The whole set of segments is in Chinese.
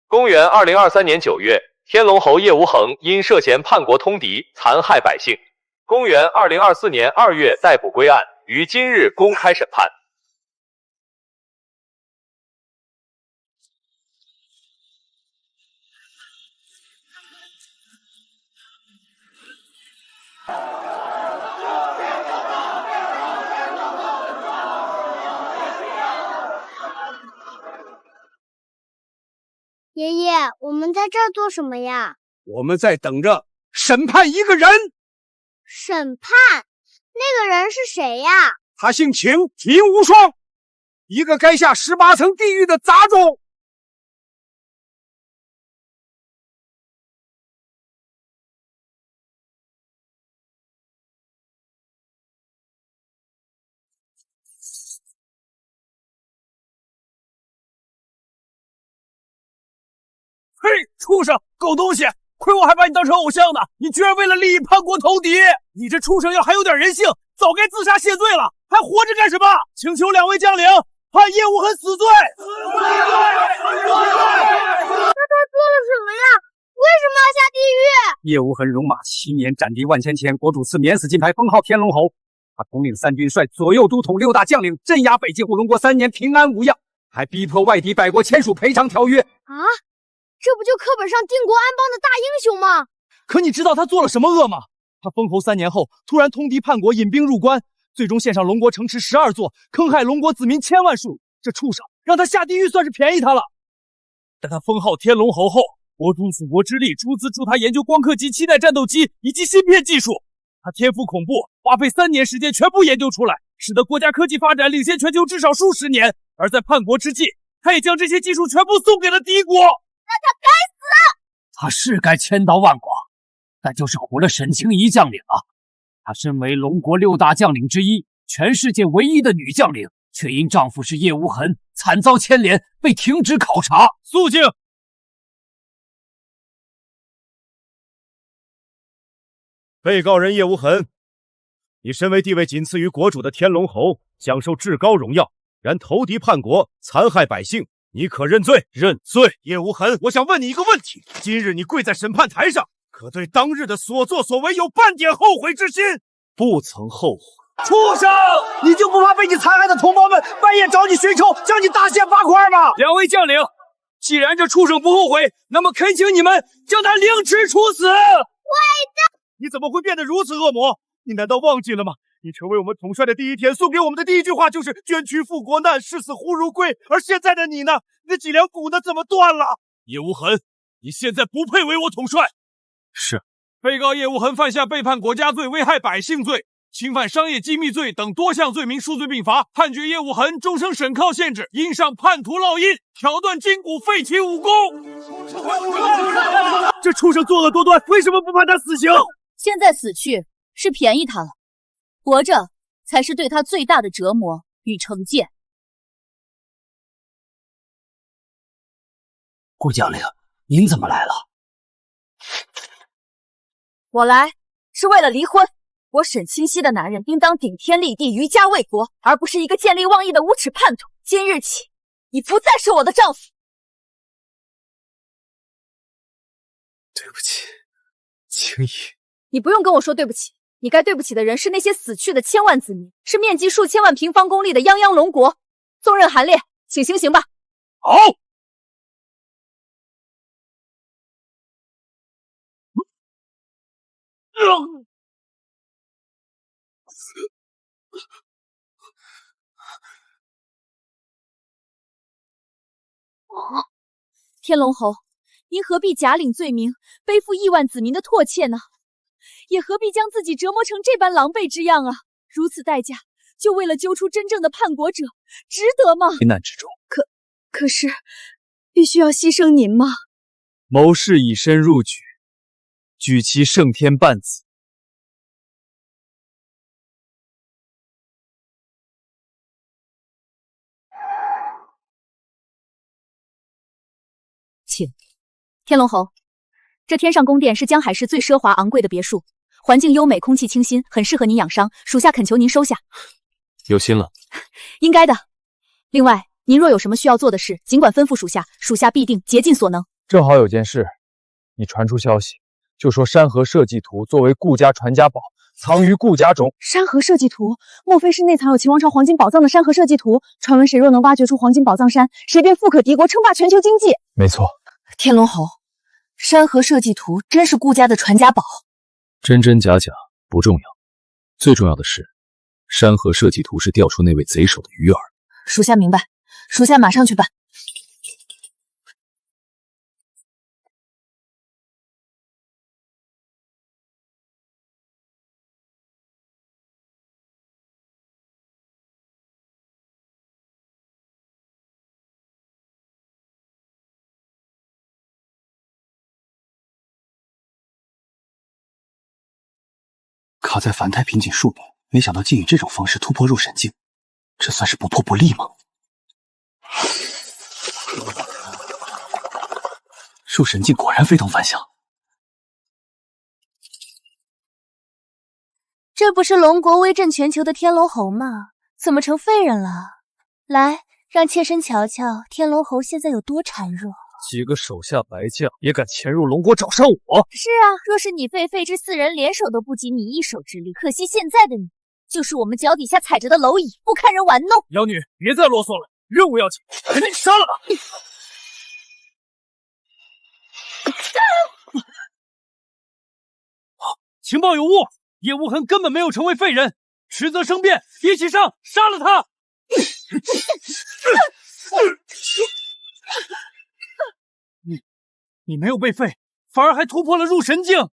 公元2023年9月，天龙侯叶无恒因涉嫌叛国通敌，残害百姓。公元2024年2月逮捕归案，于今日公开审判。爷爷，我们在这儿做什么呀？我们在等着审判一个人。审判？那个人是谁呀？他姓秦，秦无双，一个该下18层地狱的杂种。嘿，畜生，狗东西！亏我还把你当成偶像呢，你居然为了利益叛国投敌！你这畜生要还有点人性，早该自杀谢罪了，还活着干什么？请求两位将领判叶无痕死罪！那他做了什么呀？为什么要下地狱？叶无痕戎马7年，斩敌万千千，国主赐免死金牌，封号天龙侯。他统领3军，率左右都统6大将领，镇压北境护龙国3年，平安无恙，还逼迫外敌百国签署赔偿条约。啊？这不就课本上定国安邦的大英雄吗？可你知道他做了什么恶吗？他封侯3年后，突然通敌叛国，引兵入关，最终献上龙国城池12座，坑害龙国子民千万数。这畜生让他下地狱算是便宜他了。但他封号天龙侯后，国主祖国之力出资助他研究光刻机、7代战斗机以及芯片技术。他天赋恐怖，花费3年时间全部研究出来，使得国家科技发展领先全球至少数十年。而在叛国之际，他也将这些技术全部送给了敌国。那他该死！他是该千刀万剐，但就是苦了沈清仪将领啊！她身为龙国6大将领之一，全世界唯一的女将领，却因丈夫是叶无痕，惨遭牵连，被停职考察。肃静！被告人叶无痕，你身为地位仅次于国主的天龙侯，享受至高荣耀，然投敌叛国，残害百姓，你可认罪？认罪！叶无痕，我想问你一个问题：今日你跪在审判台上，可对当日的所作所为有半点后悔之心？不曾后悔。畜生！你就不怕被你残害的同胞们半夜找你寻仇，将你大卸八块吗？两位将领，既然这畜生不后悔，那么恳请你们将他凌迟处死。你怎么会变得如此恶魔？你难道忘记了吗？你成为我们统帅的第一天，送给我们的第一句话就是捐躯赴国难，视死忽如归。而现在的你呢？你的脊梁骨呢？怎么断了？叶无痕，你现在不配为我统帅。是。被告叶无痕犯下背叛国家罪、危害百姓罪、侵犯商业机密罪等多项罪名，数罪并罚，判决叶无痕终生审铐限制，因上叛徒烙印，挑断筋骨，废其武功。这畜生作恶多端，为什么不判他死刑？现在死去是便宜他了，活着才是对他最大的折磨与惩戒。顾将领，您怎么来了？我来是为了离婚。我沈清溪的男人应当顶天立地，于家卫国，而不是一个见利忘义的无耻叛徒。今日起，你不再是我的丈夫。对不起，青怡。你不用跟我说对不起，你该对不起的人是那些死去的千万子民，是面积数千万平方公里的泱泱龙国。纵任韩烈，请行刑吧。好。天龙侯，您何必假领罪名，背负亿万子民的唾弃呢？也何必将自己折磨成这般狼狈之样啊？如此代价，就为了揪出真正的叛国者，值得吗？危难之中，可是，必须要牺牲您吗？谋士以身入举，举其胜天半子。请。天龙侯，这天上宫殿是江海市最奢华昂贵的别墅，环境优美，空气清新，很适合您养伤，属下恳求您收下。有心了。应该的。另外，您若有什么需要做的事，尽管吩咐属下，属下必定竭尽所能。正好有件事，你传出消息，就说山河设计图作为顾家传家宝，藏于顾家中。山河设计图，莫非是内藏有秦王朝黄金宝藏的山河设计图？传闻谁若能挖掘出黄金宝藏山，谁便富可敌国，称霸全球经济。没错，天龙侯，山河设计图真是顾家的传家宝？真真假假不重要，最重要的是，山河设计图是调出那位贼首的鱼饵。属下明白，属下马上去办。卡在凡胎瓶颈数年，没想到竟以这种方式突破入神境，这算是不破不立吗？入神境果然非同凡响。这不是龙国威震全球的天龙侯吗？怎么成废人了？来，让妾身瞧瞧天龙侯现在有多孱弱。几个手下白将也敢潜入龙国找上我？是啊，若是你费这4人联手都不及你一手之力，可惜现在的你就是我们脚底下踩着的蝼蚁，不堪人玩弄。妖女，别再啰嗦了，任务要紧，赶紧杀了他！情报有误，叶无痕根本没有成为废人，实则生变，一起上，杀了他！你没有被废，反而还突破了入神境。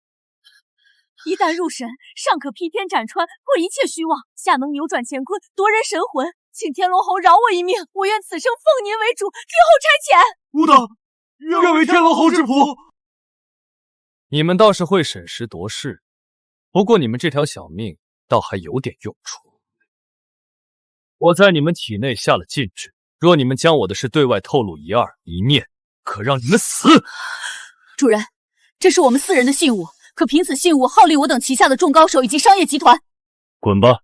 一旦入神，上可劈天斩穿，破一切虚妄，下能扭转乾坤，夺人神魂。请天龙侯饶我一命，我愿此生奉您为主，听候差遣。吾等愿为天龙侯之仆。你们倒是会审时度势，不过你们这条小命倒还有点用处。我在你们体内下了禁制，若你们将我的事对外透露一二，一念可让你们死。主人，这是我们4人的信物，可凭此信物号令我等旗下的众高手以及商业集团。滚吧！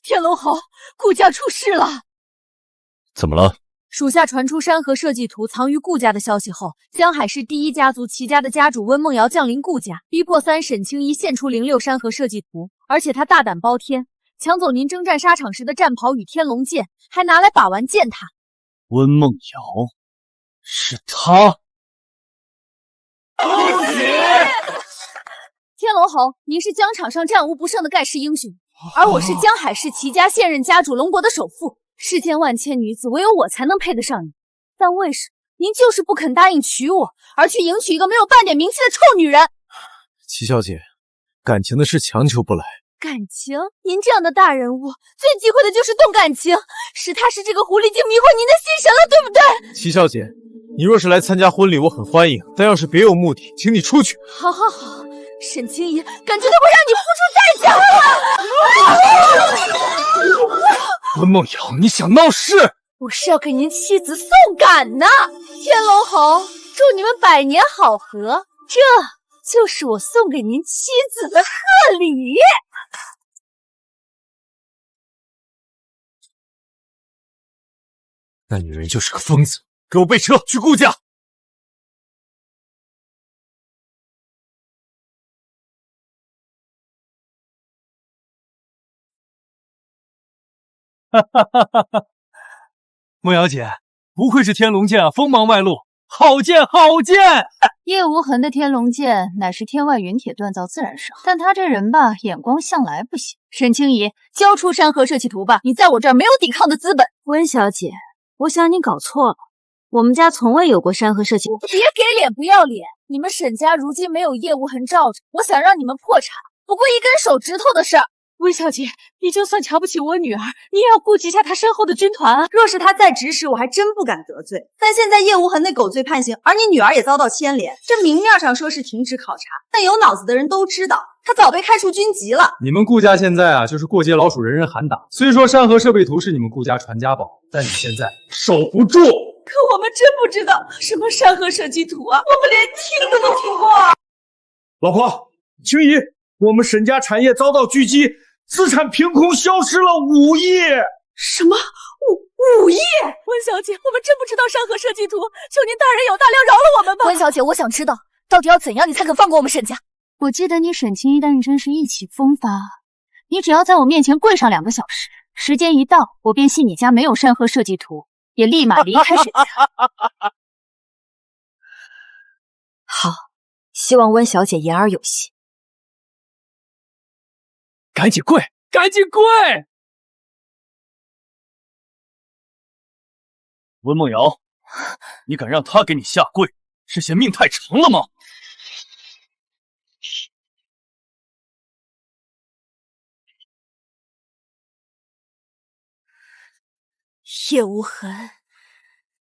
天龙侯，顾家出事了。怎么了？属下传出山河设计图藏于顾家的消息后，江海市第一家族齐家的家主温梦瑶降临顾家，逼迫3沈清一献出06山河设计图，而且他大胆包天，抢走您征战沙场时的战袍与天龙剑，还拿来把玩践踏。温梦瑶，是他！天龙侯，您是疆场上战无不胜的盖世英雄，而我是江海市齐家现任家主龙国的首富。世间万千女子，唯有我才能配得上你。但为什么您就是不肯答应娶我，而去迎娶一个没有半点名气的臭女人？齐小姐，感情的事强求不来。感情？您这样的大人物，最忌讳的就是动感情，是这个狐狸精迷惑您的心神了，对不对？齐小姐，你若是来参加婚礼，我很欢迎；但要是别有目的，请你出去。好，沈清怡，感觉都会让你付出代价了。温梦瑶，你想闹事？我是要给您妻子送赶呢。天龙侯，祝你们百年好合，这就是我送给您妻子的贺礼。那女人就是个疯子，给我备车去顾家。梦瑶姐，不愧是天龙剑啊，锋芒外露，好剑好剑！叶无痕的天龙剑乃是天外陨铁锻造自然是好，但他这人吧，眼光向来不行。沈清怡，交出山河设计图吧，你在我这儿没有抵抗的资本。温小姐，我想你搞错了，我们家从未有过山河设计图。别给脸不要脸！你们沈家如今没有叶无痕罩着，我想让你们破产，不过一根手指头的事儿。温小姐，你就算瞧不起我女儿，你也要顾及一下她身后的军团啊！若是她再指使，我还真不敢得罪。但现在叶无痕那狗罪判刑，而你女儿也遭到牵连，这明面上说是停止考察，但有脑子的人都知道，她早被开除军籍了。你们顾家现在啊，就是过街老鼠，人人喊打。虽说山河设备图是你们顾家传家宝，但你现在守不住。可我们真不知道什么山河设计图啊，我们连听都没听过。老婆，青姨，我们沈家产业遭到狙击，资产凭空消失了5亿。什么5亿？温小姐，我们真不知道山河设计图，求您大人有大量，饶了我们吧！温小姐，我想知道到底要怎样你才肯放过我们沈家？我记得你沈清一当真是意气风发，你只要在我面前跪上2个小时，时间一到，我便信你家没有山河设计图，也立马离开沈家。好，希望温小姐言而有信。赶紧跪，赶紧跪！温梦瑶，你敢让他给你下跪，是嫌命太长了吗？叶无痕，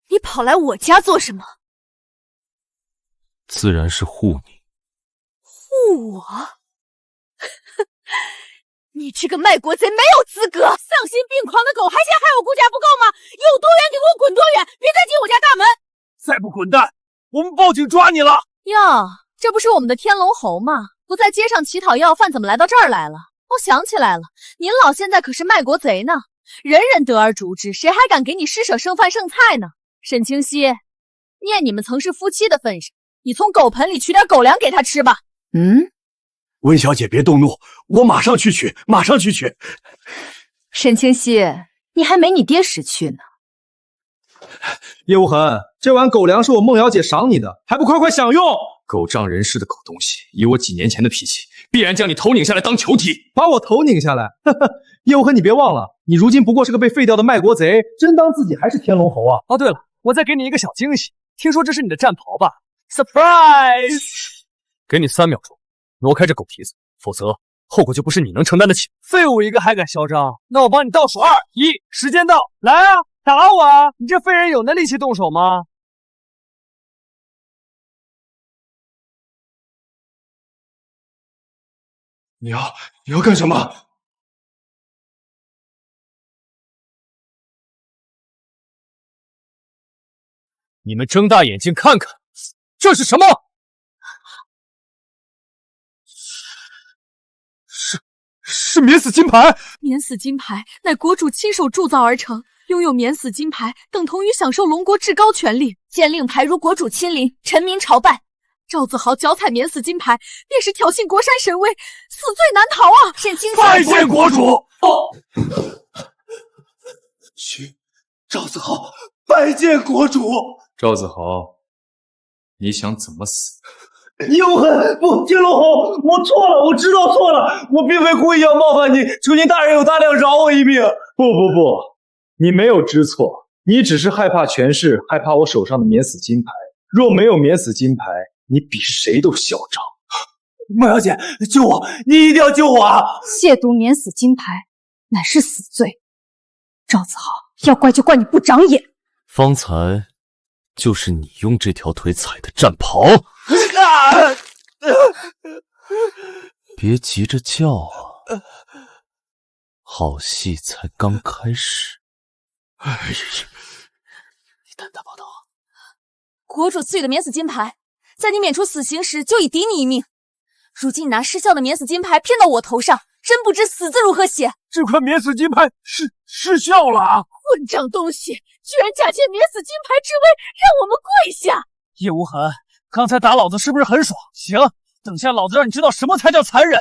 你跑来我家做什么？自然是护你。护我？你这个卖国贼没有资格！丧心病狂的狗，还嫌害我顾家不够吗？有多远给我滚多远，别再进我家大门！再不滚蛋，我们报警抓你了！哟，这不是我们的天龙侯吗？不在街上乞讨要饭，怎么来到这儿来了？我想起来了，您老现在可是卖国贼呢，人人得而诛之，谁还敢给你施舍剩饭剩菜呢？沈清溪，念你们曾是夫妻的份上，你从狗盆里取点狗粮给他吃吧。温小姐别动怒，我马上去取，马上去取。沈清溪，你还没你爹识趣呢。叶无痕，这碗狗粮是我孟瑶姐赏你的，还不快快享用！狗仗人势的狗东西，以我几年前的脾气，必然将你头拧下来当球踢。把我头拧下来？呵呵，叶无痕，你别忘了，你如今不过是个被废掉的卖国贼，真当自己还是天龙侯啊？哦，对了，我再给你一个小惊喜，听说这是你的战袍吧 ？Surprise！ 给你3秒钟。挪开这狗蹄子，否则后果就不是你能承担得起。废物一个还敢嚣张？那我帮你倒数2、1，时间到，来啊，打我啊！你这废人有那力气动手吗？你要干什么？你们睁大眼睛看看，这是什么？是免死金牌！免死金牌乃国主亲手铸造而成，拥有免死金牌等同于享受龙国至高权力。剑令牌如国主亲临，臣民朝拜。赵子豪脚踩免死金牌，便是挑衅国山神威，死罪难逃啊！沈清溪，拜见国主！赵子豪，拜见国主！赵子豪，你想怎么死？叶无痕，不，天龙侯，我错了，我知道错了，我并非故意要冒犯你，求您大人有大量，饶我一命。不，你没有知错，你只是害怕权势，害怕我手上的免死金牌。若没有免死金牌，你比谁都嚣张。孟小姐，救我！你一定要救我啊！亵渎免死金牌乃是死罪，赵子豪，要怪就怪你不长眼。方才就是你用这条腿踩的战袍。别急着叫啊，好戏才刚开始。你胆大包道啊！国主赐予的免死金牌，在你免除死刑时就已抵你一命。如今你拿失效的免死金牌骗到我头上，真不知死字如何写。这块免死金牌失效了啊！混账东西，居然假借免死金牌之威，让我们跪下！叶无痕，刚才打老子是不是很爽？行，等下老子让你知道什么才叫残忍！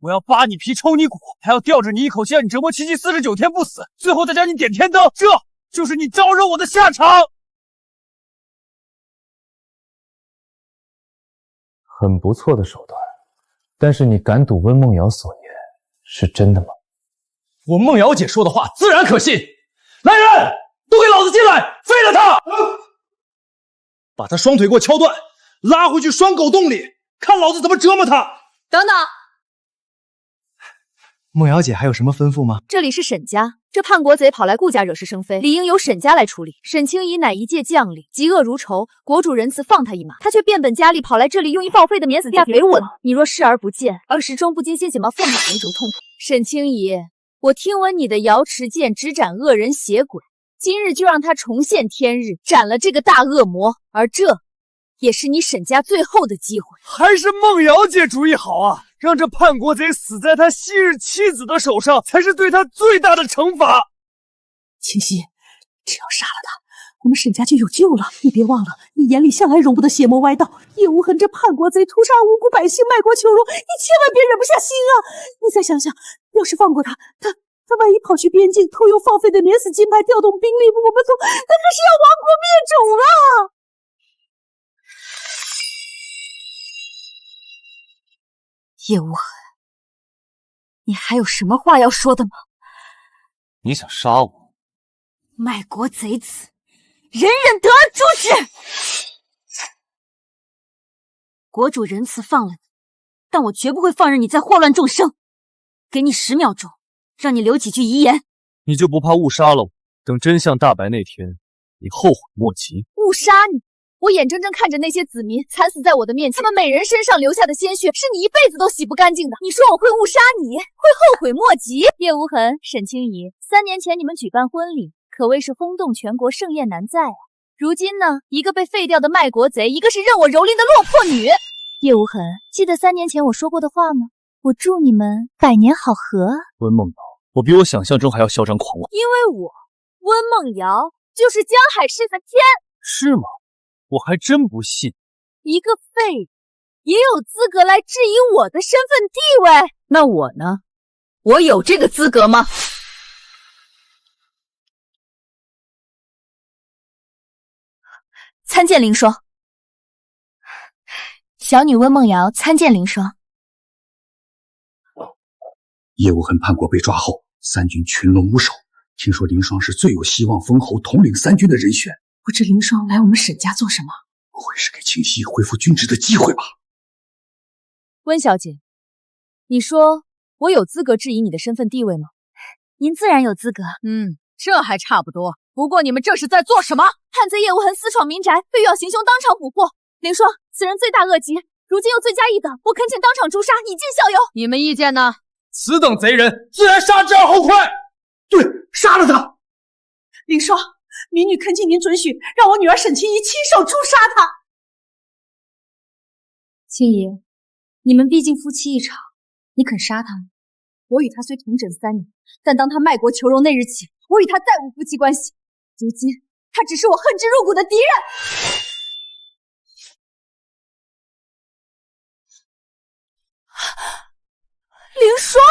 我要扒你皮抽你骨，还要吊着你一口气让你折磨7期49天不死，最后再将你点天灯，这就是你招惹我的下场！很不错的手段，但是你敢赌温梦瑶所言是真的吗？我孟瑶姐说的话自然可信。来人，都给老子进来，废了他！把他双腿给我敲断，拉回去双狗洞里，看老子怎么折磨他！等等，孟瑶姐还有什么吩咐吗？这里是沈家，这叛国贼跑来顾家惹是生非，理应由沈家来处理。沈清怡乃一介将领，嫉恶如仇，国主仁慈放他一马，他却变本加厉跑来这里用一报废的免死金给我。你若视而不见，而始终不经心，怎么奉命民族痛苦？沈清怡，我听闻你的瑶池剑只斩恶人邪鬼，今日就让他重现天日，斩了这个大恶魔，而这也是你沈家最后的机会。还是孟瑶姐主意好啊！让这叛国贼死在他昔日妻子的手上，才是对他最大的惩罚。清溪，只要杀了他，我们沈家就有救了。你别忘了，你眼里向来容不得邪魔歪道。叶无痕这叛国贼屠杀无辜百姓，卖国求荣，你千万别忍不下心啊！你再想想，要是放过他万一跑去边境偷用放废的免死金牌，调动兵力，我们那可是要亡国灭种了。叶无痕，你还有什么话要说的吗？你想杀我？卖国贼子，人人得而诛之。国主仁慈放了你，但我绝不会放任你再祸乱众生。给你10秒钟，让你留几句遗言。你就不怕误杀了我？等真相大白那天，你后悔莫及。误杀你！我眼睁睁看着那些子民惨死在我的面前，他们每人身上流下的鲜血，是你一辈子都洗不干净的。你说我会误杀你，会后悔莫及？叶无痕、沈清怡，3年前你们举办婚礼，可谓是轰动全国，盛宴难再啊。如今呢，一个被废掉的卖国贼，一个是任我蹂躏的落魄女。叶无痕，记得3年前我说过的话吗？我祝你们百年好合啊！温梦瑶，我比我想象中还要嚣张狂妄。因为我温梦瑶就是江海市的天，是吗？我还真不信。一个废人也有资格来质疑我的身份地位？那我呢？我有这个资格吗？参见凌霜。小女温梦瑶参见凌霜。叶无痕叛国被抓后，3军群龙无首，听说凌霜是最有希望封侯统领3军的人选。不知凌霜来我们沈家做什么？不会是给清溪恢复军职的机会吧？温小姐，你说我有资格质疑你的身份地位吗？您自然有资格。这还差不多。不过你们这是在做什么？叛贼叶无痕私闯民宅，非要行凶，当场捕获。凌霜，此人罪大恶极，如今又罪加一等，我恳请当场诛杀，以儆效尤。你们意见呢？此等贼人，自然杀之而后快。对，杀了他！凌霜，民女恳请您准许，让我女儿沈清怡亲手诛杀他。青怡，你们毕竟夫妻一场，你肯杀他吗？我与他虽同枕3年，但当他卖国求荣那日起，我与他再无夫妻关系。如今，他只是我恨之入骨的敌人。凌霜，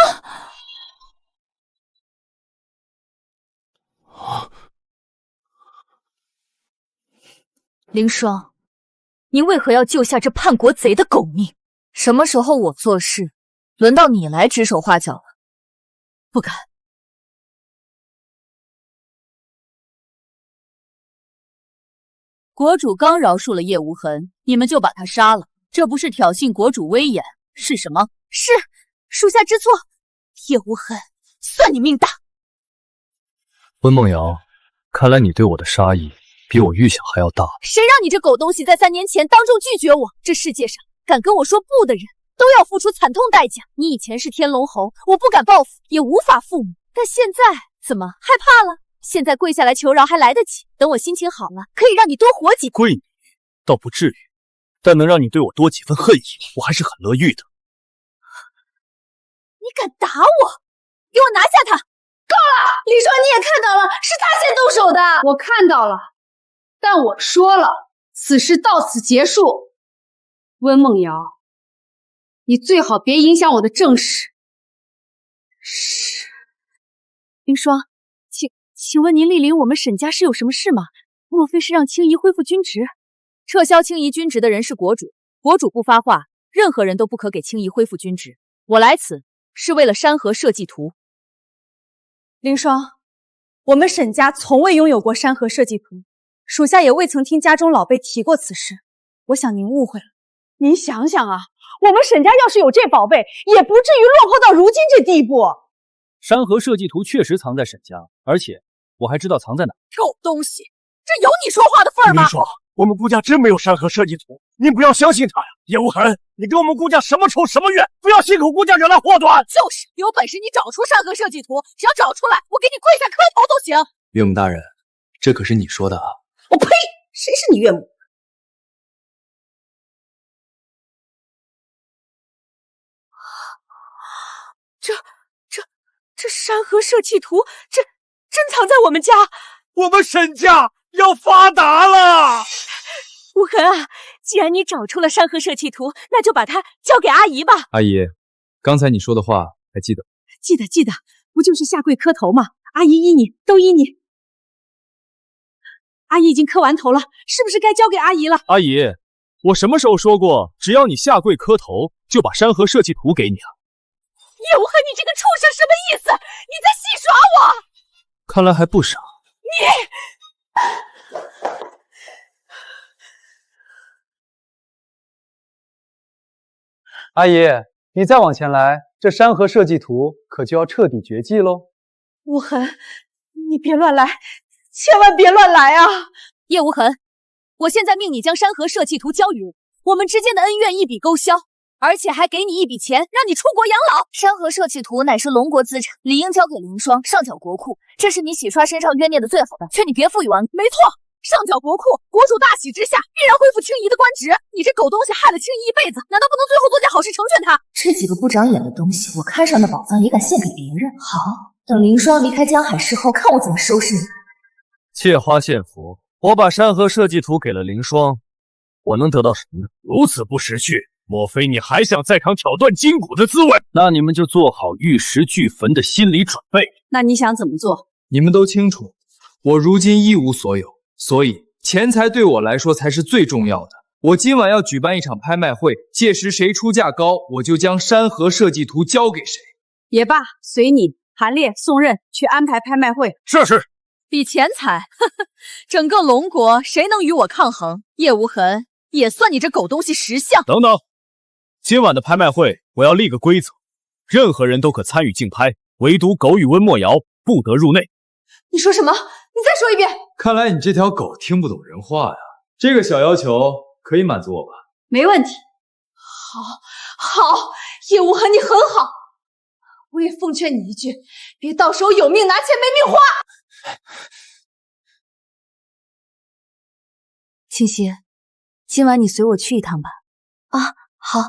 凌霜，你为何要救下这叛国贼的狗命？什么时候我做事，轮到你来指手画脚了？不敢。国主刚饶恕了叶无痕，你们就把他杀了，这不是挑衅国主威严是什么？是属下知错。叶无痕，算你命大。温梦瑶，看来你对我的杀意比我预想还要大。谁让你这狗东西在3年前当众拒绝我？这世界上敢跟我说不的人，都要付出惨痛代价。你以前是天龙侯，我不敢报复，也无法复母，但现在怎么害怕了？现在跪下来求饶还来得及，等我心情好了，可以让你多活几。跪你倒不至于，但能让你对我多几分恨意，我还是很乐意的。你敢打我？给我拿下他！够了！凌霜，你也看到了，是他先动手的。我看到了，但我说了，此事到此结束。温梦瑶，你最好别影响我的正事。是。凌霜，请问您莅临我们沈家是有什么事吗？莫非是让青怡恢复军职？撤销青怡军职的人是国主，国主不发话，任何人都不可给青怡恢复军职。我来此是为了山河社稷图。凌霜，我们沈家从未拥有过山河社稷图，属下也未曾听家中老辈提过此事。我想您误会了。您想想啊，我们沈家要是有这宝贝，也不至于落魄到如今这地步。山河社稷图确实藏在沈家，而且我还知道藏在哪。臭东西，这有你说话的份儿吗？林爽，我们顾家真没有山河社稷图，您不要相信他呀。叶无痕，你跟我们顾家什么仇什么怨，不要信口顾家惹来祸端。就是有本事你找出山河社稷图，只要找出来，我给你跪下磕头都行。岳母大人，这可是你说的啊！我呸！谁是你岳母？这山河社稷图，珍藏在我们家。我们沈家要发达了！无痕啊，既然你找出了山河社稷图，那就把它交给阿姨吧。阿姨，刚才你说的话还记得？记得，不就是下跪磕头吗？阿姨依你，都依你。阿姨已经磕完头了，是不是该交给阿姨了？阿姨，我什么时候说过，只要你下跪磕头，就把山河社稷图给你啊？叶无痕，你这个畜生什么意思？你在戏耍我？看来还不傻。阿姨，你再往前来，这山河社稷图可就要彻底绝迹喽。无痕，你别乱来，千万别乱来啊！叶无痕，我现在命你将山河社稷图交予我，我们之间的恩怨一笔勾销，而且还给你一笔钱，让你出国养老。山河社稷图乃是龙国资产，理应交给凌霜上缴国库，这是你洗刷身上冤孽的最好办法，劝你别负隅顽固。没错，上缴国库，国主大喜之下必然恢复青姨的官职。你这狗东西害了青姨一辈子，难道不能最后做件好事成全他？这几个不长眼的东西，我看上的宝藏也敢献给别人？好，等凌霜离开江海市后，看我怎么收拾你。借花献佛，我把山河社稷图给了凌霜，我能得到什么呢？如此不识趣，莫非你还想再尝挑断筋骨的滋味？那你们就做好玉石俱焚的心理准备。那你想怎么做？你们都清楚，我如今一无所有，所以钱财对我来说才是最重要的。我今晚要举办一场拍卖会，届时谁出价高，我就将山河社稷图交给谁。也罢，随你。韩烈、宋任去安排拍卖会。是。比钱财，整个龙国谁能与我抗衡？叶无痕，也算你这狗东西识相。等等，今晚的拍卖会我要立个规则，任何人都可参与竞拍，唯独狗与温墨瑶不得入内。你说什么？你再说一遍。看来你这条狗听不懂人话呀。这个小要求可以满足我吧？没问题。好，叶无痕，你很好。我也奉劝你一句，别到时候有命拿钱没命花。清溪，今晚你随我去一趟吧。啊，好。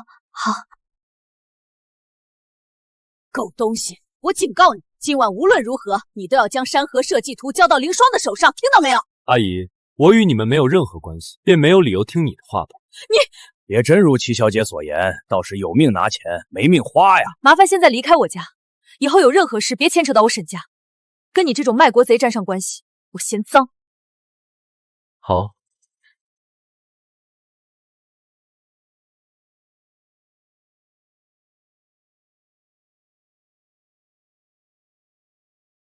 狗东西，我警告你，今晚无论如何，你都要将山河社稷图交到凌霜的手上，听到没有？阿姨，我与你们没有任何关系，便没有理由听你的话吧？你也真如齐小姐所言，倒是有命拿钱，没命花呀。麻烦现在离开我家，以后有任何事别牵扯到我沈家，跟你这种卖国贼沾上关系，我嫌脏。好。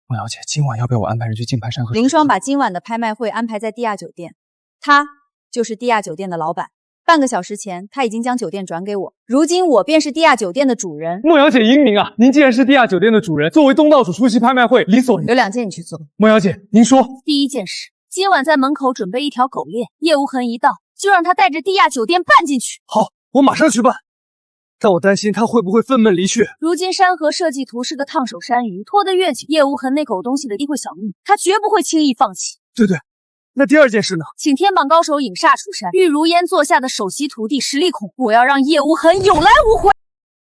莫瑶姐，今晚要不要我安排人去竞拍山河？凌霜把今晚的拍卖会安排在地亚酒店，他就是地亚酒店的老板。半个小时前，他已经将酒店转给我，如今我便是地亚酒店的主人。莫瑶姐英明啊！您既然是地亚酒店的主人，作为东道主出席拍卖会，理所有2件你去做。莫瑶姐，您说。第一件事，今晚在门口准备一条狗链，叶无痕一到，就让他带着地亚酒店办进去。好，我马上去办。但我担心他会不会愤懑离去。如今山河社稷图是个烫手山芋，拖得越紧，叶无痕那狗东西的机会小命，他绝不会轻易放弃。对，那第二件事呢？请天榜高手影煞出山，玉如烟座下的首席徒弟实力恐怖，我要让叶无痕有来无回。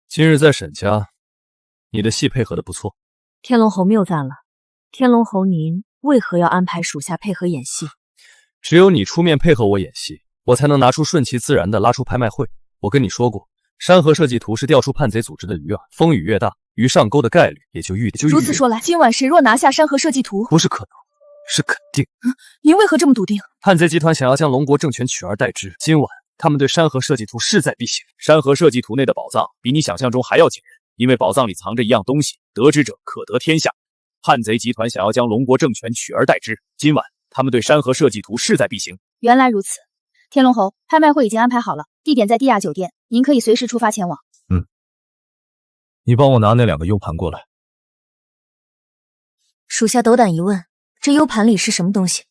今日在沈家，你的戏配合的不错。天龙侯谬赞了。天龙侯您为何要安排属下配合演戏？只有你出面配合我演戏，我才能拿出顺其自然的拉出拍卖会。我跟你说过，山河社稷图是调出叛贼组织的鱼饵，风雨越大，鱼上钩的概率也就愈大。如此说来，今晚谁若拿下山河社稷图，不是可能，是肯定。您为何这么笃定？叛贼集团想要将龙国政权取而代之，今晚他们对山河社稷图势在必行。山河社稷图内的宝藏比你想象中还要惊人，因为宝藏里藏着一样东西，得之者可得天下。叛贼集团想要将龙国政权取而代之，今晚他们对山河社稷图势在必行。原来如此，天龙侯，拍卖会已经安排好了，地点在地亚酒店，您可以随时出发前往。你帮我拿那2个 U 盘过来。属下斗胆一问，这 U 盘里是什么东西？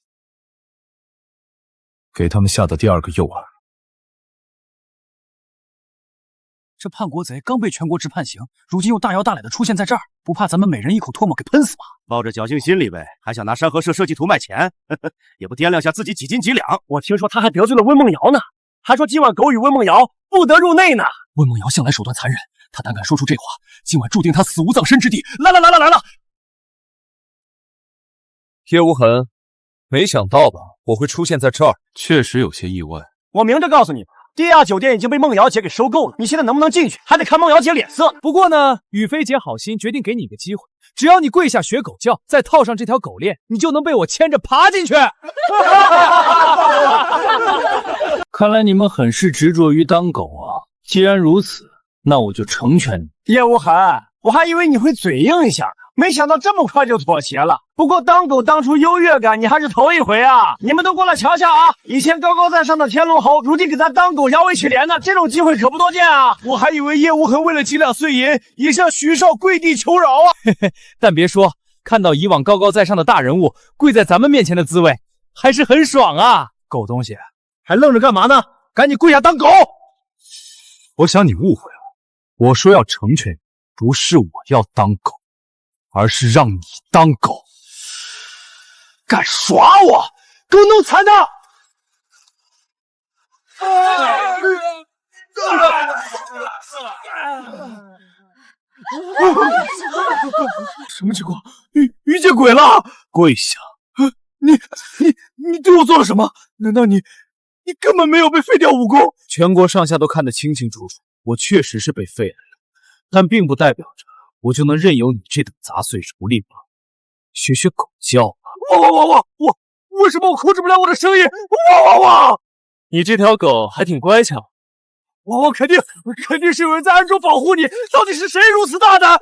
给他们下的第2个诱饵。这叛国贼刚被全国执判刑，如今又大摇大摆的出现在这儿，不怕咱们每人一口唾沫给喷死吗？抱着侥幸心理呗，还想拿山河社社稷图卖钱，也不掂量下自己几斤几两。我听说他还得罪了温梦瑶呢，还说今晚狗与温梦瑶不得入内呢。温梦瑶向来手段残忍，他胆敢说出这话，今晚注定他死无葬身之地。来了！叶无痕，没想到吧，我会出现在这儿，确实有些意外。我明着告诉你吧，地亚酒店已经被梦瑶姐给收购了，你现在能不能进去，还得看梦瑶姐脸色。不过呢，雨菲姐好心决定给你一个机会，只要你跪下学狗叫，再套上这条狗链，你就能被我牵着爬进去。看来你们很是执着于当狗啊！既然如此，那我就成全你。叶无痕，我还以为你会嘴硬一下，没想到这么快就妥协了。不过当狗当出优越感，你还是头一回啊！你们都过来瞧瞧啊！以前高高在上的天龙侯，如今给他当狗摇尾乞怜的，这种机会可不多见啊！我还以为叶无痕为了几两碎银，也向徐少跪地求饶啊！嘿嘿，但别说，看到以往高高在上的大人物跪在咱们面前的滋味，还是很爽啊！狗东西，还愣着干嘛呢？赶紧跪下当狗！我想你误会了，我说要成全你，不是我要当狗，而是让你当狗。敢耍我，给我弄残他！什么情况？遇见鬼了！跪下！你对我做了什么？难道你根本没有被废掉武功？全国上下都看得清清楚楚，我确实是被废了，但并不代表着我就能任由你这等杂碎蹂躏吧。学学狗叫。我为什么我控制不了我的声音？你这条狗还挺乖巧。我肯定是有人在暗中保护你，到底是谁如此大胆？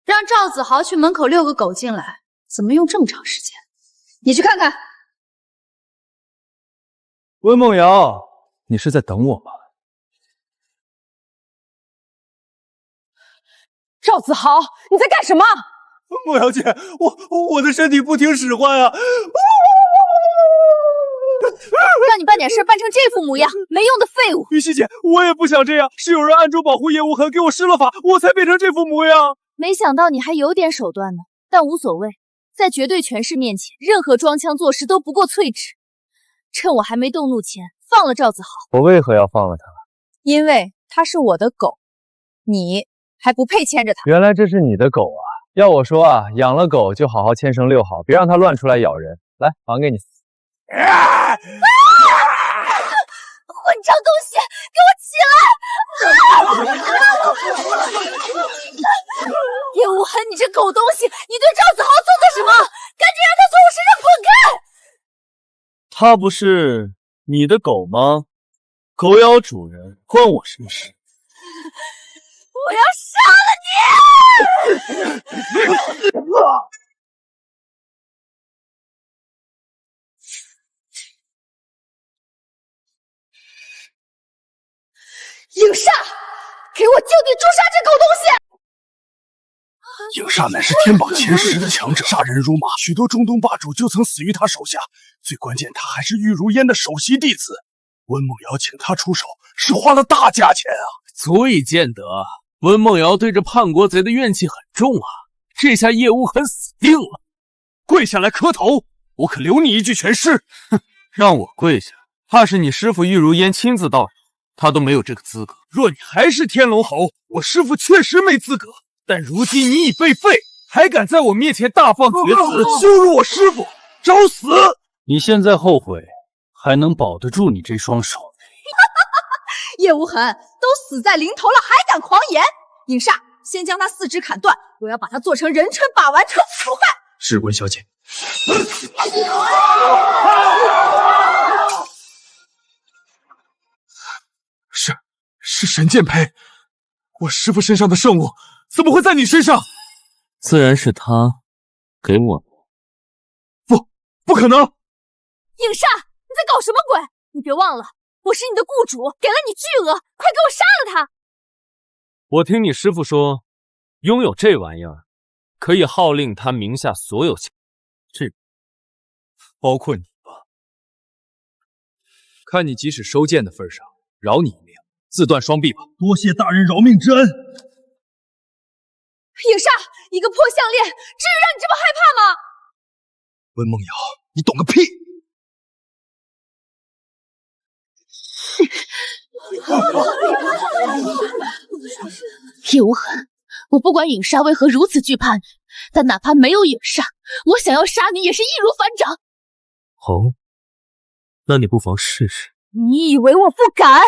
让赵子豪去门口遛个狗进来，怎么用这么长时间？你去看看。温梦瑶，你是在等我吗？赵子豪，你在干什么？梦瑶姐，我的身体不听使唤啊！让你办点事办成这副模样，没用的废物！雨熙姐，我也不想这样，是有人暗中保护叶无痕，给我施了法，我才变成这副模样。没想到你还有点手段呢，但无所谓，在绝对权势面前，任何装腔作势都不过淬齿。趁我还没动怒前，放了赵子豪。我为何要放了他？因为他是我的狗，你还不配牵着他。原来这是你的狗啊！要我说啊，养了狗就好好牵绳遛好，别让它乱出来咬人。来，还给你。混账东西，给我起来！叶无痕，你这狗东西，你对赵子豪做的什么？赶紧让他从我身上滚开！他不是你的狗吗？狗咬主人，关我什么事？我要杀了你！影煞，给我就地诛杀这狗东西！影煞乃是天榜前10的强者，杀人如麻，许多中东霸主就曾死于他手下。最关键，他还是玉如烟的首席弟子。温梦瑶请他出手，是花了大价钱啊！足以见得温梦瑶对这叛国贼的怨气很重啊！这下叶无痕死定了！跪下来磕头，我可留你一具全尸！哼，让我跪下，怕是你师父玉如烟亲自到场，他都没有这个资格。若你还是天龙侯，我师父确实没资格。但如今你已被废，还敢在我面前大放厥词，羞辱我师父，找死！你现在后悔，还能保得住你这双手？叶无痕都死在临头了，还敢狂言！影煞，先将他4肢砍断，我要把他做成人称把玩特此除害。是温小姐。是神剑胚，我师父身上的圣物怎么会在你身上？自然是他给我的。不可能！影煞，你在搞什么鬼？你别忘了，我是你的雇主，给了你巨额，快给我杀了他！我听你师父说，拥有这玩意儿，可以号令他名下所有钱，这包括你吧。看你即使收剑的份上，饶你一命，自断双臂吧。多谢大人饶命之恩。影煞，一个破项链，至于让你这么害怕吗？温梦瑶，你懂个屁！叶无痕，我不管陨杀为何如此惧怕你，但哪怕没有陨杀，我想要杀你也是易如反掌。哦，那你不妨试试。你以为我不敢？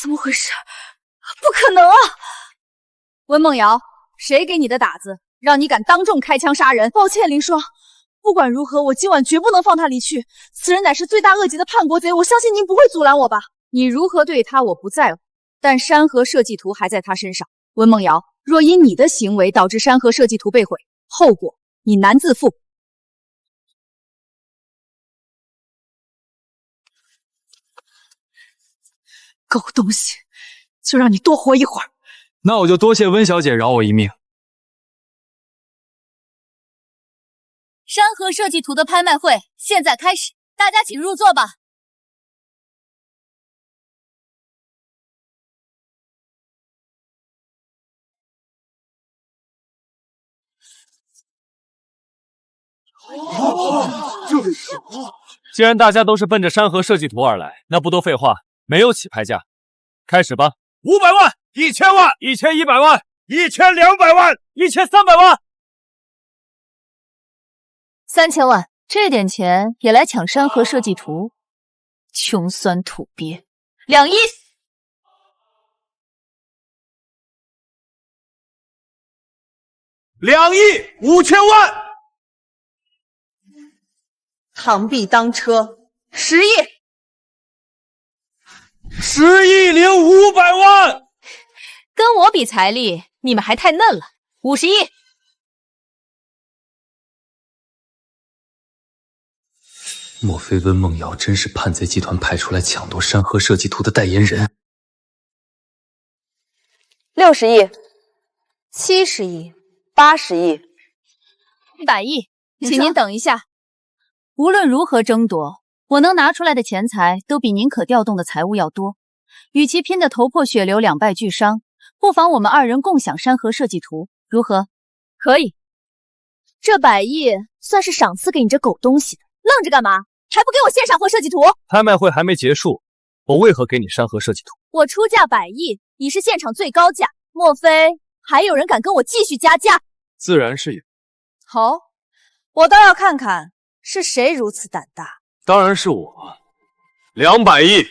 怎么回事？不可能啊！温梦瑶，谁给你的打子，让你敢当众开枪杀人？抱歉，林霜。不管如何，我今晚绝不能放他离去。此人乃是罪大恶极的叛国贼，我相信您不会阻拦我吧？你如何对他，我不在乎，但山河设计图还在他身上。温梦瑶，若因你的行为导致山河设计图被毁，后果你难自负。狗东西，就让你多活一会儿。那我就多谢温小姐饶我一命。山河设计图的拍卖会现在开始，大家请入座吧。既然大家都是奔着山河设计图而来，那不多废话，没有起拍价，开始吧。500万、1000万、1100万、1200万、1300万。3000万，这点钱也来抢山河设计图，穷酸土鳖！2亿！2亿5千万！螳臂当车，10亿！10亿零500万！跟我比财力，你们还太嫩了。50亿！莫非温梦瑶真是叛贼集团派出来抢夺山河设计图的代言人？60亿、70亿、80亿、100亿，请您等一下。无论如何争夺，我能拿出来的钱财都比您可调动的财物要多。与其拼得头破血流、两败俱伤，不妨我们2人共享山河设计图，如何？可以。这100亿算是赏赐给你这狗东西的。愣着干嘛？还不给我献上河设计图？拍卖会还没结束，我为何给你山河设计图？我出价100亿，你是现场最高价，莫非还有人敢跟我继续加价？自然是有。好，我倒要看看是谁如此胆大。当然是我，200亿！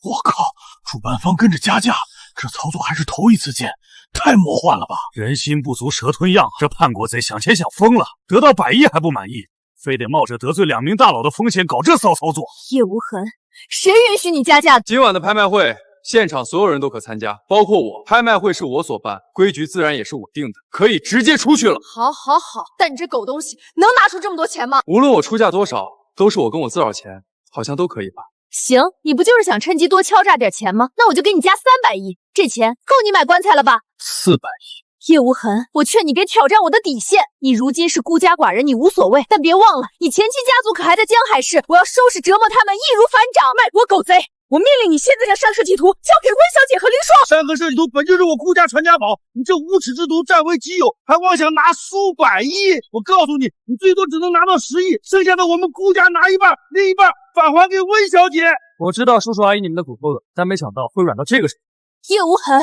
我靠，主办方跟着加价，这操作还是头一次见，太魔幻了吧！人心不足蛇吞样，这叛国贼想钱想疯了，得到100亿还不满意。非得冒着得罪2名大佬的风险搞这骚操作。叶无痕，谁允许你加价？今晚的拍卖会，现场所有人都可参加，包括我。拍卖会是我所办，规矩自然也是我定的，可以直接出去了。好，好，好，但你这狗东西能拿出这么多钱吗？无论我出价多少，都是我跟我自少钱，好像都可以吧？行，你不就是想趁机多敲诈点钱吗？那我就给你加300亿，这钱够你买棺材了吧？400亿。叶无痕，我劝你别挑战我的底线。你如今是孤家寡人，你无所谓，但别忘了，你前妻家族可还在江海市。我要收拾折磨他们，易如反掌。卖国狗贼！我命令你现在将山设计图交给温小姐和林霜。山河设计图本就是我顾家传家宝，你这无耻之徒占为己有，还妄想拿数百亿！我告诉你，你最多只能拿到10亿，剩下的我们顾家拿一半，另一半返还给温小姐。我知道叔叔阿姨你们的骨头了，但没想到会软到这个程度。叶无痕，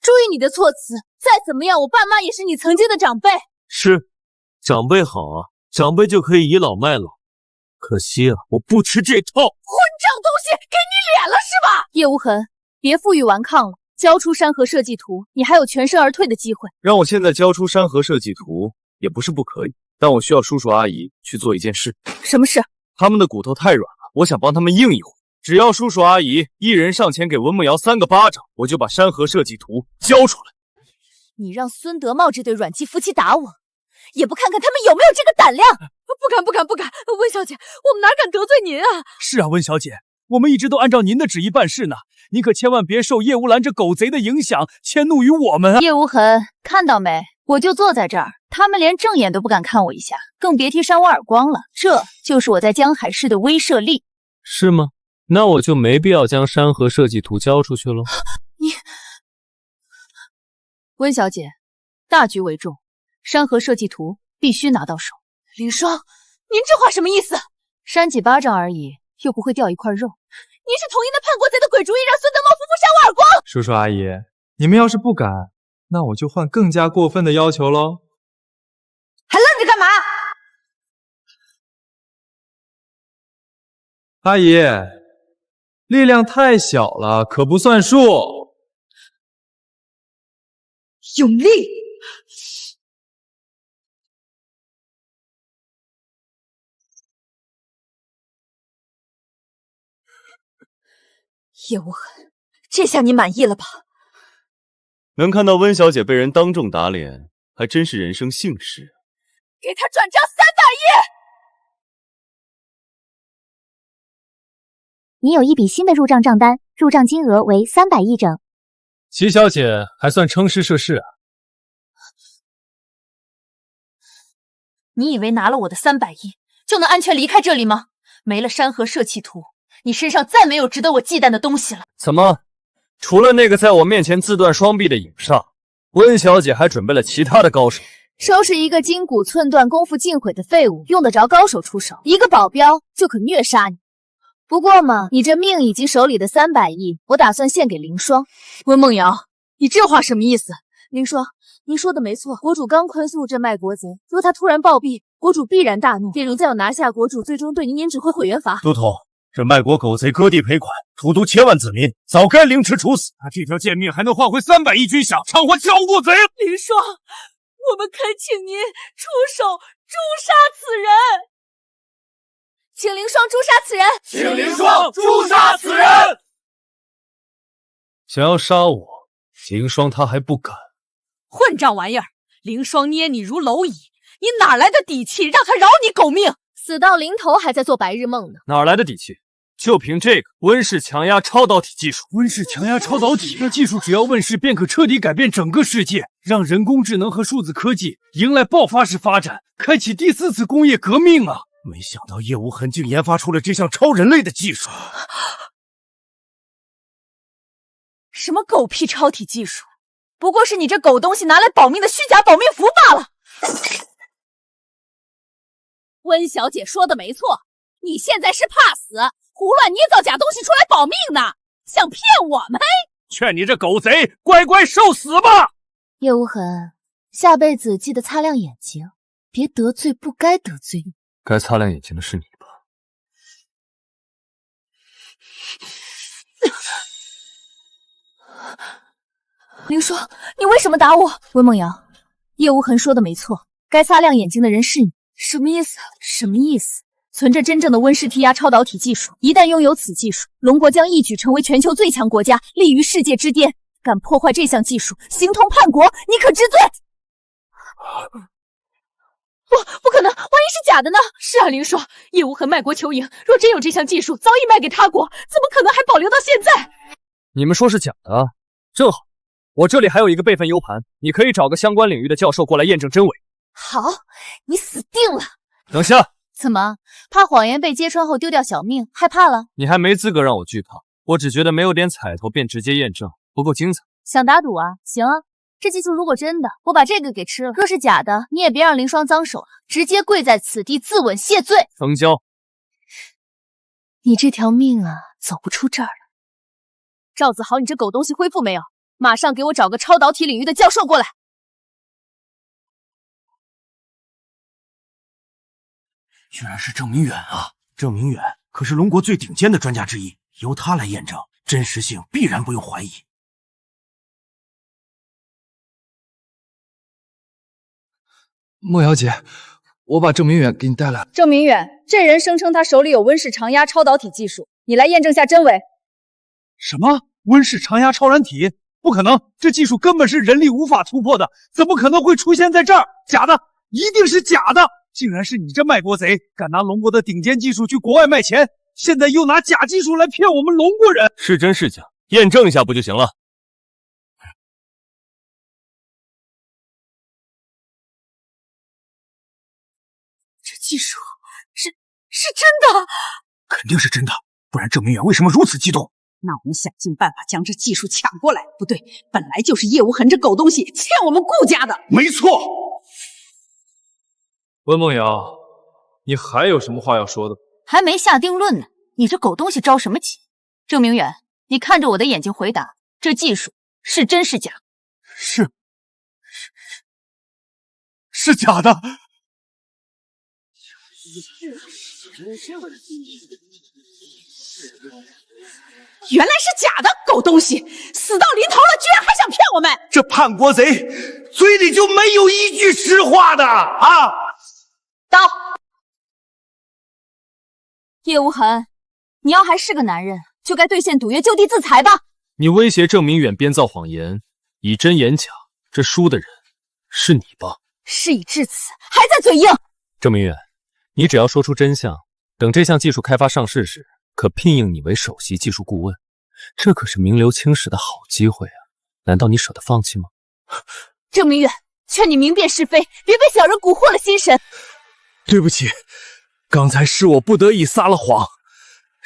注意你的措辞。再怎么样，我爸妈也是你曾经的长辈。是，长辈好啊，长辈就可以倚老卖老。可惜啊，我不吃这套。混账东西，给你脸了是吧？叶无痕，别负隅顽抗了，交出山河设计图，你还有全身而退的机会。让我现在交出山河设计图也不是不可以，但我需要叔叔阿姨去做一件事。什么事？他们的骨头太软了，我想帮他们硬一回。只要叔叔阿姨一人上前给温梦瑶3个巴掌，我就把山河设计图交出来。你让孙德茂这对软鸡夫妻打我，也不看看他们有没有这个胆量！不敢，不敢，不敢！温小姐，我们哪敢得罪您啊？是啊，温小姐，我们一直都按照您的旨意办事呢，您可千万别受叶无兰这狗贼的影响，迁怒于我们啊！叶无痕，看到没？我就坐在这儿，他们连正眼都不敢看我一下，更别提扇我耳光了。这就是我在江海市的威慑力。是吗？那我就没必要将山河设计图交出去了。你，温小姐，大局为重，山河设计图必须拿到手。林霜，您这话什么意思？扇几巴掌而已，又不会掉一块肉。您是同意那叛国贼的鬼主意，让孙德茂夫妇扇我耳光？叔叔阿姨，你们要是不敢，那我就换更加过分的要求喽。还愣着干嘛？阿姨，力量太小了，可不算数。用力！叶无痕，这下你满意了吧？能看到温小姐被人当众打脸，还真是人生幸事。给他转账300亿！你有一笔新的入账账单，入账金额为300亿整。齐小姐还算称师涉世啊！你以为拿了我的300亿就能安全离开这里吗？没了山河社稷图，你身上再没有值得我忌惮的东西了。怎么，除了那个在我面前自断双臂的影煞，温小姐还准备了其他的高手？收拾一个筋骨寸断、功夫尽毁的废物，用得着高手出手？一个保镖就可虐杀你。不过嘛，你这命以及手里的300亿，我打算献给凌霜。温梦瑶，你这话什么意思？凌霜，您说的没错，国主刚宽恕这卖国贼，若他突然暴毙，国主必然大怒，便如再要拿下国主，最终对您只会毁元罚。都统，这卖国狗贼割地赔款，荼毒千万子民，早该凌迟处死。他这条贱命还能换回300亿军饷，偿还交过贼。林霜，我们恳请您出手诛杀此人。请凌霜诛杀此人！请凌霜诛杀此人！想要杀我，凌霜他还不敢。混账玩意儿！凌霜捏你如蝼蚁，你哪来的底气让他饶你狗命？死到临头还在做白日梦呢。哪来的底气？就凭这个温氏强压超导体技术。温氏强压超导体，那技术只要问世，便可彻底改变整个世界，让人工智能和数字科技迎来爆发式发展，开启第4次工业革命啊！没想到叶无痕竟研发出了这项超人类的技术。什么狗屁超体技术，不过是你这狗东西拿来保命的虚假保命符罢了。温小姐说的没错，你现在是怕死，胡乱捏造假东西出来保命呢，想骗我们？劝你这狗贼乖乖受死吧！叶无痕，下辈子记得擦亮眼睛，别得罪不该得罪你。该擦亮眼睛的是你吧？凌霜，你为什么打我？温梦瑶，叶无痕说的没错，该擦亮眼睛的人是你。什么意思？什么意思？存着真正的温氏剔压超导体技术，一旦拥有此技术，龙国将一举成为全球最强国家，立于世界之巅。敢破坏这项技术，形同叛国，你可知罪？不可能，万一是假的呢？是啊，凌霜，叶无痕卖国求赢，若真有这项技术，早已卖给他国，怎么可能还保留到现在？你们说是假的，正好，我这里还有一个备份 U 盘，你可以找个相关领域的教授过来验证真伪。好，你死定了！等下，怎么，怕谎言被揭穿后丢掉小命，害怕了？你还没资格让我惧怕，我只觉得没有点彩头便直接验证，不够精彩。想打赌啊？行啊。这技术如果真的，我把这个给吃了；若是假的，你也别让凌霜脏手了，直接跪在此地自刎谢罪。成交。你这条命啊，走不出这儿了。赵子豪，你这狗东西恢复没有？马上给我找个超导体领域的教授过来。居然是郑明远啊！郑明远可是龙国最顶尖的专家之一，由他来验证，真实性必然不用怀疑。莫瑶姐，我把郑明远给你带来了。郑明远，这人声称他手里有温氏长压超导体技术，你来验证下真伪。什么？温氏长压超燃体？不可能，这技术根本是人力无法突破的，怎么可能会出现在这儿？假的，一定是假的！竟然是你这卖国贼，敢拿龙国的顶尖技术去国外卖钱，现在又拿假技术来骗我们龙国人，是真是假，验证一下不就行了？这技术是真的？肯定是真的，不然郑明远为什么如此激动？那我们想尽办法将这技术抢过来。不对，本来就是叶无痕这狗东西欠我们顾家的。没错。温梦瑶，你还有什么话要说的？还没下定论呢，你这狗东西着什么急？郑明远，你看着我的眼睛回答，这技术是真是假？是假的。原来是假的，狗东西，死到临头了，居然还想骗我们！这叛国贼嘴里就没有一句实话的啊！刀，叶无痕，你要还是个男人，就该兑现赌约，就地自裁吧。你威胁郑明远编造谎言，以真演假，这输的人是你吧？事已至此，还在嘴硬。郑明远，你只要说出真相，等这项技术开发上市时，可聘用你为首席技术顾问，这可是名留青史的好机会啊！难道你舍得放弃吗？郑明远，劝你明辨是非，别被小人蛊惑了心神。对不起，刚才是我不得已撒了谎。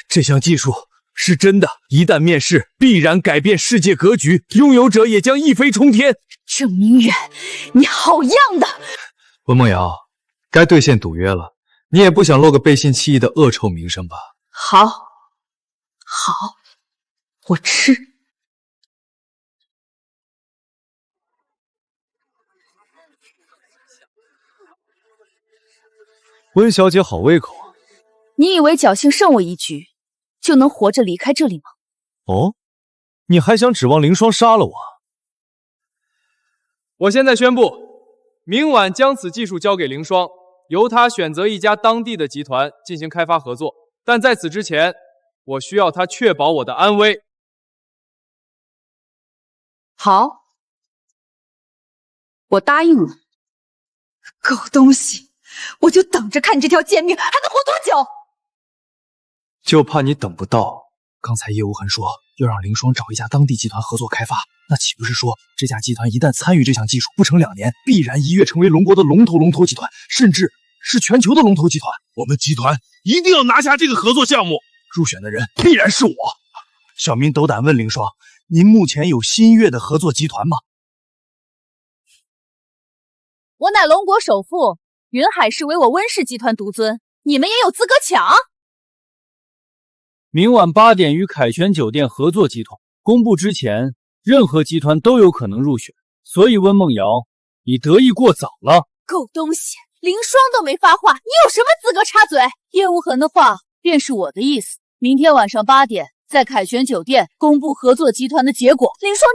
这项技术是真的，一旦面世，必然改变世界格局，拥有者也将一飞冲天。郑明远，你好样的！温梦瑶，该兑现赌约了，你也不想落个背信弃义的恶臭名声吧？好，我吃。温小姐好胃口啊！你以为侥幸胜我一局，就能活着离开这里吗？哦，你还想指望凌霜杀了我？我现在宣布，明晚将此技术交给凌霜，由他选择一家当地的集团进行开发合作。但在此之前，我需要他确保我的安危。好，我答应了。狗东西，我就等着看这条贱命还能活多久！就怕你等不到。刚才叶无痕说要让凌霜找一家当地集团合作开发，那岂不是说这家集团一旦参与这项技术，不成2年，必然一跃成为龙国的龙头集团，甚至是全球的龙头集团。我们集团一定要拿下这个合作项目，入选的人必然是我。小明斗胆问凌霜，您目前有新悦的合作集团吗？我乃龙国首富，云海市为我温氏集团独尊，你们也有资格抢？明晚8点与凯旋酒店合作集团公布之前，任何集团都有可能入选，所以温梦瑶，你得意过早了。狗东西，凌霜都没发话，你有什么资格插嘴？叶无痕的话便是我的意思。明天晚上8点，在凯旋酒店公布合作集团的结果。凌霜，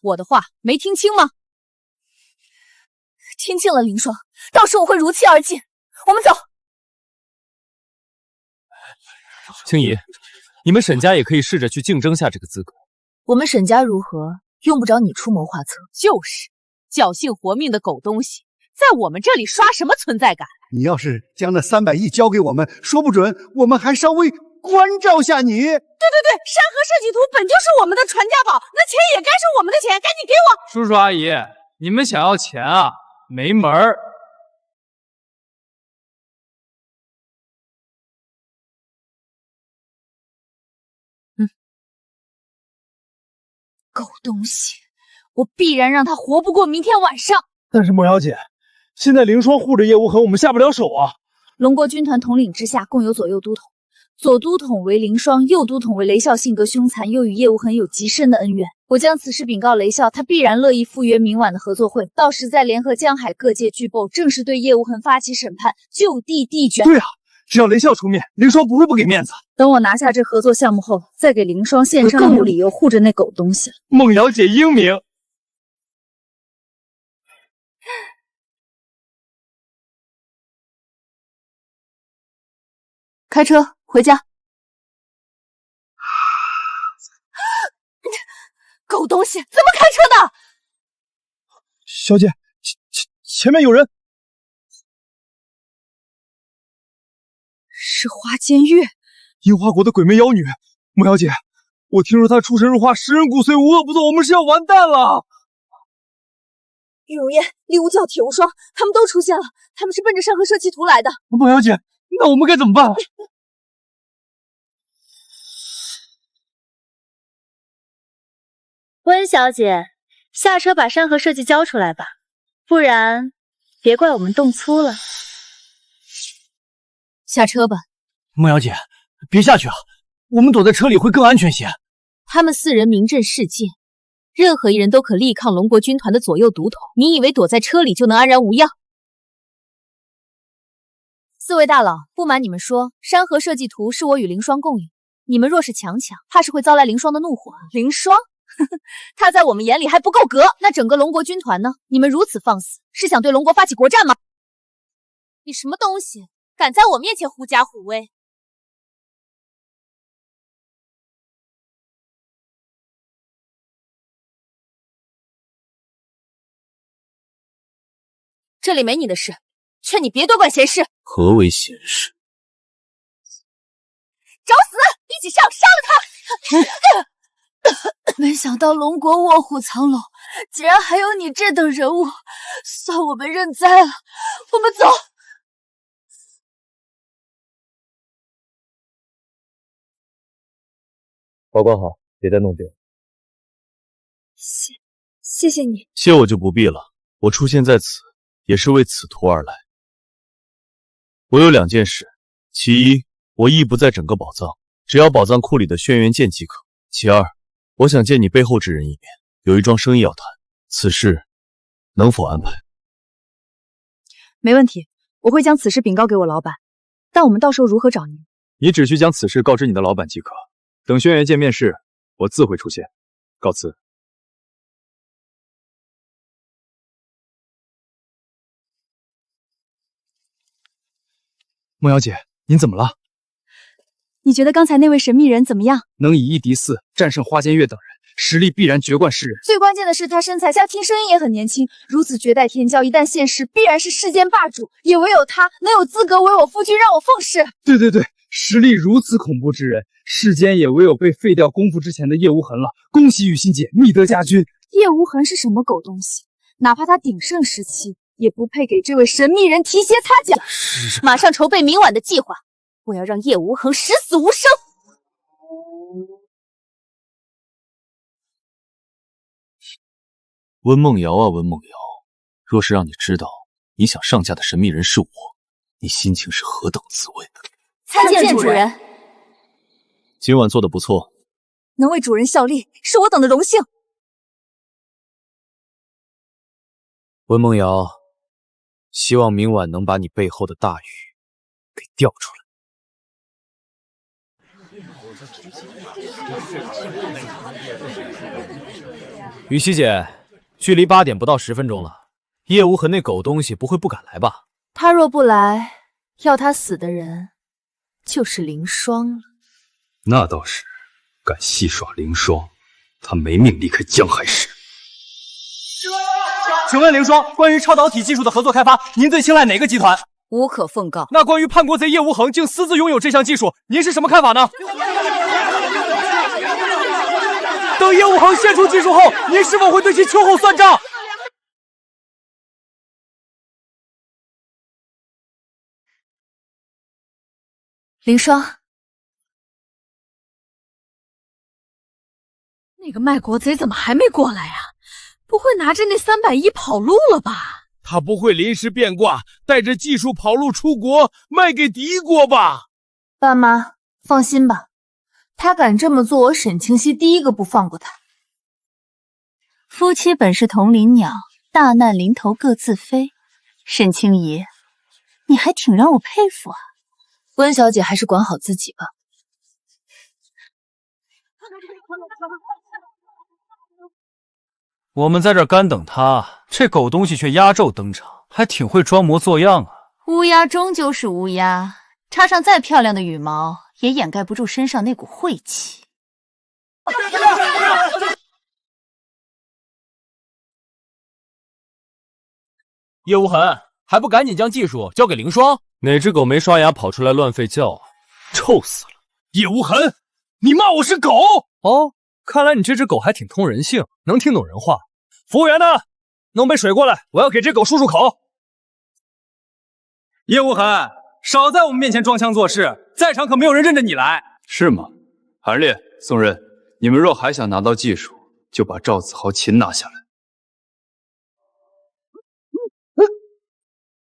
我的话没听清吗？听清了，凌霜，到时我会如期而进。我们走。青怡，你们沈家也可以试着去竞争下这个资格。我们沈家如何，用不着你出谋划策。就是侥幸活命的狗东西，在我们这里刷什么存在感？你要是将那300亿交给我们，说不准我们还稍微关照下你。对，山河设计图本就是我们的传家宝，那钱也该是我们的钱，赶紧给我！叔叔阿姨，你们想要钱啊，没门儿！狗东西，我必然让他活不过明天晚上。但是莫小姐，现在凌霜护着叶无痕，我们下不了手啊。龙国军团统领之下共有左右都统，左都统为凌霜，右都统为雷啸，性格凶残，又与叶无痕有极深的恩怨。我将此事禀告雷啸，他必然乐意赴约明晚的合作会，到时再联合江海各界巨擘，正式对叶无痕发起审判，就地地卷。对啊，只要雷啸出面，凌霜不会不给面子。等我拿下这合作项目后，再给凌霜献上，更有理由护着那狗东西了。孟瑶姐英明。开车回家。狗东西，怎么开车的？小姐，前面有人。是花间月，樱花国的鬼魅妖女。莫小姐，我听说她出神入化，食人骨髓，无恶不作，我们是要完蛋了。玉如烟、厉无教、铁无双，他们都出现了，他们是奔着山河设计图来的。莫小姐，那我们该怎么办？温小姐，下车把山河设计交出来吧，不然别怪我们动粗了。下车吧。孟瑶姐，别下去啊，我们躲在车里会更安全些。他们4人名震世界，任何一人都可力抗龙国军团的左右独统。你以为躲在车里就能安然无恙？4位大佬，不瞒你们说，山河设计图是我与凌霜共有。你们若是强抢，怕是会遭来凌霜的怒火。凌霜？他在我们眼里还不够格。那整个龙国军团呢？你们如此放肆，是想对龙国发起国战吗？你什么东西，敢在我面前狐假虎威？这里没你的事，劝你别多管闲事。何为闲事？找死！一起上，杀了他！没想到龙国卧虎藏龙，竟然还有你这等人物，算我们认栽了。我们走。保管好，别再弄丢。谢谢你。谢我就不必了，我出现在此，也是为此图而来。我有2件事，其一，我意不在整个宝藏，只要宝藏库里的轩辕剑即可。其二，我想见你背后之人一面，有一桩生意要谈，此事能否安排？没问题，我会将此事禀告给我老板。但我们到时候如何找您？你只需将此事告知你的老板即可。等轩辕剑面世，我自会出现。告辞。孟瑶姐，您怎么了？你觉得刚才那位神秘人怎么样？能以1敌4战胜花间月等人，实力必然绝冠世人。最关键的是，他身材像，听声音也很年轻，如此绝代天骄，一旦现世，必然是世间霸主。也唯有他能有资格为我夫君，让我奉侍。对，实力如此恐怖之人，世间也唯有被废掉功夫之前的叶无痕了。恭喜雨欣姐觅得佳君。叶无痕是什么狗东西？哪怕他鼎盛时期，也不配给这位神秘人提鞋擦脚。马上筹备明晚的计划，我要让叶无痕十死无生。温梦瑶啊，温梦瑶，若是让你知道你想上架的神秘人是我，你心情是何等滋味？参见主人。今晚做得不错，能为主人效力，是我等的荣幸。温梦瑶，希望明晚能把你背后的大雨给调出来。雨熙姐，距离8点不到10分钟了，叶无痕那狗东西不会不敢来吧？他若不来，要他死的人就是凌霜了。那倒是，敢戏耍凌霜，他没命离开江海市。请问凌霜，关于超导体技术的合作开发，您最青睐哪个集团？无可奉告。那关于叛国贼叶无痕竟私自拥有这项技术，您是什么看法呢？等叶无痕献出技术后，您是否会对其秋后算账？凌霜，那个卖国贼怎么还没过来啊？不会拿着那310跑路了吧？他不会临时变卦，带着技术跑路出国卖给敌国吧？爸妈，放心吧，他敢这么做，我沈清溪第一个不放过他。夫妻本是同林鸟，大难临头各自飞。沈清怡，你还挺让我佩服啊。温小姐还是管好自己吧。我们在这儿干等他，这狗东西却压轴登场，还挺会装模作样啊。乌鸦终究是乌鸦，插上再漂亮的羽毛，也掩盖不住身上那股晦气。叶无痕，还不赶紧将技术交给凌霜？哪只狗没刷牙跑出来乱吠叫啊？臭死了！叶无痕，你骂我是狗？哦，看来你这只狗还挺通人性，能听懂人话。服务员呢？弄杯水过来，我要给这狗漱漱口。叶无痕，少在我们面前装腔作势，在场可没有人认着你来。是吗？韩烈、宋刃，你们若还想拿到技术，就把赵子豪擒拿下来。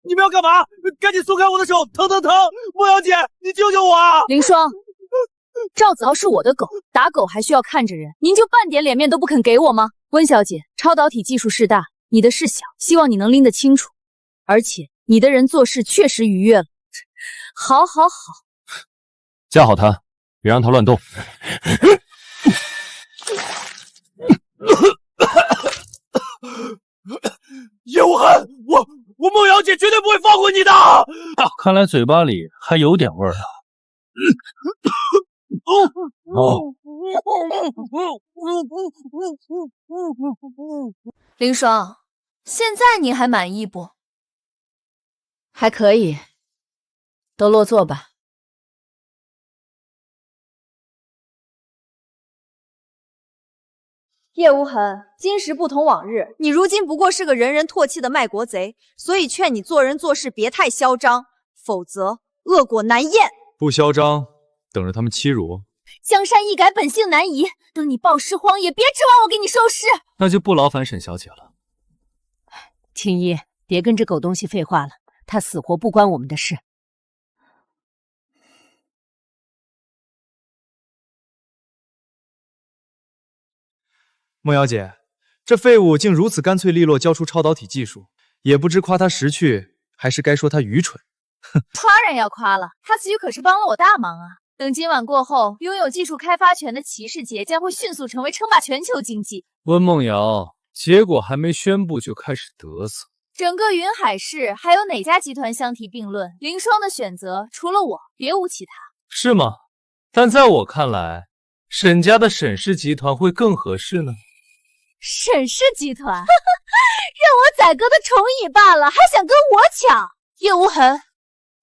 你们要干嘛？赶紧松开我的手，疼疼疼！莫小姐，你救救我啊！凌霜，赵子豪是我的狗，打狗还需要看着人，您就半点脸面都不肯给我吗？温小姐，超导体技术事大，你的事小，希望你能拎得清楚。而且你的人做事确实愉悦了。好，好，好。架好他，别让他乱动。叶无痕，我孟瑶姐绝对不会放过你的。看来嘴巴里还有点味儿啊。凌霜，现在你还满意不？还可以，都落座吧。叶无痕，今时不同往日，你如今不过是个人人唾弃的卖国贼，所以劝你做人做事别太嚣张，否则恶果难咽。不嚣张，等着他们欺辱。江山易改，本性难移。等你暴尸荒野，别指望我给你收尸。那就不劳烦沈小姐了。青衣，别跟这狗东西废话了，他死活不关我们的事。孟瑶姐，这废物竟如此干脆利落交出超导体技术，也不知夸他识趣，还是该说他愚蠢。当然要夸了，他此举可是帮了我大忙啊！等今晚过后，拥有技术开发权的骑士节将会迅速成为称霸全球经济。温梦瑶，结果还没宣布就开始嘚瑟。整个云海市还有哪家集团相提并论？凌霜的选择除了我，别无其他。是吗？但在我看来，沈家的沈氏集团会更合适呢。沈氏集团，任我宰割的虫蚁罢了，还想跟我抢？叶无痕，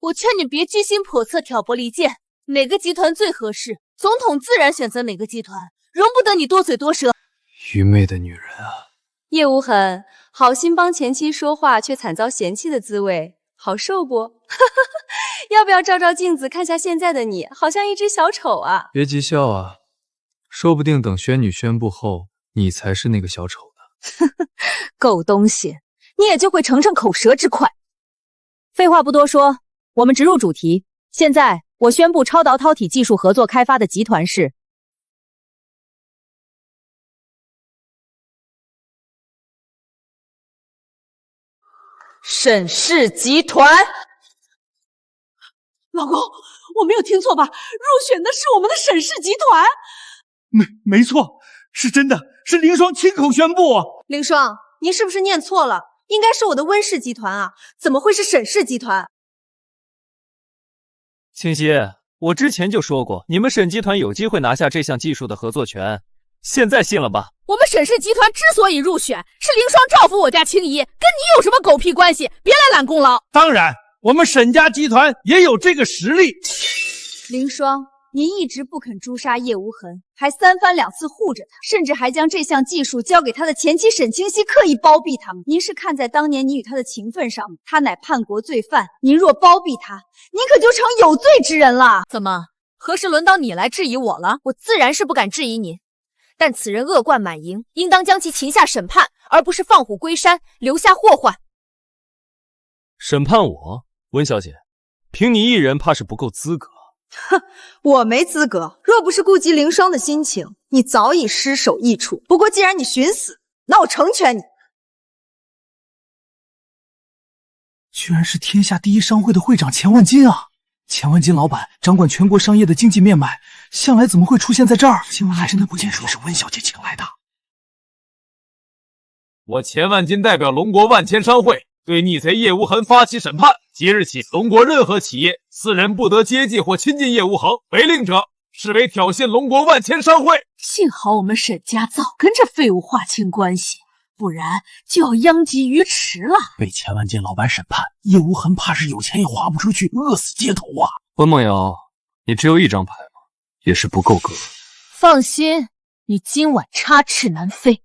我劝你别居心叵测，挑拨离间。哪个集团最合适，总统自然选择哪个集团，容不得你多嘴多舌。愚昧的女人啊！叶无痕，好心帮前妻说话，却惨遭嫌弃的滋味，好受不？要不要照照镜子，看下现在的你，好像一只小丑啊！别急笑啊，说不定等宣女宣布后，你才是那个小丑呢。狗东西，你也就会乘口舌之快。废话不多说，我们直入主题。现在我宣布，超导体技术合作开发的集团是沈氏集团。老公，我没有听错吧？入选的是我们的沈氏集团。没错，是真的，是凌霜亲口宣布。凌霜，您是不是念错了？应该是我的温氏集团啊，怎么会是沈氏集团？清溪，我之前就说过，你们沈集团有机会拿下这项技术的合作权，现在信了吧？我们沈氏集团之所以入选，是凌霜照拂我家青姨，跟你有什么狗屁关系？别来揽功劳。当然，我们沈家集团也有这个实力。凌霜，您一直不肯诛杀叶无痕，还三番两次护着他，甚至还将这项技术交给他的前妻沈清溪，刻意包庇他们。您是看在当年你与他的情分上吗？他乃叛国罪犯，您若包庇他，您可就成有罪之人了。怎么，何时轮到你来质疑我了？我自然是不敢质疑您，但此人恶贯满盈，应当将其擒下审判，而不是放虎归山，留下祸患。审判我，温小姐，凭你一人怕是不够资格。哼，我没资格。若不是顾及凌霜的心情，你早已失手易处。不过既然你寻死，那我成全你。居然是天下第一商会的会长钱万金啊！钱万金老板掌管全国商业的经济面脉，向来怎么会出现在这儿？千万还真的不见说是温小姐请来的。我钱万金代表龙国万千商会，对逆贼叶无痕发起审判。即日起，龙国任何企业私人不得接近或亲近叶无痕，违令者视为挑衅龙国万千商会。幸好我们沈家早跟这废物划清关系，不然就要殃及鱼池了。被钱万金老板审判，叶无痕怕是有钱也花不出去，饿死街头啊！温梦瑶，你只有一张牌吗？也是不够格。放心，你今晚插翅难飞。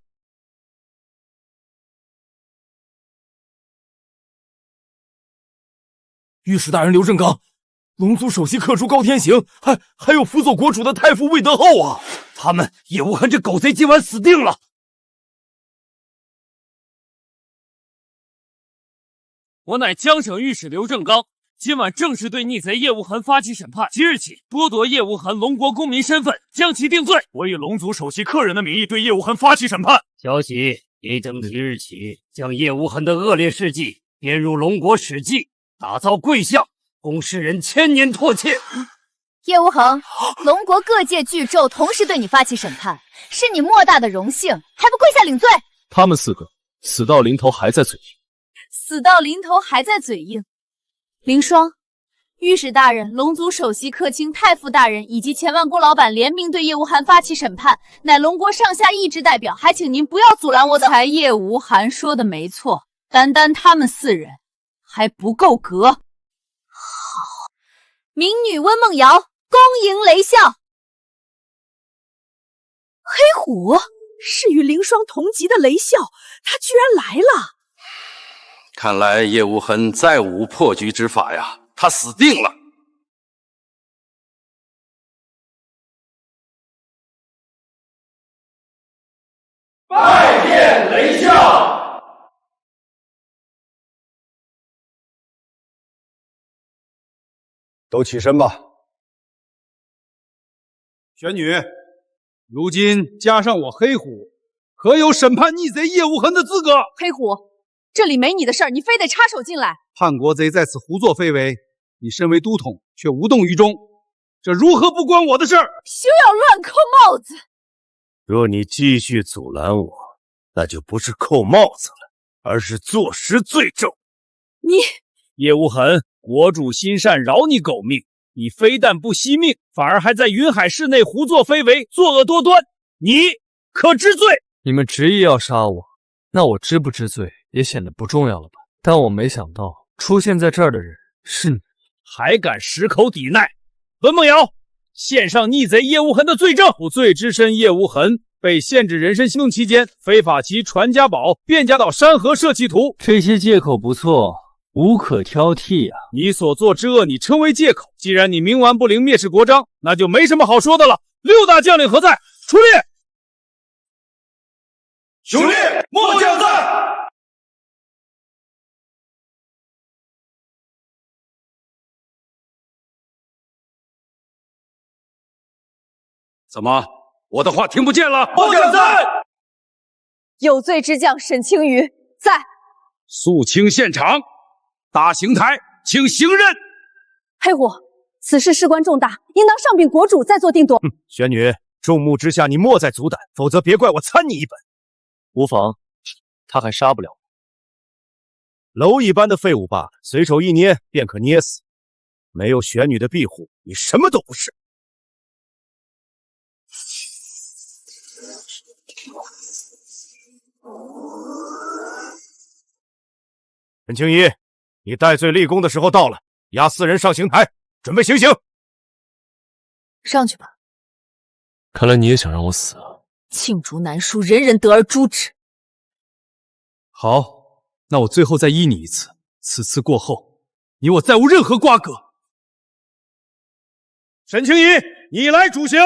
御史大人刘正刚，龙族首席客主高天行，还有辅佐国主的太傅魏德厚啊！他们叶无痕这狗贼今晚死定了！我乃江省御史刘正刚，今晚正式对逆贼叶无痕发起审判。即日起，剥夺叶无痕龙国公民身份，将其定罪。我以龙族首席客人的名义对叶无痕发起审判。消息：一正即日起，将叶无痕的恶劣事迹编入龙国史记，打造贵相，供世人千年唾弃。叶无痕，龙国各界巨胄同时对你发起审判，是你莫大的荣幸，还不跪下领罪？他们4个死到临头还在嘴硬，死到临头还在嘴硬。凌霜，御史大人、龙族首席客卿太傅大人以及千万郭老板联名对叶无寒发起审判，乃龙国上下一致代表，还请您不要阻拦我等。才叶无寒说的没错，单单他们4人还不够格。好，民女温梦瑶恭迎雷笑。黑虎是与凌霜同级的雷笑，他居然来了。看来叶无痕再无破局之法呀，他死定了。拜见雷笑。都起身吧。玄女，如今加上我黑虎，可有审判逆贼叶无痕的资格？黑虎，这里没你的事儿，你非得插手进来。叛国贼在此胡作非为，你身为都统却无动于衷，这如何不关我的事儿？休要乱扣帽子！若你继续阻拦我，那就不是扣帽子了，而是坐实罪证。你叶无痕，国主心善饶你狗命，你非但不惜命，反而还在云海市内胡作非为，作恶多端，你可知罪？你们执意要杀我，那我知不知罪也显得不重要了吧？但我没想到出现在这儿的人是你，还敢矢口抵赖！文梦瑶，献上逆贼叶无痕的罪证。负罪之身叶无痕被限制人身行动期间，非法骑传家宝卞家岛山河社稷图。这些借口不错，无可挑剔啊。你所作之恶，你称为借口。既然你冥顽不灵，蔑视国章，那就没什么好说的了。6大将领何在？出列！兄弟，末将在。怎么，我的话听不见了？末将在。有罪之将沈青瑜在。肃清现场，大刑台，请行任。黑虎，此事事关重大，应当上禀国主再做定夺。玄女，众目之下，你莫再阻挡，否则别怪我参你一本。无妨，他还杀不了我。蝼蚁般的废物罢了，随手一捏便可捏死。没有玄女的庇护，你什么都不是。陈青衣，你戴罪立功的时候到了，押4人上刑台，准备行刑。上去吧。看来你也想让我死啊！罄竹难书，人人得而诛之。好，那我最后再依你一次，此次过后，你我再无任何瓜葛。沈青衣，你来主刑。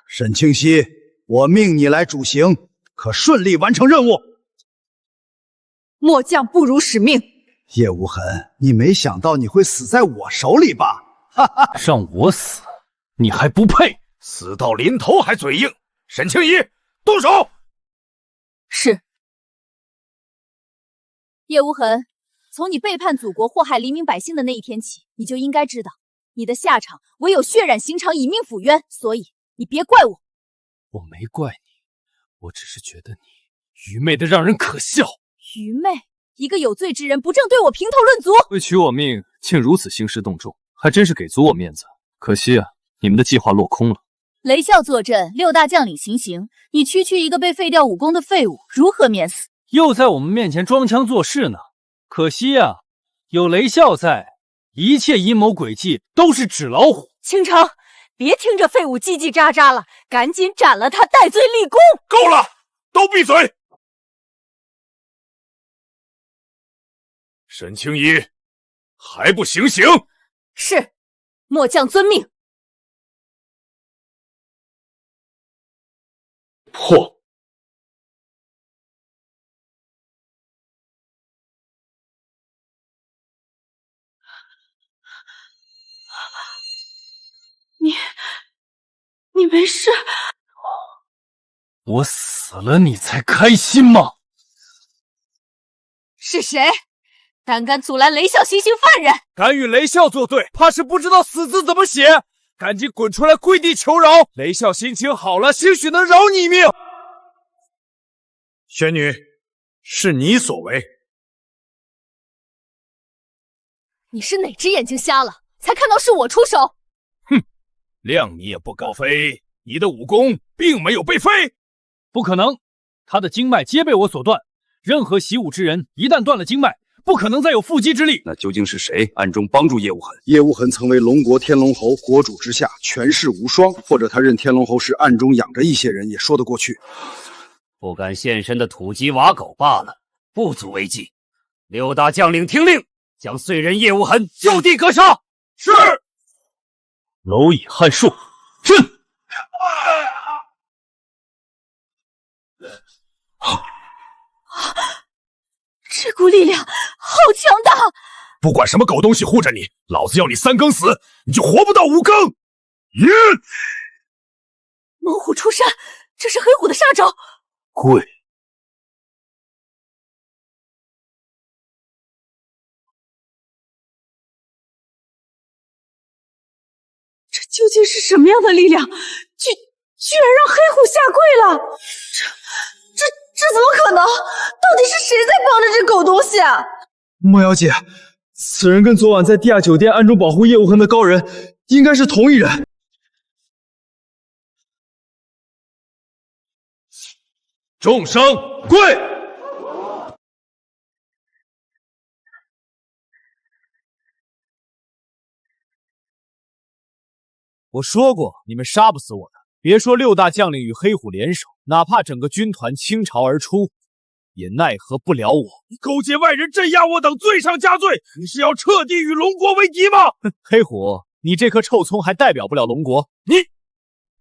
沈清溪，我命你来主刑，可顺利完成任务。末将不辱使命。叶无痕，你没想到你会死在我手里吧？哈哈，让我死，你还不配！死到临头还嘴硬，沈青衣，动手！是。叶无痕，从你背叛祖国、祸害黎民百姓的那一天起，你就应该知道，你的下场唯有血染刑场，以命抚冤。所以你别怪我。我没怪你，我只是觉得你愚昧的让人可笑。愚昧？一个有罪之人，不正对我评头论足？为取我命，竟如此兴师动众，还真是给足我面子。可惜啊，你们的计划落空了。雷笑坐镇，6大将领行刑，你区一个被废掉武功的废物，如何免死？又在我们面前装腔作势呢。可惜啊，有雷笑在，一切阴谋诡计都是纸老虎。倾城，别听这废物叽叽喳喳了，赶紧斩了他，戴罪立功。够了，都闭嘴！沈青衣，还不行刑？是，末将遵命。破！没事。我死了你才开心吗？是谁胆敢阻拦雷笑行刑犯人？敢与雷笑作对，怕是不知道死字怎么写，赶紧滚出来跪地求饶！雷笑心情好了，兴许能饶你一命。玄女，是你所为。你是哪只眼睛瞎了，才看到是我出手？哼，谅你也不高飞，你的武功并没有被废。不可能，他的经脉皆被我所断。任何习武之人，一旦断了经脉，不可能再有复击之力。那究竟是谁暗中帮助叶无痕？叶无痕曾为龙国天龙侯国主之下，权势无双，或者他认天龙侯时暗中养着一些人，也说得过去。不敢现身的土鸡瓦狗罢了，不足为忌。6大将领听令，将罪人叶无痕就地格杀。是。蝼蚁撼树，震！这股力量好强大！不管什么狗东西护着你，老子要你3更死，你就活不到5更。猛虎出山，这是黑虎的杀招。跪！这究竟是什么样的力量？居然让黑虎下跪了！这怎么可能？到底是谁在帮着这狗东西啊？莫瑶姐，此人跟昨晚在地亚酒店暗中保护叶无痕的高人，应该是同一人。众生跪！我说过，你们杀不死我的。别说6大将领与黑虎联手，哪怕整个军团倾巢而出，也奈何不了我。你勾结外人镇压我等，罪上加罪！你是要彻底与龙国为敌吗？黑虎，你这颗臭葱还代表不了龙国。你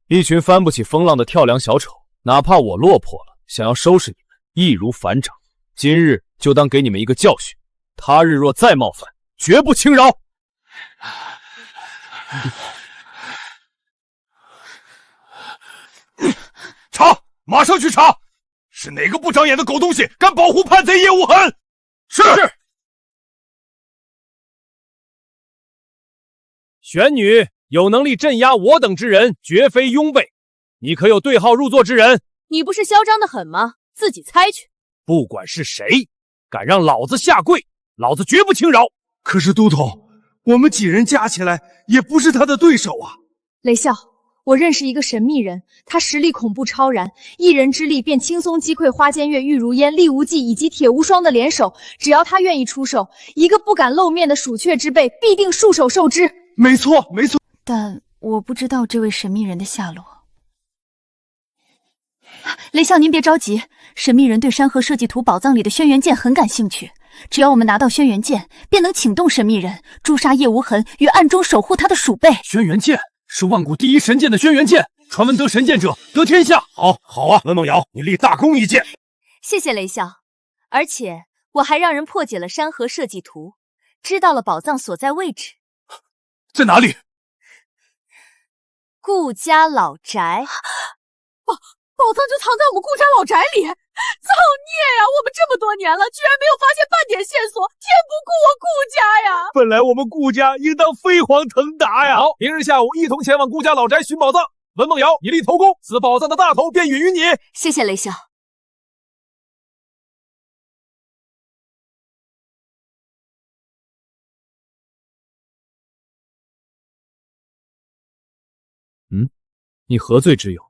一群翻不起风浪的跳梁小丑，哪怕我落魄了，想要收拾你们，易如反掌。今日就当给你们一个教训，他日若再冒犯，绝不轻饶。查！马上去查！是哪个不长眼的狗东西敢保护叛贼叶无痕？是。玄女，有能力镇压我等之人，绝非拥背。你可有对号入座之人？你不是嚣张的很吗？自己猜去。不管是谁，敢让老子下跪，老子绝不轻饶。可是都统，我们几人加起来也不是他的对手啊！雷笑，我认识一个神秘人，他实力恐怖超然，一人之力便轻松击溃花间月、玉如烟、厉无忌以及铁无双的联手。只要他愿意出手，一个不敢露面的蜀雀之辈必定束手受之。没错，没错。但我不知道这位神秘人的下落。雷笑，您别着急，神秘人对山河设计图宝藏里的轩辕剑很感兴趣。只要我们拿到轩辕剑，便能请动神秘人诛杀叶无痕与暗中守护他的鼠辈。轩辕剑是万古第一神剑的轩辕剑，传闻得神剑者得天下。好啊，文梦瑶，你立大功一件。谢谢雷笑，而且我还让人破解了山河设计图，知道了宝藏所在位置。在哪里？顾家老宅。宝藏就藏在我们顾家老宅里，造孽呀！我们这么多年了，居然没有发现半点线索，天不顾我顾家呀！本来我们顾家应当飞黄腾达呀！好，明日下午一同前往顾家老宅寻宝藏。文梦瑶，你立头功，此宝藏的大头便允于你。谢谢雷笑。你何罪之有？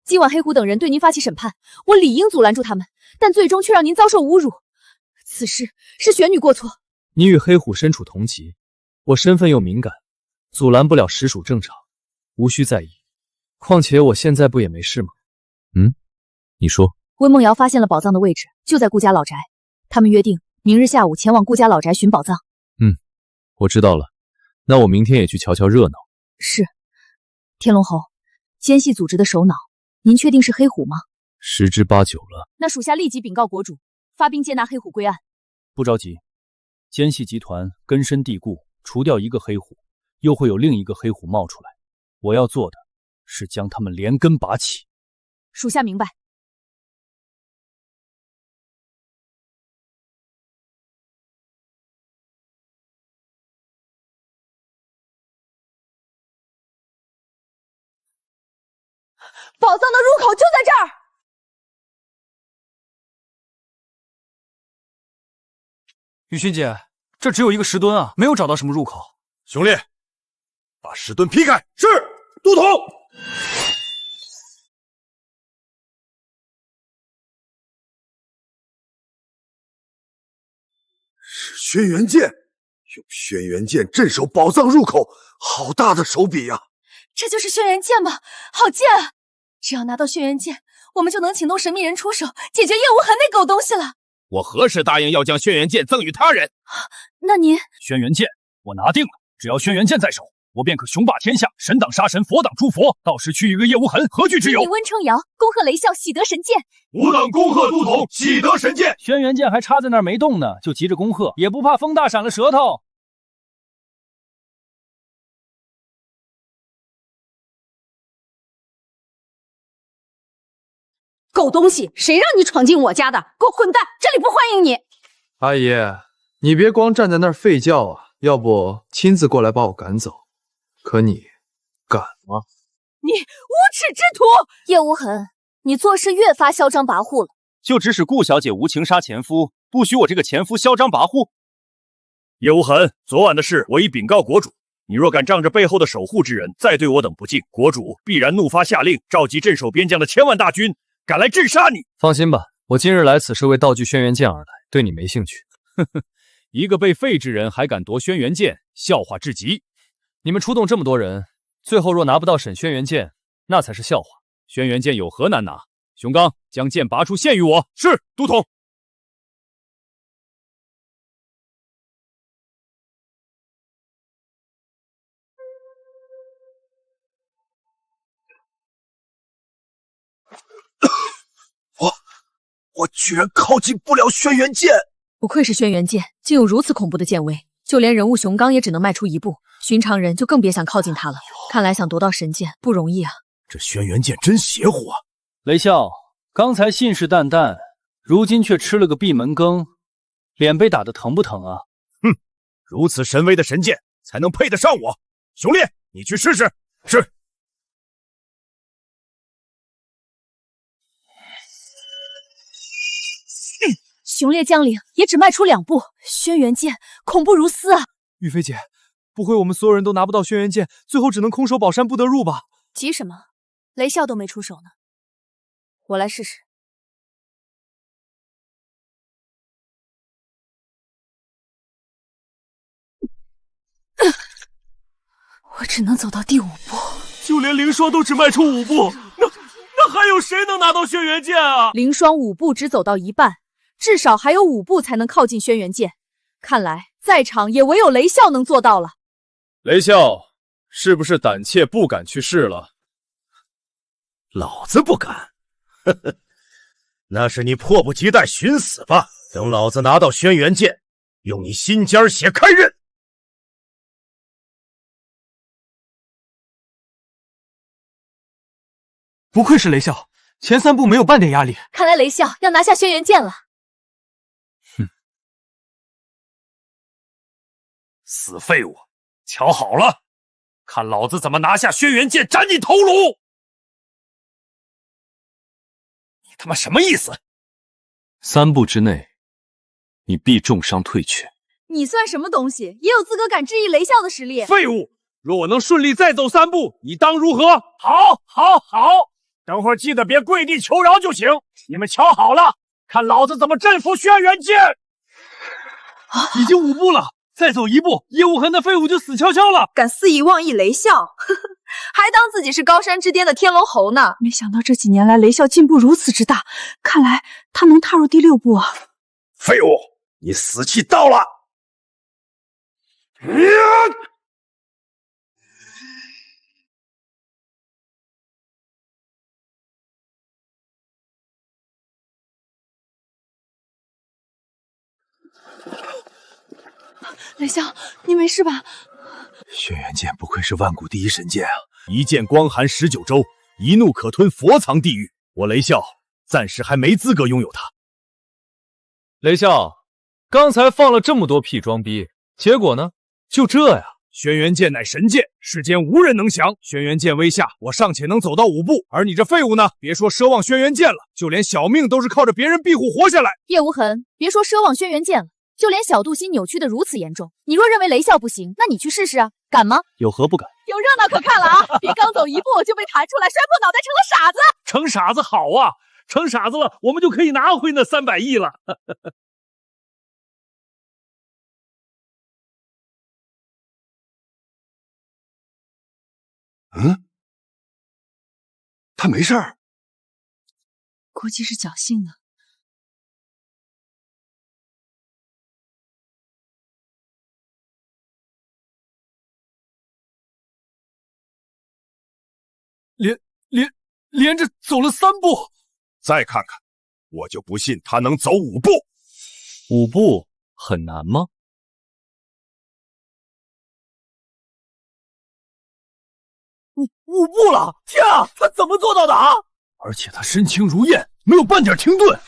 今晚黑虎等人对您发起审判，我理应阻拦住他们，但最终却让您遭受侮辱。此事是玄女过错。你与黑虎身处同级，我身份又敏感，阻拦不了实属正常，无需在意。况且我现在不也没事吗？你说。温梦瑶发现了宝藏的位置，就在顾家老宅。他们约定明日下午前往顾家老宅寻宝藏。我知道了，那我明天也去瞧瞧热闹。是。天龙侯，奸细组织的首脑，您确定是黑虎吗？10之8九了。那属下立即禀告国主，发兵接纳黑虎归案。不着急，奸细集团根深蒂固，除掉一个黑虎，又会有另一个黑虎冒出来。我要做的是将他们连根拔起。属下明白。宝藏的入口就在这儿。雨欣姐，这只有一个石墩啊，没有找到什么入口。兄弟，把石墩劈开。是，都统。是轩辕剑，用轩辕剑镇守宝藏入口，好大的手笔呀！这就是轩辕剑吗？好剑啊！只要拿到轩辕剑，我们就能请动神秘人出手，解决叶无痕那狗东西了。我何时答应要将轩辕剑赠与他人？那您……轩辕剑我拿定了，只要轩辕剑在手，我便可雄霸天下，神挡杀神，佛挡诸佛，到时去一个叶无痕，何惧之有？温称尧，恭贺雷啸喜得神剑。吾等恭贺都统喜得神剑。轩辕剑还插在那儿没动呢，就急着恭贺，也不怕风大闪了舌头。狗东西，谁让你闯进我家的？给我混蛋！这里不欢迎你！阿爷，你别光站在那儿吠叫啊，要不亲自过来把我赶走。可你敢吗？你无耻之徒！叶无痕，你做事越发嚣张跋扈了。就指使顾小姐无情杀前夫，不许我这个前夫嚣张跋扈。叶无痕，昨晚的事我已禀告国主，你若敢仗着背后的守护之人再对我等不敬，国主必然怒发下令，召集镇守边疆的千万大军，赶来镇杀你。放心吧，我今日来此是为道具轩辕剑而来，对你没兴趣。呵呵，一个被废之人还敢夺轩辕剑，笑话至极。你们出动这么多人，最后若拿不到沈轩辕剑，那才是笑话。轩辕剑有何难拿？熊刚，将剑拔出献于我。是，都统。我居然靠近不了轩辕剑！不愧是轩辕剑，竟有如此恐怖的剑威，就连人物熊刚也只能迈出一步，寻常人就更别想靠近他了。看来想夺到神剑不容易啊！这轩辕剑真邪乎啊！雷啸，刚才信誓旦旦，如今却吃了个闭门羹，脸被打得疼不疼啊？哼，如此神威的神剑才能配得上我。熊烈，你去试试。是。熊烈将领也只迈出2步，轩辕剑恐怖如斯啊！玉妃姐，不会我们所有人都拿不到轩辕剑，最后只能空手保山不得入吧？急什么？雷啸都没出手呢，我来试试。我只能走到第5步，就连凌霜都只迈出5步，那还有谁能拿到轩辕剑啊？凌霜5步只走到一半。至少还有5步才能靠近轩辕剑，看来在场也唯有雷啸能做到了。雷啸，是不是胆怯不敢去试了？老子不敢，呵呵，那是你迫不及待寻死吧？等老子拿到轩辕剑，用你心尖血开刃！不愧是雷啸，前3步没有半点压力。看来雷啸要拿下轩辕剑了。死废物，瞧好了，看老子怎么拿下轩辕剑，斩你头颅！你他妈什么意思？3步之内，你必重伤退却。你算什么东西，也有资格敢质疑雷啸的实力？废物！若我能顺利再走3步，你当如何？好，好，好！等会儿记得别跪地求饶就行。你们瞧好了，看老子怎么征服轩辕剑！已经5步了。再走1步，叶无痕的废物就死翘翘了。敢肆意妄议雷啸，呵呵，还当自己是高山之巅的天龙侯呢。没想到这几年来雷啸进步如此之大，看来他能踏入第6步啊！废物，你死期到了！雷啸，你没事吧？轩辕剑不愧是万古第一神剑啊，一剑光寒19州，一怒可吞佛藏地狱。我雷啸暂时还没资格拥有它。雷啸，刚才放了这么多屁装逼，结果呢？就这呀？轩辕剑乃神剑，世间无人能降。轩辕剑威下，我尚且能走到5步，而你这废物呢？别说奢望轩辕剑了，就连小命都是靠着别人庇护活下来。叶无痕，别说奢望轩辕剑了，就连小肚心扭曲的如此严重，你若认为雷啸不行，那你去试试啊，敢吗？有何不敢？有热闹可看了啊！别刚走一步就被弹出来，摔破脑袋成了傻子。成傻子好啊，成傻子了，我们就可以拿回那300亿了。他没事儿，估计是侥幸呢。连着走了3步，再看看，我就不信他能走5步。5步很难吗？五步了！天啊，他怎么做到的啊？而且他身轻如燕，没有半点停顿。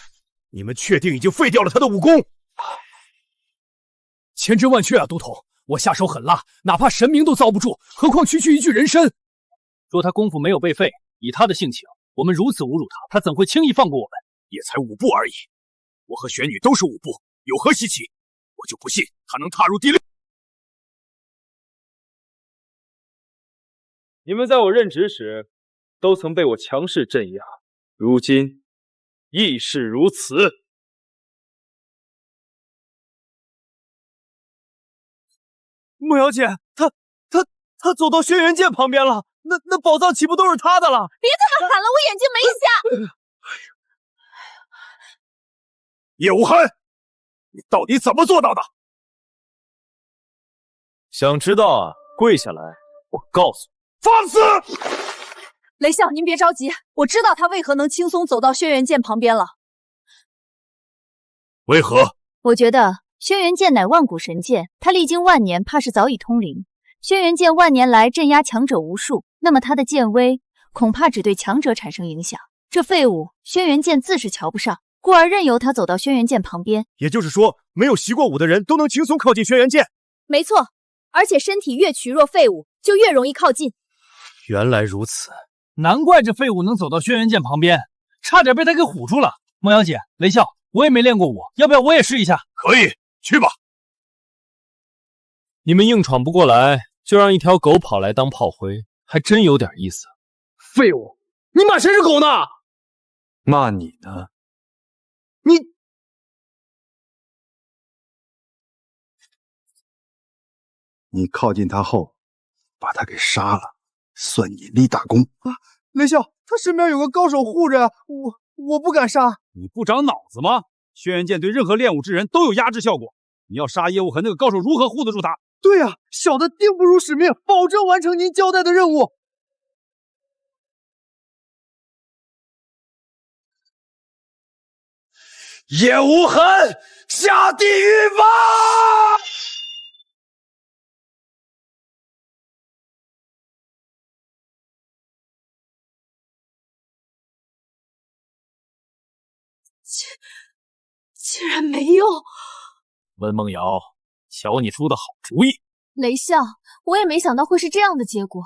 你们确定已经废掉了他的武功？千真万确啊，都统，我下手狠辣，哪怕神明都遭不住，何况区区一具人参？说他功夫没有被废，以他的性情，我们如此侮辱他，他怎会轻易放过我们？也才5步而已，我和玄女都是5步，有何稀奇？我就不信他能踏入第6。你们在我任职时，都曾被我强势镇压，如今亦是如此。莫小姐，他走到轩辕剑旁边了，那宝藏岂不都是他的了？别这么喊了，我眼睛没瞎。叶无痕，你到底怎么做到的？想知道啊？跪下来，我告诉你。放肆！雷啸，您别着急，我知道他为何能轻松走到轩辕剑旁边了。为何？我觉得轩辕剑乃万古神剑，它历经万年，怕是早已通灵。轩辕剑万年来镇压强者无数，那么它的剑威恐怕只对强者产生影响。这废物，轩辕剑自是瞧不上，故而任由他走到轩辕剑旁边。也就是说，没有习过武的人都能轻松靠近轩辕剑。没错，而且身体越虚弱废物就越容易靠近。原来如此，难怪这废物能走到轩辕剑旁边，差点被他给唬住了。莫小姐，雷啸，我也没练过武，要不要我也试一下？可以，去吧。你们硬闯不过来，就让一条狗跑来当炮灰，还真有点意思。废物，你骂谁是狗呢？骂你呢？你靠近他后，把他给杀了，算你立大功啊！雷啸，他身边有个高手护着，我不敢杀。你不长脑子吗？轩辕剑对任何练武之人都有压制效果，你要杀叶无痕那个高手，如何护得住他？对呀，小的定不辱使命，保证完成您交代的任务。叶无痕，下地狱吧！竟然没用！温梦瑶，瞧你出的好主意！雷啸，我也没想到会是这样的结果。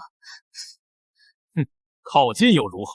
哼，靠近又如何？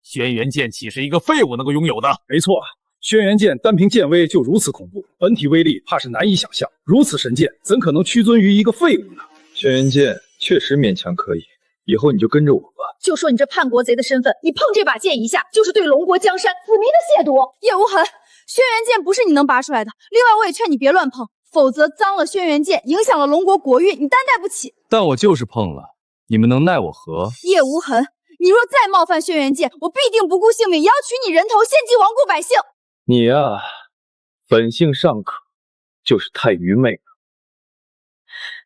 轩辕剑岂是一个废物能够拥有的？没错，轩辕剑单凭剑威就如此恐怖，本体威力怕是难以想象。如此神剑，怎可能屈尊于一个废物呢？轩辕剑确实勉强可以，以后你就跟着我吧。就说你这叛国贼的身份，你碰这把剑一下，就是对龙国江山子民的亵渎。叶无痕，轩辕剑不是你能拔出来的。另外，我也劝你别乱碰，否则脏了轩辕剑，影响了龙国国运，你担待不起。但我就是碰了，你们能奈我何？叶无痕，你若再冒犯轩辕剑，我必定不顾性命，也要取你人头献祭亡故百姓。你呀，本性尚可，就是太愚昧了。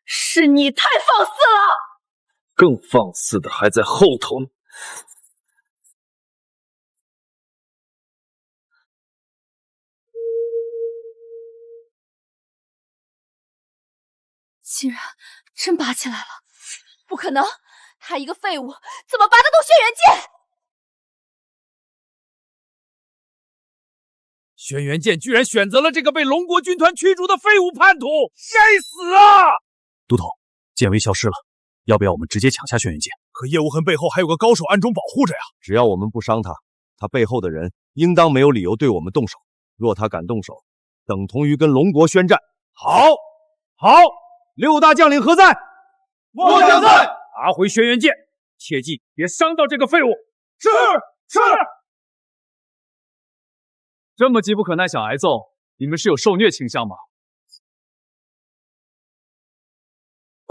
是你太放肆了！更放肆的还在后头呢。竟然真拔起来了！不可能，他一个废物，怎么拔得动轩辕剑？轩辕剑居然选择了这个被龙国军团驱逐的废物叛徒，该死啊！都头，剑威消失了，要不要我们直接抢下轩辕剑？可叶无痕背后还有个高手暗中保护着呀。只要我们不伤他，他背后的人应当没有理由对我们动手。若他敢动手，等同于跟龙国宣战。好，六大将领何在？末将在。拿回轩辕剑，切记别伤到这个废物。是。这么急不可耐想挨揍，你们是有受虐倾向吗？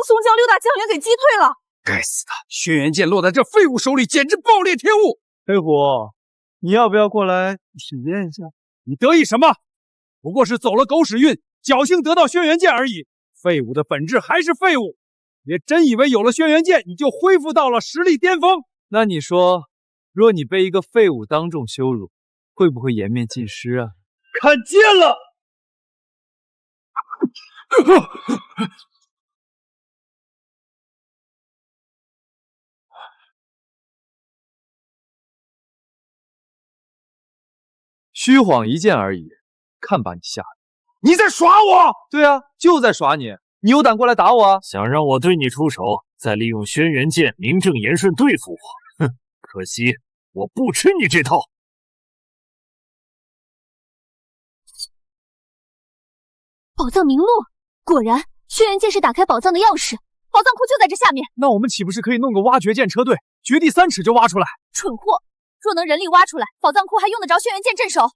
松将六大将领给击退了。该死的，轩辕剑落在这废物手里，简直暴殄天物。黑虎，你要不要过来体验一下？你得意什么？不过是走了狗屎运，侥幸得到轩辕剑而已。废物的本质还是废物，别真以为有了轩辕剑，你就恢复到了实力巅峰。那你说，若你被一个废物当众羞辱，会不会颜面尽失啊？看见了！虚晃一剑而已，看把你吓的！你在耍我？对啊，就在耍你！你有胆过来打我啊？想让我对你出手，再利用轩辕剑名正言顺对付我？哼，可惜我不吃你这套。宝藏名录，果然，轩辕剑是打开宝藏的钥匙，宝藏库就在这下面。那我们岂不是可以弄个挖掘舰车队，掘地3尺就挖出来？蠢货！若能人力挖出来，宝藏库还用得着轩辕剑镇守？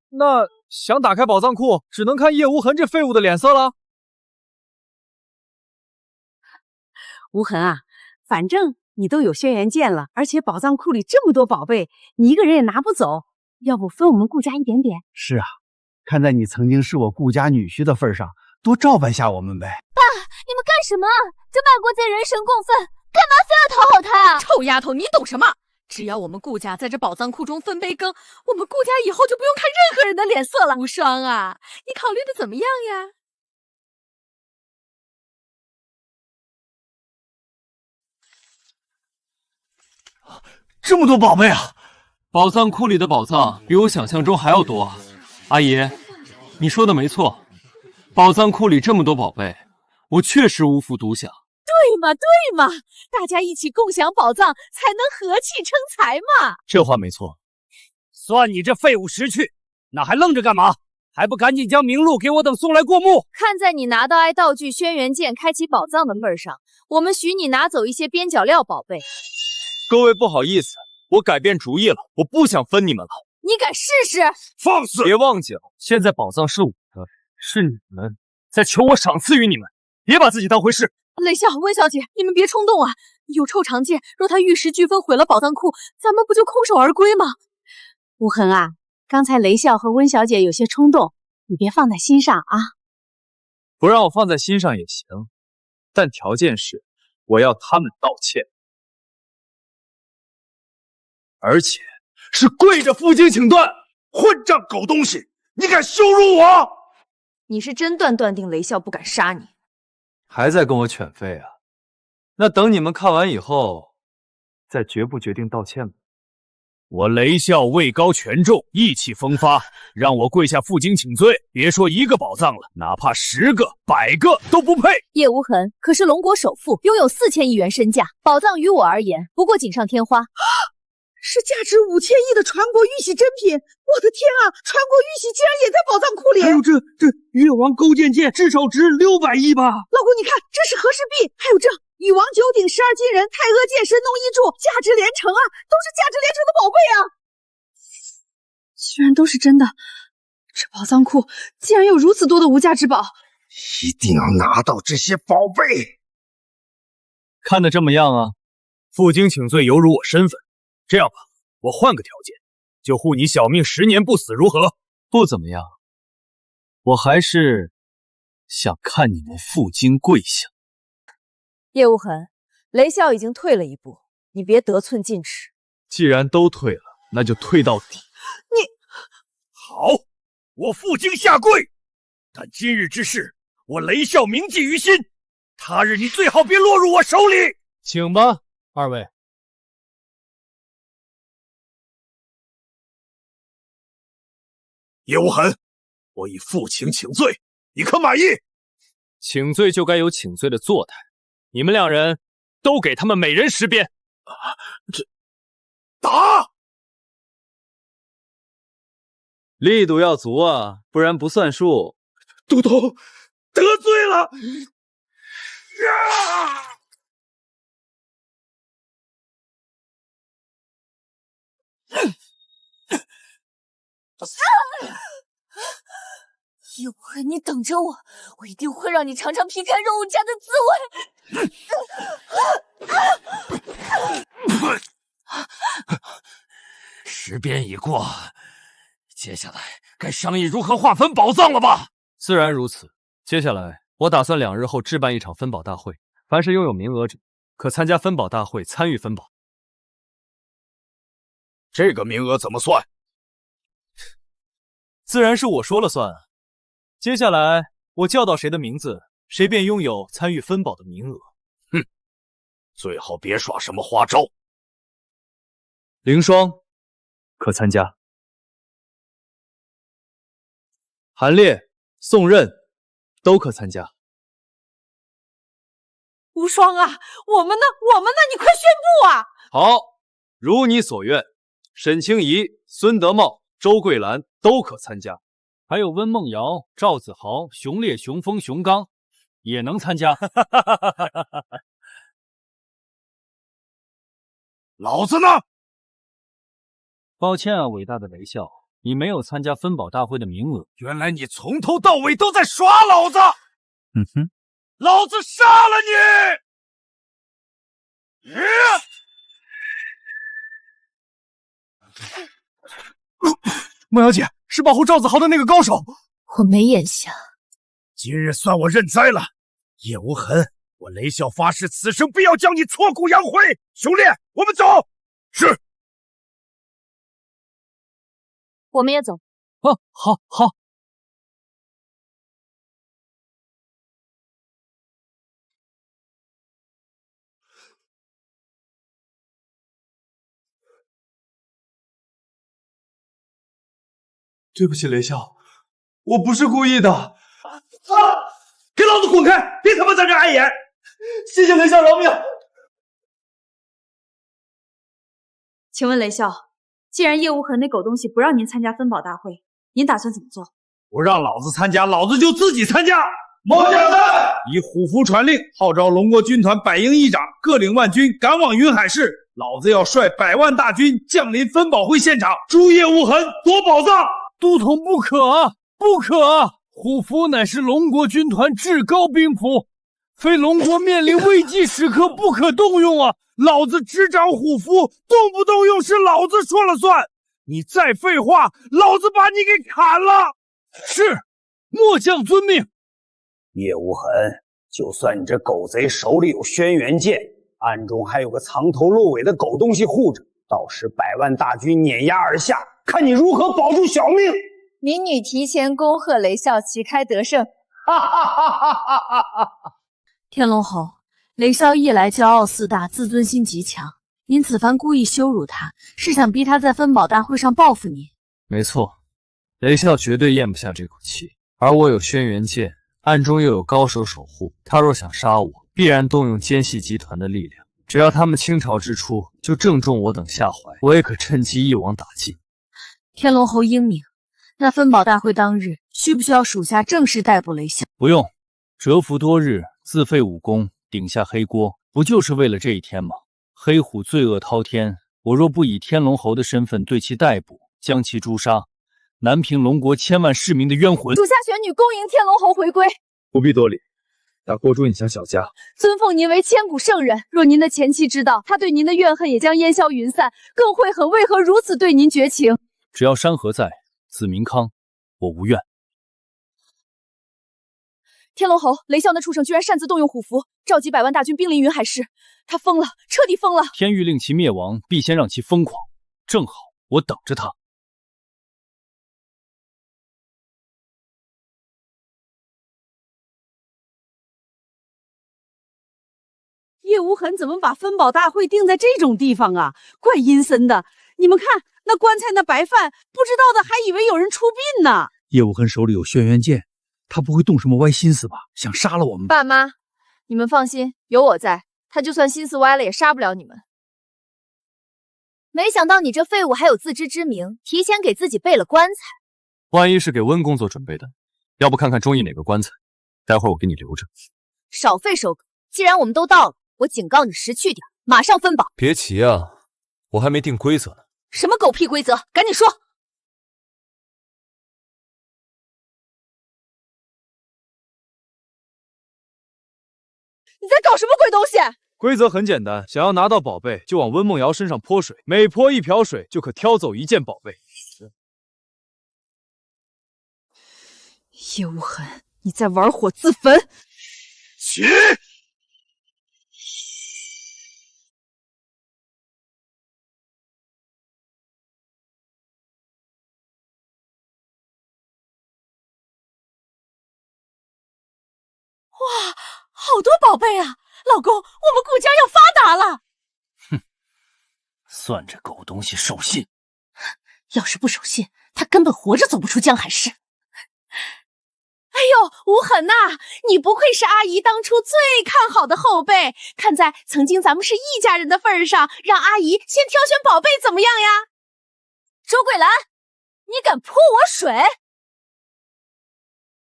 那想打开宝藏库，只能看叶无痕这废物的脸色了。无痕啊，反正你都有轩辕剑了，而且宝藏库里这么多宝贝，你一个人也拿不走，要不分我们顾家一点点？是啊，看在你曾经是我顾家女婿的份上，多照办下我们呗。爸，你们干什么？这卖国贼人神共愤，干嘛非要讨好他啊？臭丫头，你懂什么？只要我们顾家在这宝藏库中分杯羹，我们顾家以后就不用看任何人的脸色了。无双啊，你考虑的怎么样呀？这么多宝贝啊！宝藏库里的宝藏比我想象中还要多啊！阿姨，你说的没错，宝藏库里这么多宝贝，我确实无福独享。对嘛，大家一起共享宝藏，才能和气生财嘛。这话没错。算你这废物识趣，那还愣着干嘛？还不赶紧将名录给我等送来过目？看在你拿到爱道具轩辕剑开启宝藏的份上，我们许你拿走一些边角料宝贝。各位不好意思，我改变主意了，我不想分你们了。你敢试试？放肆！别忘记了，现在宝藏是我的，是你们在求我赏赐于你们，别把自己当回事。雷笑、温小姐，你们别冲动啊！有臭长剑，若他玉石俱焚毁了宝藏库，咱们不就空手而归吗？无痕啊，刚才雷笑和温小姐有些冲动，你别放在心上啊。不让我放在心上也行，但条件是我要他们道歉，而且是跪着负荆请断！混账狗东西，你敢羞辱我！你是真断定雷笑不敢杀你？还在跟我犬吠啊？那等你们看完以后，再决不决定道歉吧。我雷笑位高权重，意气风发，让我跪下负荆请罪，别说1个宝藏了，哪怕10个、100个都不配。叶无痕可是龙国首富，拥有4000亿元身价，宝藏于我而言不过锦上添花。是价值5000亿的传国玉玺珍品！我的天啊，传国玉玺竟然也在宝藏库里！还有这越王勾践剑至少值600亿吧？老公，你看这是和氏璧，还有这禹王九鼎12金人、太阿剑神农一柱，价值连城啊，都是价值连城的宝贝啊！居然都是真的，这宝藏库竟然有如此多的无价之宝！一定要拿到这些宝贝！看得这么样啊？负荆请罪犹如我身份。这样吧，我换个条件，就护你小命10年不死，如何？不怎么样，我还是想看你们负荆跪下。叶无痕，雷笑已经退了一步，你别得寸进尺。既然都退了，那就退到底。你好，我负荆下跪，但今日之事，我雷笑铭记于心，他日你最好别落入我手里。请吧，二位，叶无痕，我已负情请罪，你可满意？请罪就该有请罪的作态，你们两人都给他们每人10鞭。这打！力度要足啊，不然不算数。都头得罪了。叶无痕，你等着我，我一定会让你尝尝皮开肉绽的滋味。10鞭已过，接下来该商议如何划分宝藏了吧？自然如此。接下来，我打算2日后置办一场分宝大会，凡是拥有名额者，可参加分宝大会，参与分宝。这个名额怎么算？自然是我说了算。接下来，我叫到谁的名字，谁便拥有参与分宝的名额。哼，最好别耍什么花招。凌霜可参加，韩烈、宋任都可参加。无双啊，我们呢？你快宣布啊！好，如你所愿，沈清怡、孙德茂、周桂兰都可参加。还有温梦瑶、赵子豪、熊烈、熊风、熊刚也能参加。老子呢？抱歉啊，伟大的雷笑，你没有参加分宝大会的名额。原来你从头到尾都在耍老子！哼，老子杀了你！梦瑶姐是保护赵子豪的那个高手，我没眼瞎。今日算我认栽了，叶无痕，我雷笑发誓，此生必要将你挫骨扬灰。兄弟，我们走。是。我们也走。好。对不起，雷笑，我不是故意的。给老子滚开！别他妈在这碍眼！谢谢雷笑饶命。请问雷笑，既然叶无痕那狗东西不让您参加分宝大会，您打算怎么做？不让老子参加，老子就自己参加。末将在，以虎符传令，号召龙国军团100营一长，各领万军，赶往云海市。老子要率100万大军降临分宝会现场，诛叶无痕，夺宝藏。都统不可，不可！虎符乃是龙国军团至高兵符，非龙国面临危机时刻不可动用啊！老子执掌虎符，动不动用是老子说了算。你再废话，老子把你给砍了！是，末将遵命。叶无痕，就算你这狗贼手里有轩辕剑，暗中还有个藏头露尾的狗东西护着，到时100万大军碾压而下，看你如何保住小命！民女提前恭贺雷笑旗开得胜。天龙侯，雷笑一来骄傲自大，自尊心极强。您此番故意羞辱他，是想逼他在分宝大会上报复您。没错，雷笑绝对咽不下这口气。而我有轩辕剑，暗中又有高手守护，他若想杀我，必然动用奸细集团的力量。只要他们倾巢之初就正中我等下怀，我也可趁机一网打尽。天龙侯英明，那分宝大会当日，需不需要属下正式逮捕雷笑？不用，蛰伏多日，自废武功，顶下黑锅，不就是为了这一天吗？黑虎罪恶滔天，我若不以天龙侯的身份对其逮捕，将其诛杀，难平龙国千万市民的冤魂。属下玄女恭迎天龙侯回归。不必多礼，大锅猪影响小家，尊奉您为千古圣人。若您的前妻知道，她对您的怨恨也将烟消云散，更会恨为何如此对您绝情。只要山河在，子民康，我无怨。天龙侯，雷笑那畜生居然擅自动用虎符，召集100万大军兵临云海市，他疯了，彻底疯了！天欲令其灭亡，必先让其疯狂。正好，我等着他。叶无痕怎么把分宝大会定在这种地方啊？怪阴森的。你们看那棺材那白饭，不知道的还以为有人出殡呢。叶无痕手里有轩辕剑，他不会动什么歪心思吧？想杀了我们吧？爸妈，你们放心，有我在，他就算心思歪了也杀不了你们。没想到你这废物还有自知之明，提前给自己备了棺材。万一是给温公做准备的，要不看看中意哪个棺材，待会儿我给你留着。少废收割，既然我们都到了，我警告你识趣点，马上分宝。别急啊，我还没定规则呢。什么狗屁规则？赶紧说！你在搞什么鬼东西？规则很简单，想要拿到宝贝，就往温梦瑶身上泼水，每泼一瓢水就可挑走一件宝贝。叶无痕，你在玩火自焚！起！哇，好多宝贝啊！老公，我们顾家要发达了！哼，算这狗东西守信。要是不守信，他根本活着走不出江海市。哎呦，无痕呐，你不愧是阿姨当初最看好的后辈。看在曾经咱们是一家人的份上，让阿姨先挑选宝贝怎么样呀？周桂兰，你敢泼我水？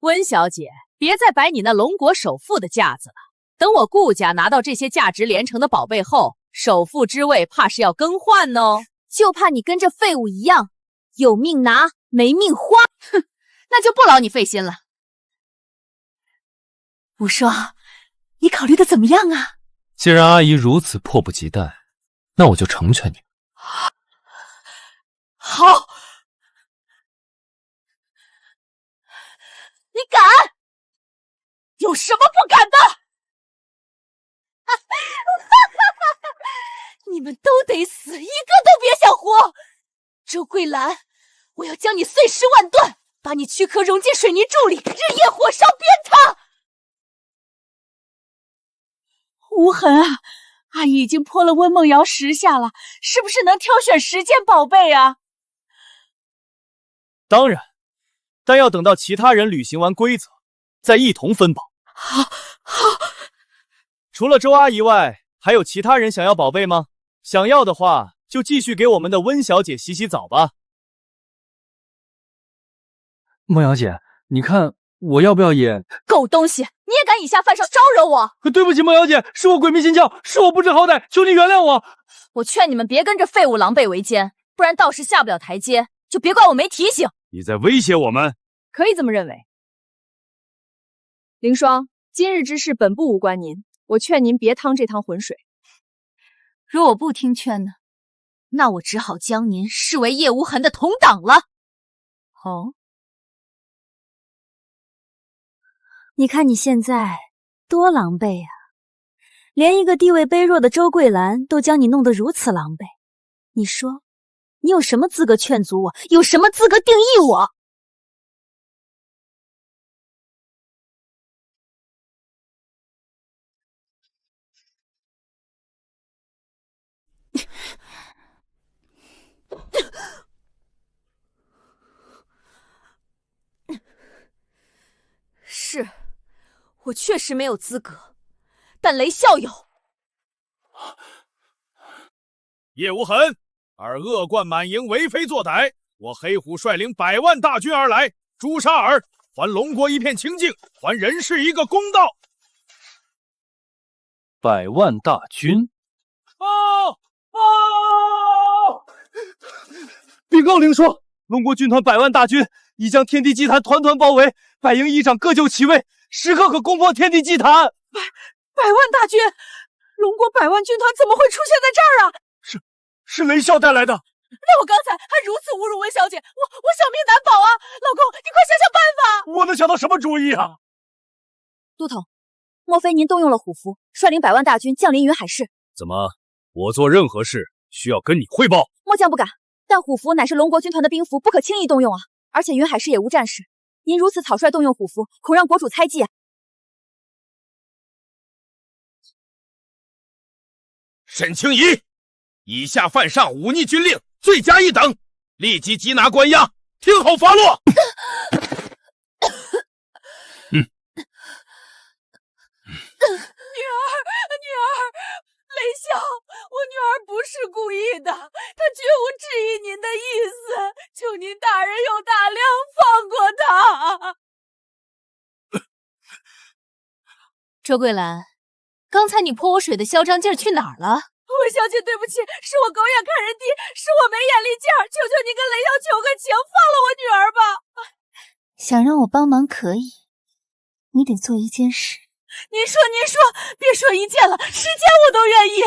温小姐，别再摆你那龙国首富的架子了。等我顾家拿到这些价值连城的宝贝后，首富之位怕是要更换哦。就怕你跟这废物一样，有命拿，没命花。哼，那就不劳你费心了。无双，你考虑的怎么样啊？既然阿姨如此迫不及待，那我就成全你。好，你敢？有什么不敢的？你们都得死，一个都别想活！周桂兰，我要将你碎尸万段，把你躯壳融进水泥柱里，日夜火烧鞭挞！无痕啊，阿姨已经泼了温梦瑶10下了，是不是能挑选10件宝贝啊？当然，但要等到其他人履行完规则，再一同分宝。好。除了周阿姨外，还有其他人想要宝贝吗？想要的话，就继续给我们的温小姐洗洗澡吧。梦瑶姐，你看我要不要也……狗东西，你也敢以下犯上，招惹我！对不起，梦瑶姐，是我鬼迷心窍，是我不知好歹，求你原谅我。我劝你们别跟着废物狼狈为奸，不然到时下不了台阶，就别怪我没提醒。你在威胁我们？可以这么认为。凌霜，今日之事本部无关您，我劝您别趟这趟浑水。如果不听劝呢，那我只好将您视为叶无痕的同党了。哦，你看你现在多狼狈啊！连一个地位卑弱的周桂兰都将你弄得如此狼狈，你说你有什么资格劝阻我？有什么资格定义我？是，我确实没有资格，但雷笑有。叶无痕，尔恶贯满盈，为非作歹，我黑虎率领100万大军而来，诛杀尔，还龙国一片清净，还人世一个公道。100万大军！报！禀告凌霜，龙国军团100万大军已将天地祭坛团团包围，百营一长各就其位，时刻可攻破天地祭坛。100万大军，龙国100万军团怎么会出现在这儿啊？是雷笑带来的。那我刚才还如此侮辱温小姐，我小命难保啊！老公，你快想想办法！我能想到什么主意啊？都统，莫非您动用了虎符，率领100万大军降临云海市？怎么，我做任何事需要跟你汇报？末将不敢，但虎符乃是龙国军团的兵符，不可轻易动用啊！而且云海市也无战事，您如此草率动用虎符，恐让国主猜忌啊！沈清仪，以下犯上忤逆军令，罪加一等，立即缉拿关押，听候发落。女儿，雷笑，我女儿不是故意的，她绝无质疑您的意思，求您大人有大量，放过她。周桂兰，刚才你泼我水的嚣张劲儿去哪儿了？魏小姐，对不起，是我狗眼看人低，是我没眼力劲儿，求求您跟雷笑求个情，放了我女儿吧。想让我帮忙可以，你得做一件事。您说，别说一件了，10件我都愿意。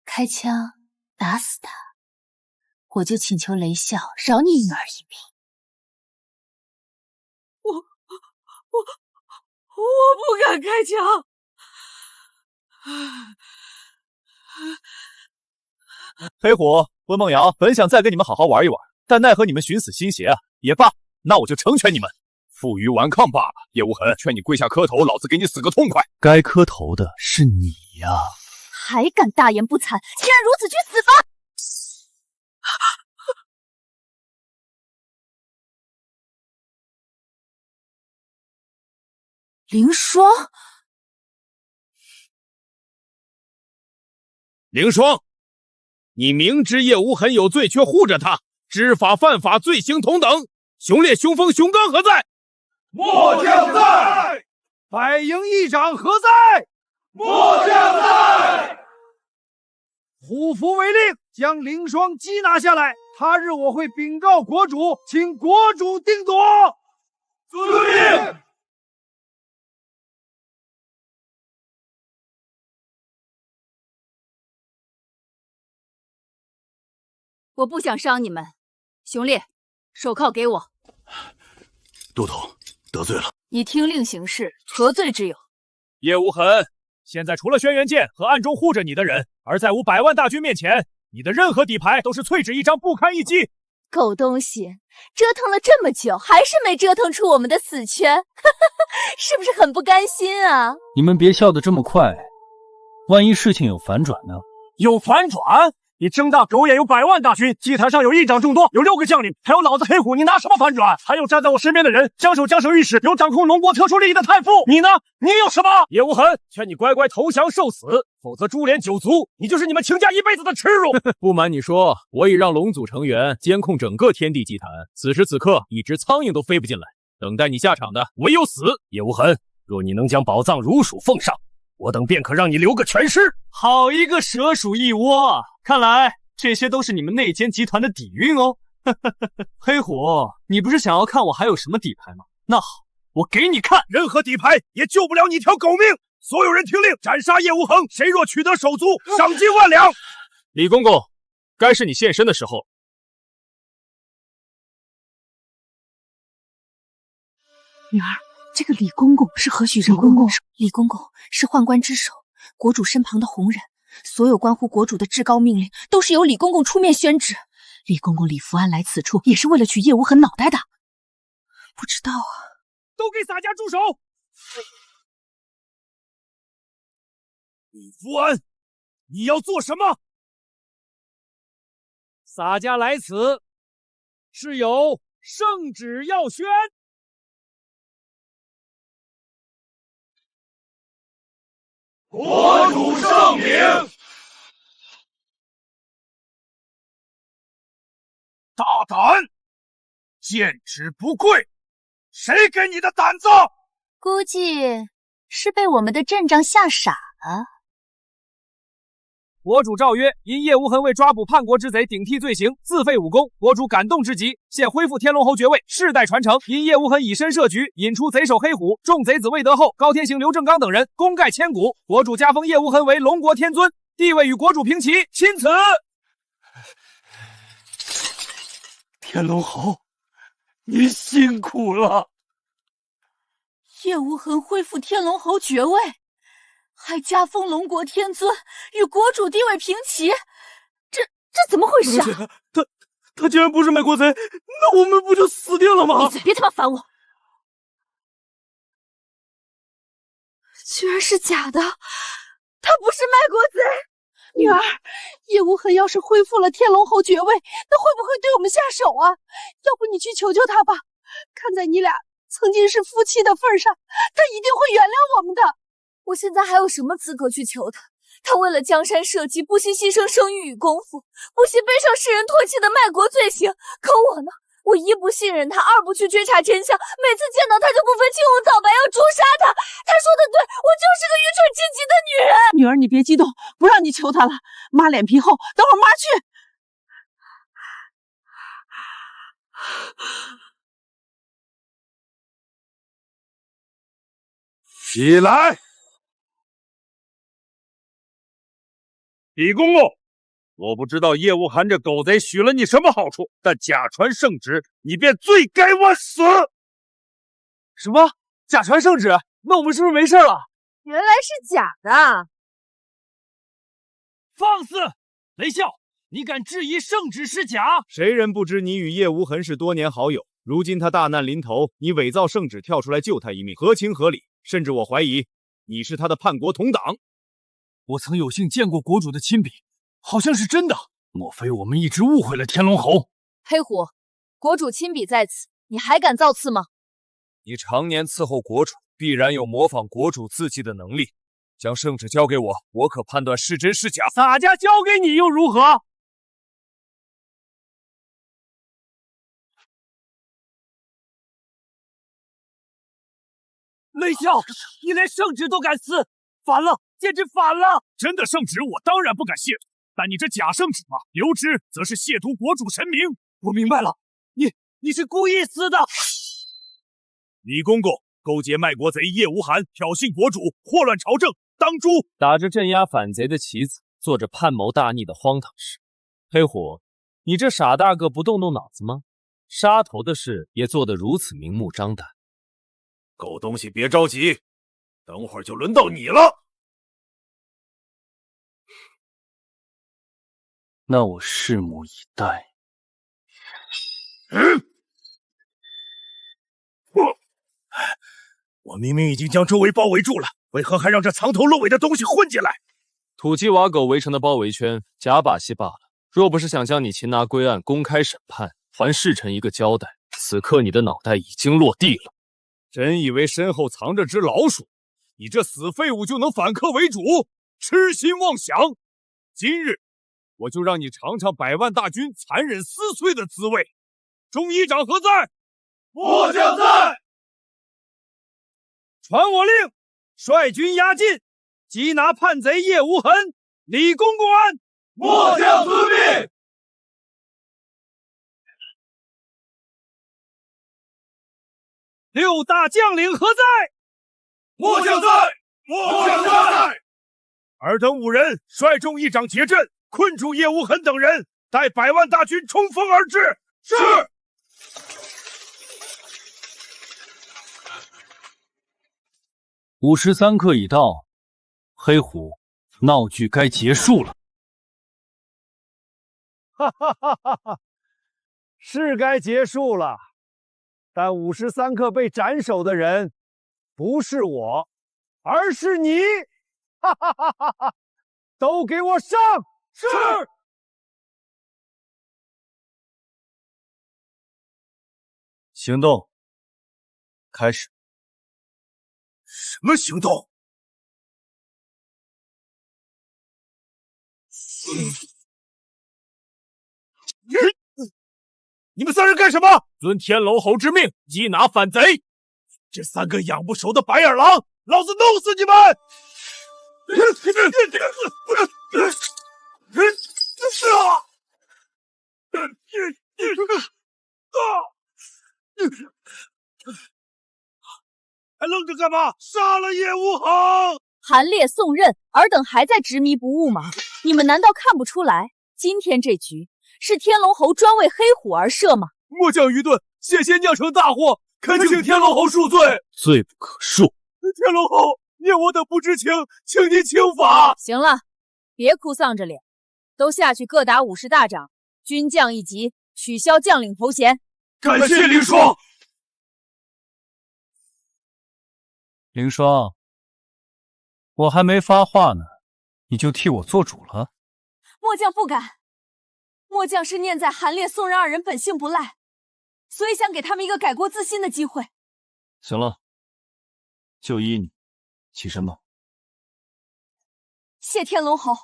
开枪打死他，我就请求雷笑饶你女儿一命。我不敢开枪。黑虎、温梦瑶本想再跟你们好好玩一玩，但奈何你们寻死心邪啊！也罢，那我就成全你们，负隅顽抗罢了。叶无痕，劝你跪下磕头，老子给你死个痛快！该磕头的是你呀！还敢大言不惭！既然如此，去死吧！凌霜，凌霜，你明知叶无痕有罪，却护着他，知法犯法，罪行同等。雄烈、雄风、雄刚何在？末将在。百营议长何在？末将在。虎符为令，将凌霜缉拿下来。他日我会禀告国主，请国主定夺。遵命。我不想伤你们，熊烈，手铐给我。都统得罪了，你听令行事，何罪之有？叶无痕，现在除了轩辕剑和暗中护着你的人，而在吾100万大军面前，你的任何底牌都是脆纸一张，不堪一击。狗东西，折腾了这么久，还是没折腾出我们的死圈，是不是很不甘心啊？你们别笑得这么快，万一事情有反转呢？有反转？你睁大狗眼，有100万大军，祭坛上有议长众多，有6个将领，还有老子黑虎，你拿什么反转？还有站在我身边的人，江守御史，有掌控龙国特殊利益的太傅，你呢？你有什么？叶无痕，劝你乖乖投降受死，否则株连九族，你就是你们秦家一辈子的耻辱。不瞒你说，我已让龙族成员监控整个天地祭坛，此时此刻，一只苍蝇都飞不进来，等待你下场的唯有死。叶无痕，若你能将宝藏如数奉上，我等便可让你留个全尸。好一个蛇鼠一窝！看来这些都是你们内奸集团的底蕴哦。黑虎，你不是想要看我还有什么底牌吗？那好，我给你看，任何底牌也救不了你条狗命。所有人听令，斩杀叶无痕，谁若取得手足，赏金1万两。李公公，该是你现身的时候。女儿，这个李公公是何许人？李公公是宦官之首，国主身旁的红人。所有关乎国主的至高命令，都是由李公公出面宣旨。李公公李福安来此处，也是为了取叶无痕脑袋的。不知道啊！都给洒家住手！李福安，你要做什么？洒家来此是有圣旨要宣。国主圣明。大胆，见之不愧，谁给你的胆子？估计是被我们的阵仗吓傻了。国主诏曰：因叶无痕为抓捕叛国之贼顶替罪行，自废武功，国主感动之极，现恢复天龙侯爵位，世代传承。因叶无痕以身设局，引出贼首黑虎，众贼子未得后，高天行、刘正刚等人功盖千古。国主加封叶无痕为龙国天尊，地位与国主平齐。钦此。天龙侯，你辛苦了。叶无痕恢复天龙侯爵位，还加封龙国天尊，与国主地位平齐，这怎么回事啊？他竟然不是卖国贼，那我们不就死定了吗？闭嘴，别他妈烦我！居然是假的，他不是卖国贼。女儿，叶无痕要是恢复了天龙侯爵位，那会不会对我们下手啊？要不你去求求他吧，看在你俩曾经是夫妻的份上，他一定会原谅我们的。我现在还有什么资格去求他？他为了江山社稷，不惜牺牲声誉与功夫，不惜背上世人唾弃的卖国罪行。可我呢？我一不信任他，二不去追查真相，每次见到他就不分青红皂白要诛杀他。他说的对，我就是个愚蠢至极的女人。女儿，你别激动，不让你求他了。妈脸皮厚，等会儿妈去。起来！李公公，我不知道叶无寒这狗贼许了你什么好处，但假传圣旨，你便罪该万死！什么？假传圣旨？那我们是不是没事了？原来是假的！放肆！雷啸，你敢质疑圣旨是假？谁人不知你与叶无痕是多年好友？如今他大难临头，你伪造圣旨跳出来救他一命，合情合理。甚至我怀疑你是他的叛国同党。我曾有幸见过国主的亲笔，好像是真的。莫非我们一直误会了天龙侯？黑虎，国主亲笔在此，你还敢造次吗？你常年伺候国主，必然有模仿国主字迹的能力。将圣旨交给我，我可判断是真是假。洒家交给你又如何？雷啸，你连圣旨都敢撕，反了，简直反了！真的圣旨我当然不敢亵渎，但你这假圣旨嘛，留之则是亵渎国主神明。我明白了，你是故意撕的。李公公勾结卖国贼叶无寒，挑衅国主，祸乱朝政，当诛！打着镇压反贼的旗子，做着叛谋大逆的荒唐事。黑虎，你这傻大个不动动脑子吗？杀头的事也做得如此明目张胆。狗东西，别着急，等会儿就轮到你了。那我拭目以待。我明明已经将周围包围住了，为何还让这藏头露尾的东西混进来？土鸡瓦狗围成的包围圈，假把戏罢了。若不是想将你擒拿归案，公开审判，还世臣一个交代，此刻你的脑袋已经落地了。真以为身后藏着只老鼠，你这死废物就能反客为主？痴心妄想！今日我就让你尝尝百万大军残忍撕碎的滋味。众议长何在？末将在。传我令，率军压境，缉拿叛贼叶无痕。李公公安。末将遵命。六大将领何在？末将在，末将在。尔等5人率众议长结阵，困住叶无痕等人，待百万大军冲锋而至。是。53刻已到，黑虎，闹剧该结束了。哈哈哈哈哈！是该结束了。但53刻被斩首的人，不是我，而是你！哈哈哈哈哈！都给我上！是。行动开始。什么行动？你们3人干什么？遵天龙侯之命，缉拿反贼！这3个养不熟的白眼狼，老子弄死你们！还愣着干嘛？杀了叶无痕！韩烈送刃，尔等还在执迷不悟吗？你们难道看不出来，今天这局是天龙侯专为黑虎而设吗？末将愚钝，险些酿成大祸，恳请天龙侯恕罪。罪不可恕。天龙侯，念我等不知情，请您轻罚。行了，别哭丧着脸，都下去各打50大掌，军将一级，取消将领头衔。感谢凌霜。凌霜，我还没发话呢，你就替我做主了？末将不敢。末将是念在韩烈、宋仁二人本性不赖，所以想给他们一个改过自新的机会。行了，就依你，起身吧。谢天龙侯。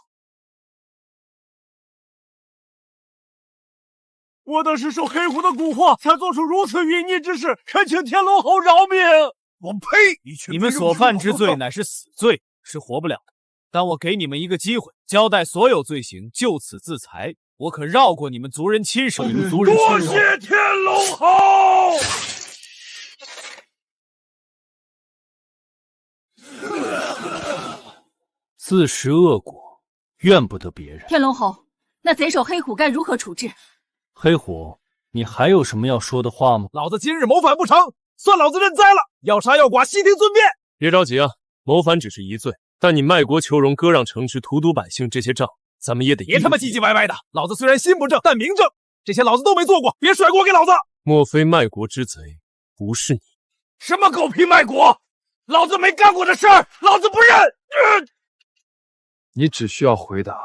我等是受黑虎的蛊惑，才做出如此忤逆之事，恳请天龙侯饶命！我呸！你们所犯之罪乃是死罪，是活不了的。但我给你们一个机会，交代所有罪行，就此自裁。我可绕过你们族人亲手。多谢天龙侯！自食恶果，怨不得别人。天龙侯，那贼首黑虎该如何处置？黑虎，你还有什么要说的话吗？老子今日谋反不成，算老子认栽了。要杀要剐，悉听尊便。别着急啊，谋反只是一罪，但你卖国求荣、割让城池、荼毒百姓这些账，咱们也得别他妈唧唧歪歪的。老子虽然心不正，但名正。这些老子都没做过，别甩锅给老子。莫非卖国之贼不是你？什么狗屁卖国？老子没干过的事儿，老子不认。你只需要回答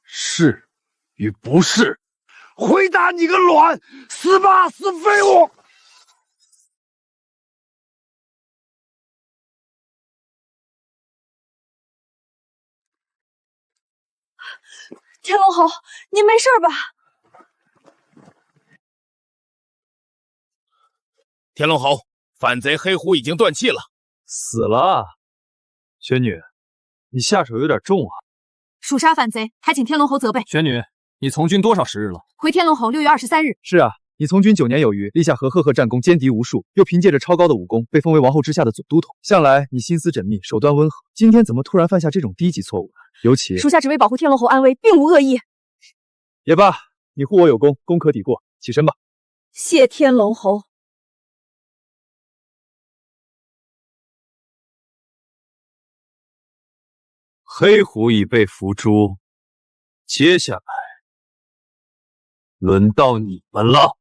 是与不是。回答你个卵！死吧，死废物！天龙侯，您没事吧？天龙侯，反贼黑虎已经断气了，死了。玄女，你下手有点重啊！蜀杀反贼，还请天龙侯责备。玄女，你从军多少时日了？回天龙侯6月23日。是啊，你从军9年有余，立下赫赫战功，歼敌无数，又凭借着超高的武功，被封为王后之下的总督统。向来你心思缜密，手段温和，今天怎么突然犯下这种低级错误呢？尤其属下只为保护天龙侯安危，并无恶意。也罢，你护我有功，功可抵过，起身吧。谢天龙侯。黑虎已被伏诛，接下来轮到你们了。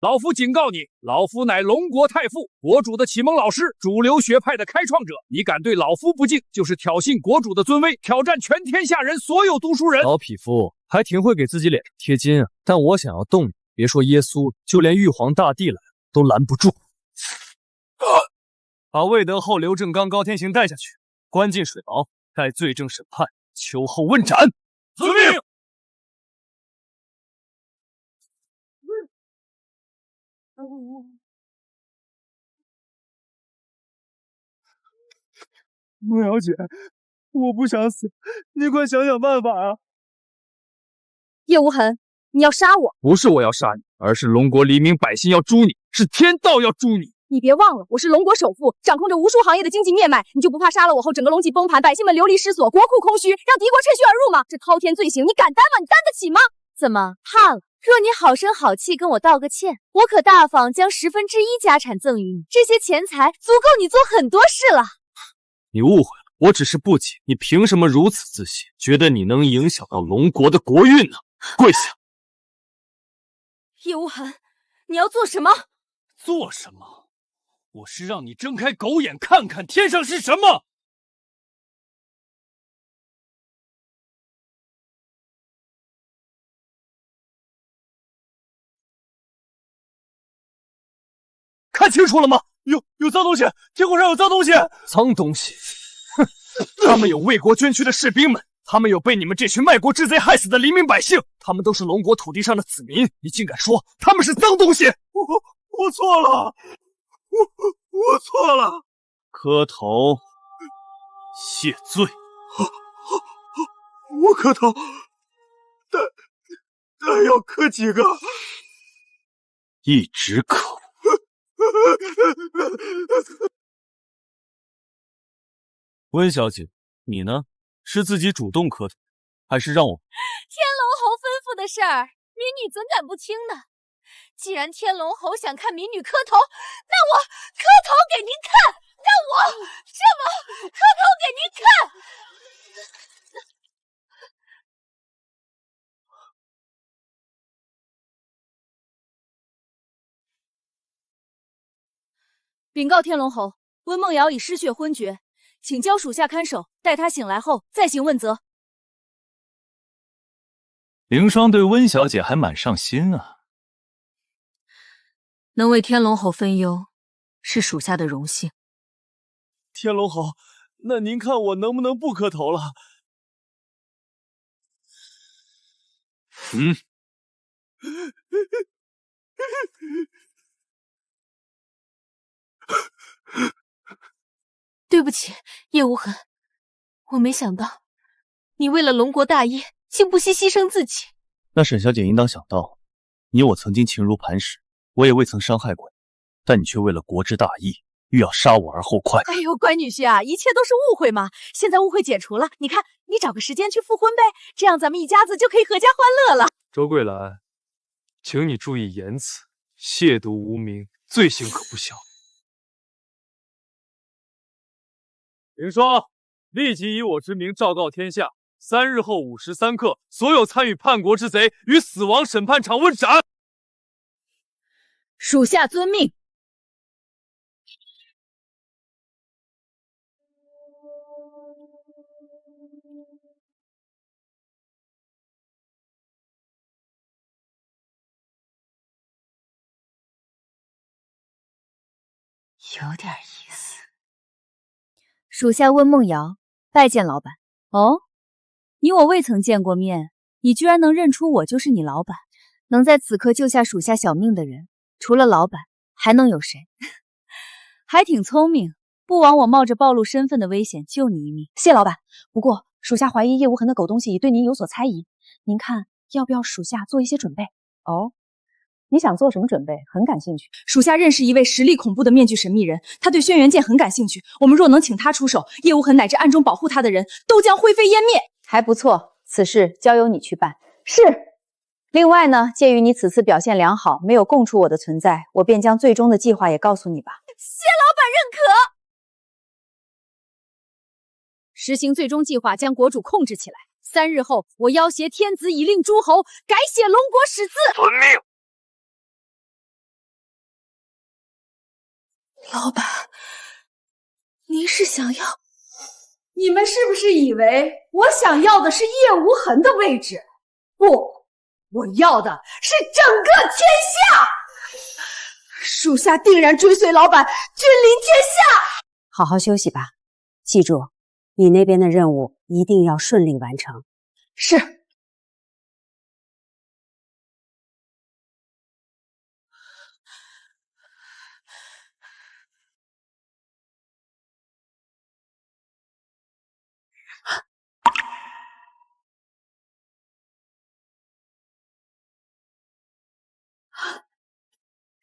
老夫警告你，老夫乃龙国太傅，国主的启蒙老师，主流学派的开创者。你敢对老夫不敬，就是挑衅国主的尊威，挑战全天下人所有读书人。老匹夫还挺会给自己脸上贴金啊！但我想要动你，别说耶稣，就连玉皇大帝来了都拦不住。把魏德厚、刘正刚、高天行带下去，关进水牢，待罪证审判，秋后问斩。遵命。莫小姐，我不想死，你快想想办法啊！叶无痕，你要杀我？不是我要杀你，而是龙国黎民百姓要诛你，是天道要诛你。你别忘了，我是龙国首富，掌控着无数行业的经济命脉，你就不怕杀了我后，整个龙脊崩盘，百姓们流离失所，国库空虚，让敌国趁虚而入吗？这滔天罪行，你敢担吗？你担得起吗？怎么怕了？若你好声好气跟我道个歉，我可大方将1/10家产赠予你，这些钱财足够你做很多事了。你误会了，我只是不解，你凭什么如此自信，觉得你能影响到龙国的国运呢？跪下！叶无痕，你要做什么？做什么？我是让你睁开狗眼看看天上是什么！看清楚了吗？有脏东西！天空上有脏东西！脏东西！哼，他们有为国捐躯的士兵们，他们有被你们这群卖国之贼害死的黎民百姓，他们都是龙国土地上的子民，你竟敢说他们是脏东西！我错了，我错了。磕头谢罪。我磕头，但要磕几个？一直磕。温小姐，你呢？是自己主动磕头，还是让我？天龙侯吩咐的事儿，民女怎敢不听呢？既然天龙侯想看民女磕头，那我磕头给您看，让我这么磕头给您看。禀告天龙侯，温梦瑶已失血昏厥，请交属下看守，待他醒来后再行问责。凌霜对温小姐还蛮上心啊。能为天龙侯分忧，是属下的荣幸。天龙侯，那您看我能不能不磕头了？对不起，叶无痕，我没想到你为了龙国大业，竟不惜牺牲自己。那沈小姐应当想到，你我曾经情如磐石，我也未曾伤害过你，但你却为了国之大义，欲要杀我而后快。哎呦，乖女婿啊，一切都是误会嘛。现在误会解除了，你看，你找个时间去复婚呗，这样咱们一家子就可以阖家欢乐了。周桂兰，请你注意言辞，亵渎无名，罪行可不小。凌霜，立即以我之名昭告天下，3日后5时3刻，所有参与叛国之贼于死亡审判场问斩。属下遵命。有点意思。属下温梦瑶，拜见老板。哦，你我未曾见过面，你居然能认出我就是你老板？能在此刻救下属下小命的人，除了老板，还能有谁？还挺聪明，不枉我冒着暴露身份的危险救你一命。谢老板。不过属下怀疑叶无痕的狗东西已对您有所猜疑，您看要不要属下做一些准备？哦，你想做什么准备？很感兴趣。属下认识一位实力恐怖的面具神秘人，他对轩辕剑很感兴趣。我们若能请他出手，叶无痕乃至暗中保护他的人都将灰飞烟灭。还不错，此事交由你去办。是。另外呢，鉴于你此次表现良好，没有供出我的存在，我便将最终的计划也告诉你吧。谢老板认可。实行最终计划，将国主控制起来。3日后，我要挟天子以令诸侯改写龙国史字。遵命。老板，您是想要？你们是不是以为我想要的是叶无痕的位置？不，我要的是整个天下。属下定然追随老板，君临天下。好好休息吧，记住，你那边的任务一定要顺利完成。是。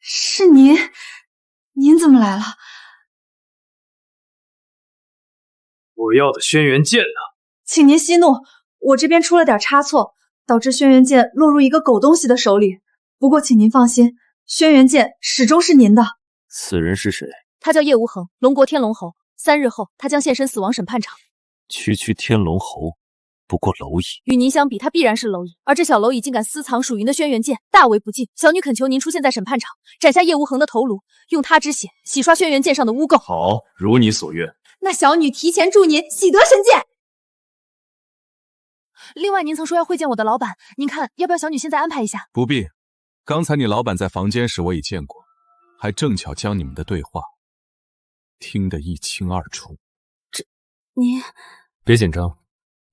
是您，您怎么来了？我要的轩辕剑呢？请您息怒，我这边出了点差错，导致轩辕剑落入一个狗东西的手里。不过请您放心，轩辕剑始终是您的。此人是谁？他叫叶无痕，龙国天龙侯。3日后，他将现身死亡审判场。区天龙侯，不过蝼蚁。与您相比，他必然是蝼蚁。而这小蝼蚁竟敢私藏属于的轩辕剑，大为不敬。小女恳求您出现在审判场，斩下叶无痕的头颅，用他之血洗刷轩辕剑上的污垢。好，如你所愿。那小女提前祝您喜得神剑。另外，您曾说要会见我的老板，您看要不要小女现在安排一下？不必，刚才你老板在房间时我已见过，还正巧将你们的对话听得一清二楚。您别紧张，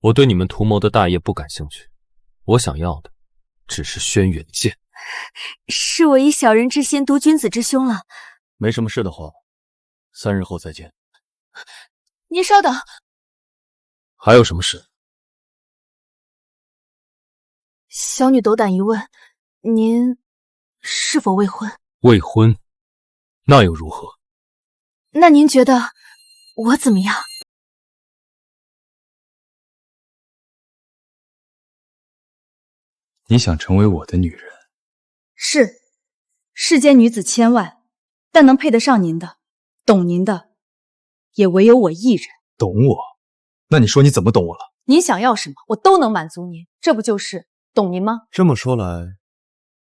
我对你们图谋的大业不感兴趣，我想要的只是轩辕剑。是我以小人之心度君子之胸了。没什么事的话，3日后再见。您稍等。还有什么事？小女斗胆一问，您是否未婚？未婚，那又如何？那您觉得我怎么样？你想成为我的女人？是，世间女子千万，但能配得上您的，懂您的，也唯有我一人。懂我？那你说你怎么懂我了？您想要什么，我都能满足您，这不就是懂您吗？这么说来，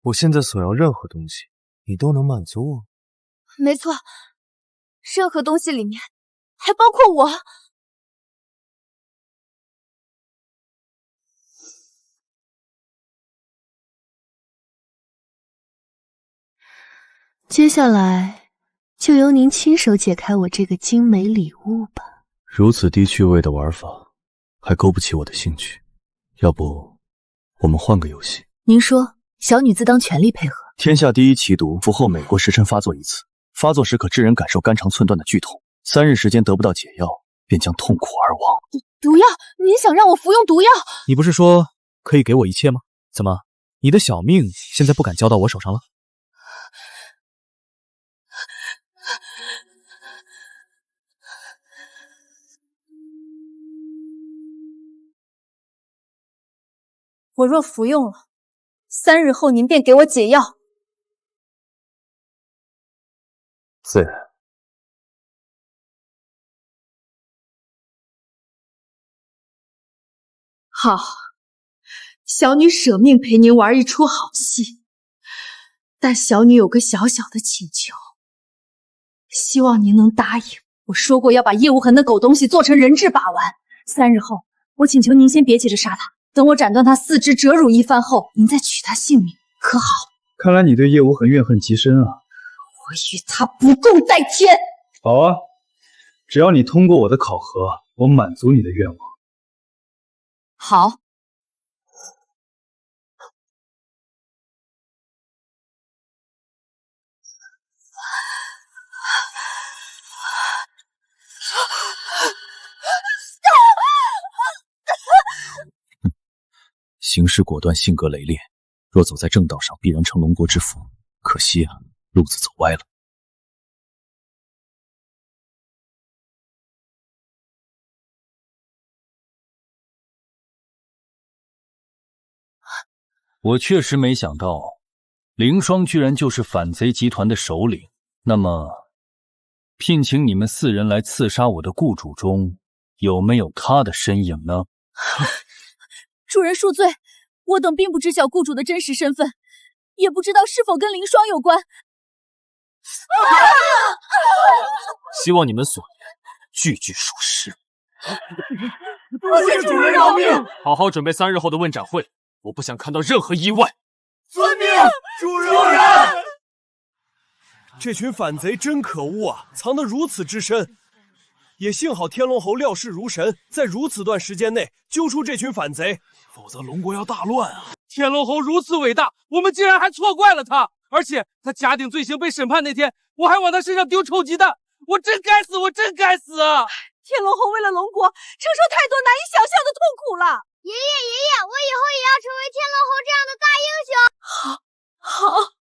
我现在所要任何东西，你都能满足我？没错。任何东西里面，还包括我。接下来，就由您亲手解开我这个精美礼物吧。如此低趣味的玩法，还勾不起我的兴趣。要不，我们换个游戏？您说，小女自当全力配合。天下第一奇毒，服后每过时辰发作一次，发作时可致人感受肝肠寸断的剧痛，3日时间得不到解药，便将痛苦而亡。毒药？您想让我服用毒药？你不是说可以给我一切吗？怎么，你的小命现在不敢交到我手上了？我若服用了，3日后您便给我解药。自然。好，小女舍命陪您玩一出好戏，但小女有个小小的请求，希望您能答应。我说过要把叶无痕的狗东西做成人质把玩，3日后，我请求您先别急着杀他。等我斩断他4肢，折辱一番后，您再取他性命，可好？看来你对叶无痕怨恨极深啊！我与他不共戴天。好啊，只要你通过我的考核，我满足你的愿望。好。行事果断，性格雷烈，若走在正道上，必然成龙国之福。可惜啊，路子走歪了。我确实没想到，凌霜居然就是反贼集团的首领。那么，聘请你们4人来刺杀我的雇主中，有没有他的身影呢？主人恕罪，我等并不知晓雇主的真实身份，也不知道是否跟凌霜有关。希望你们所言句句属实。多谢主人饶命！好好准备3日后的问斩会，我不想看到任何意外。遵命，主人。这群反贼真可恶啊，藏得如此之深。也幸好天龙侯料事如神，在如此短时间内揪出这群反贼，否则龙国要大乱啊！天龙侯如此伟大，我们竟然还错怪了他！而且他假顶罪行被审判那天，我还往他身上丢臭鸡蛋，我真该死，我真该死啊！天龙侯为了龙国承受太多难以想象的痛苦了。爷爷，我以后也要成为天龙侯这样的大英雄。好。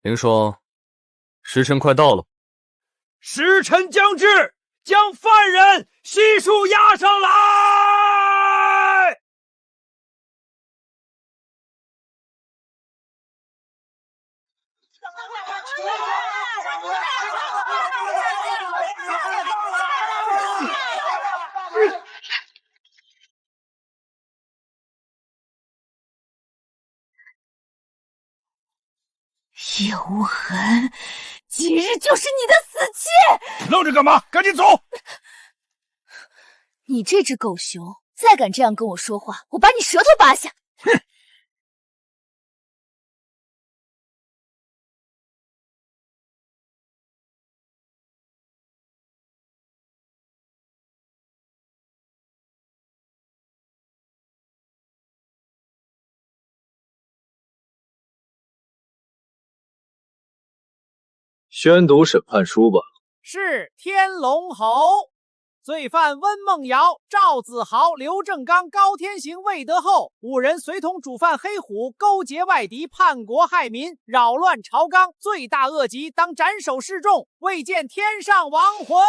凌霜，时辰快到了。时辰将至，将犯人悉数押上来。叶无痕，今日就是你的死期！愣着干嘛？赶紧走！你这只狗熊，再敢这样跟我说话，我把你舌头拔下！哼！宣读审判书吧。是天龙侯，罪犯温梦瑶、赵子豪、刘正刚、高天行、魏德厚5人随同主犯黑虎勾结外敌，叛国害民，扰乱朝纲，罪大恶极，当斩首示众，未见天上亡魂。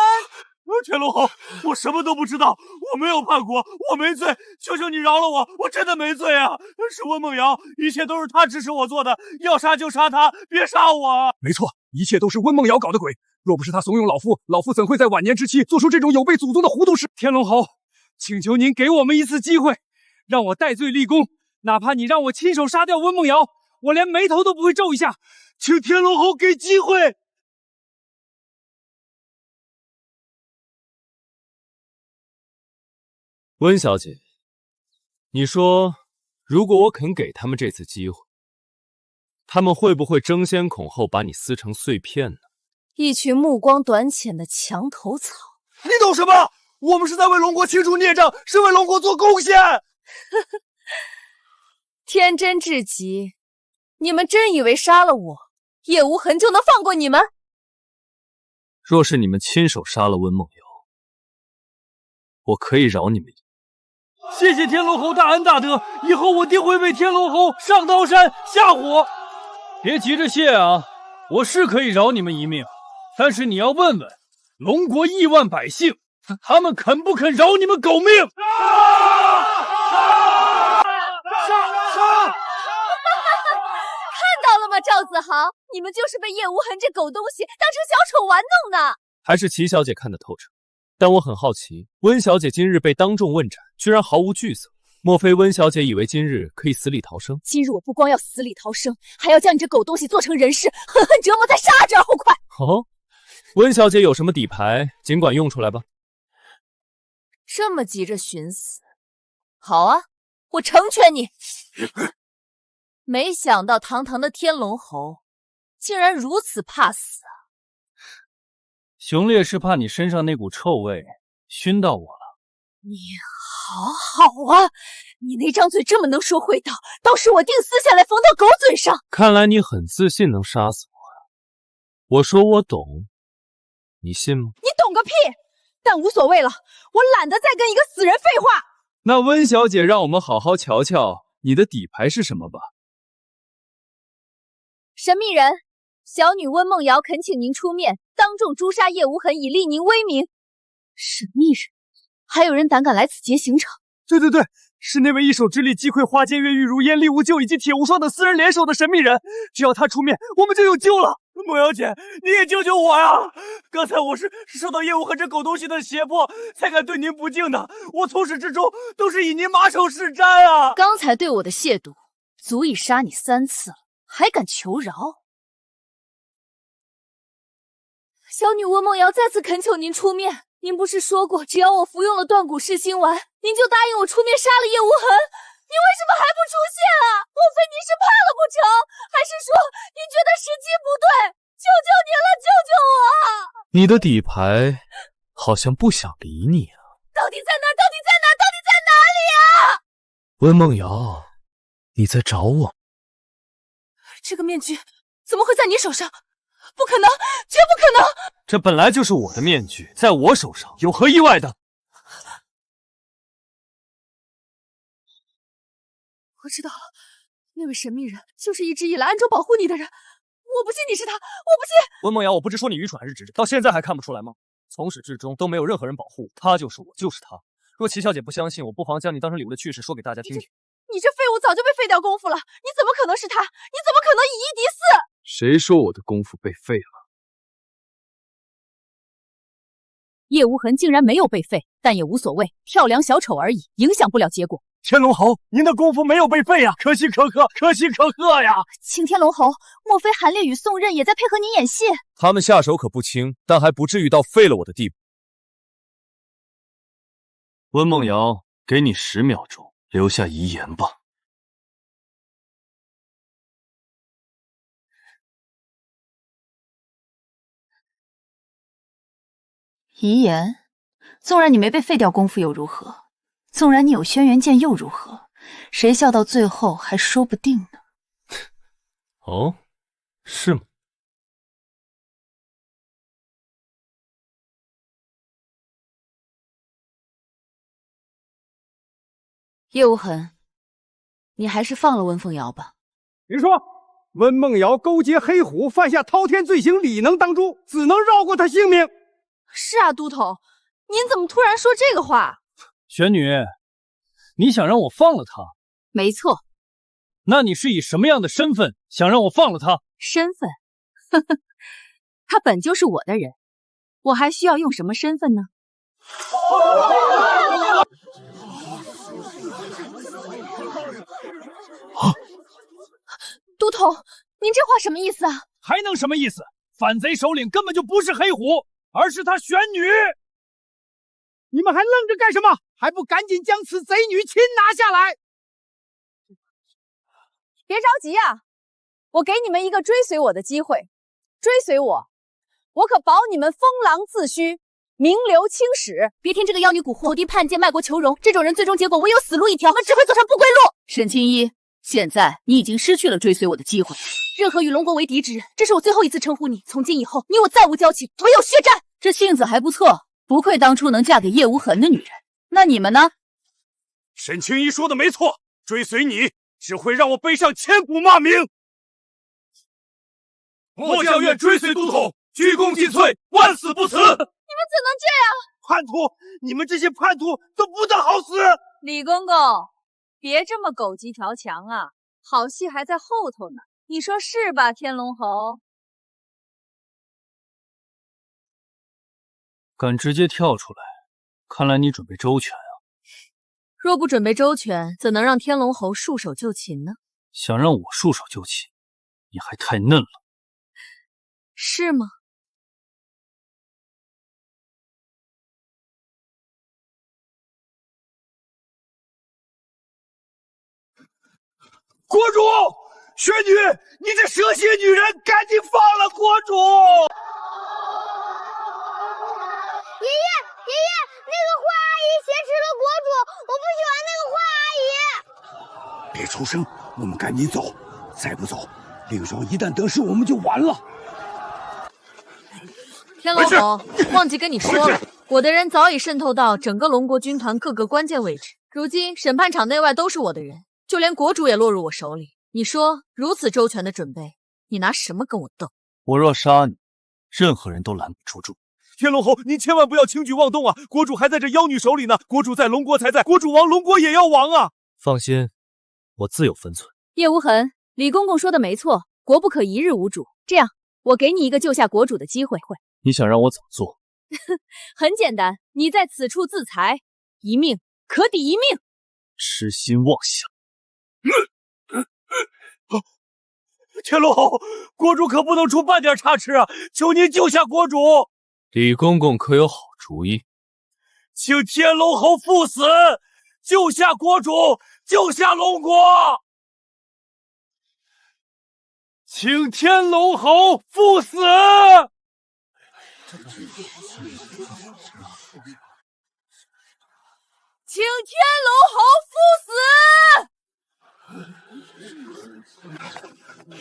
天龙侯，我什么都不知道，我没有叛国，我没罪，求求你饶了我，我真的没罪啊！是温梦瑶，一切都是他指使我做的，要杀就杀他，别杀我！没错，一切都是温梦瑶搞的鬼，若不是他怂恿老夫，老夫怎会在晚年之期做出这种有悖祖宗的糊涂事？天龙侯，请求您给我们一次机会，让我戴罪立功，哪怕你让我亲手杀掉温梦瑶，我连眉头都不会皱一下。请天龙侯给机会。温小姐，你说，如果我肯给他们这次机会，他们会不会争先恐后把你撕成碎片呢？一群目光短浅的墙头草。你懂什么？我们是在为龙国清除孽障，是为龙国做贡献。天真至极，你们真以为杀了我，叶无痕就能放过你们？若是你们亲手杀了温梦瑶，我可以饶你们一命。谢谢天龙侯大恩大德，以后我定会为天龙侯上刀山下火。别急着谢啊，我是可以饶你们一命，但是你要问问龙国亿万百姓，他们肯不肯饶你们狗命？看到了吗，赵子豪，你们就是被叶无痕这狗东西当成小丑玩弄呢。还是齐小姐看得透彻。但我很好奇，温小姐今日被当众问斩，居然毫无惧色。莫非温小姐以为今日可以死里逃生？今日我不光要死里逃生，还要将你这狗东西做成人质，狠狠折磨，再杀之而后快。哦，温小姐有什么底牌，尽管用出来吧。这么急着寻死？好啊，我成全你。没想到堂堂的天龙侯，竟然如此怕死啊！熊烈是怕你身上那股臭味熏到我了。你好好啊，你那张嘴这么能说会道，到时我定撕下来缝到狗嘴上。看来你很自信能杀死我。我说我懂，你信吗？你懂个屁！但无所谓了，我懒得再跟一个死人废话。那温小姐，让我们好好瞧瞧你的底牌是什么吧。神秘人，小女温梦瑶恳请您出面，当众诛杀叶无痕，以立您威名。神秘人，还有人胆敢来此劫刑场？对，是那位一手之力击溃花间月、玉如烟、厉无咎以及铁无双等4人联手的神秘人。只要他出面，我们就有救了。梦瑶姐，你也救救我呀！刚才我是受到叶无痕这狗东西的胁迫，才敢对您不敬的。我从始至终都是以您马首是瞻啊！刚才对我的亵渎，足以杀你3次了，还敢求饶？小女温梦瑶再次恳求您出面。您不是说过，只要我服用了断骨噬心丸，您就答应我出面杀了叶无痕？你为什么还不出现啊？莫非您是怕了不成？还是说您觉得时机不对？求求您了，救救我！你的底牌好像不想理你啊。到底在哪？到底在哪？到底在哪里啊？温梦瑶，你在找我？这个面具怎么会在你手上？不可能，绝不可能！这本来就是我的面具，在我手上有何意外的？我知道了，那位神秘人就是一直以来暗中保护你的人。我不信你是他，我不信！温梦瑶，我不是说你愚蠢还是直，到现在还看不出来吗？从始至终都没有任何人保护我，他就是我，就是他。若齐小姐不相信，我不妨将你当成礼物的趣事说给大家听听。你这废物早就被废掉功夫了，你怎么可能是他？你怎么可能以一敌4？谁说我的功夫被废了？叶无痕竟然没有被废，但也无所谓，跳梁小丑而已，影响不了结果。天龙侯，您的功夫没有被废呀，可喜可贺，可喜可贺呀！青天龙侯，莫非韩烈与宋任也在配合您演戏？他们下手可不轻，但还不至于到废了我的地步。温梦瑶，给你10秒钟，留下遗言吧。遗言，纵然你没被废掉功夫又如何？纵然你有轩辕剑又如何？谁笑到最后还说不定呢。哦，是吗？叶无痕，你还是放了温凤瑶吧。您说，温梦瑶勾结黑虎，犯下滔天罪行，理能当诛，只能饶过他性命。是啊，都头，您怎么突然说这个话？玄女，你想让我放了他？没错。那你是以什么样的身份想让我放了他？身份？呵呵，他本就是我的人，我还需要用什么身份呢？都统，您这话什么意思啊？还能什么意思？反贼首领根本就不是黑虎，而是他选女。你们还愣着干什么？还不赶紧将此贼女擒拿下来！别着急啊，我给你们一个追随我的机会。追随我，我可保你们封狼自虚，名留青史。别听这个妖女蛊惑，投敌叛剑，卖国求荣，这种人最终结果唯有死路一条，只会走上不归路。沈青衣，现在你已经失去了追随我的机会。任何与龙国为敌之人，这是我最后一次称呼你。从今以后，你我再无交情，唯有血战。这性子还不错，不愧当初能嫁给叶无痕的女人。那你们呢？沈青衣说的没错，追随你只会让我背上千古骂名。末将愿追随都统，鞠躬尽瘁，万死不辞。你们怎能这样？叛徒！你们这些叛徒都不得好死！李公公，别这么狗急跳墙啊，好戏还在后头呢。你说是吧，天龙侯？敢直接跳出来，看来你准备周全啊。若不准备周全，怎能让天龙侯束手就擒呢？想让我束手就擒，你还太嫩了。是吗？国主，玄女，你这蛇蝎女人，赶紧放了国主！爷爷，那个坏阿姨挟持了国主，我不喜欢那个坏阿姨。别出声，我们赶紧走，再不走，凌霜一旦得势，我们就完了。天龙侯，忘记跟你说了，我的人早已渗透到整个龙国军团各个关键位置，如今审判场内外都是我的人，就连国主也落入我手里。你说如此周全的准备，你拿什么跟我斗？我若杀你，任何人都拦不住住。天龙侯，您千万不要轻举妄动啊！国主还在这妖女手里呢，国主在，龙国才在，国主亡，龙国也要亡啊！放心，我自有分寸。叶无痕，李公公说的没错，国不可一日无主。这样，我给你一个救下国主的机会。你想让我怎么做？很简单，你在此处自裁，一命可抵一命。痴心妄想！天龙侯，国主可不能出半点差池啊！求您救下国主！李公公可有好主意？请天龙侯赴死，救下国主，救下龙国！请天龙侯赴死！请天龙侯赴死！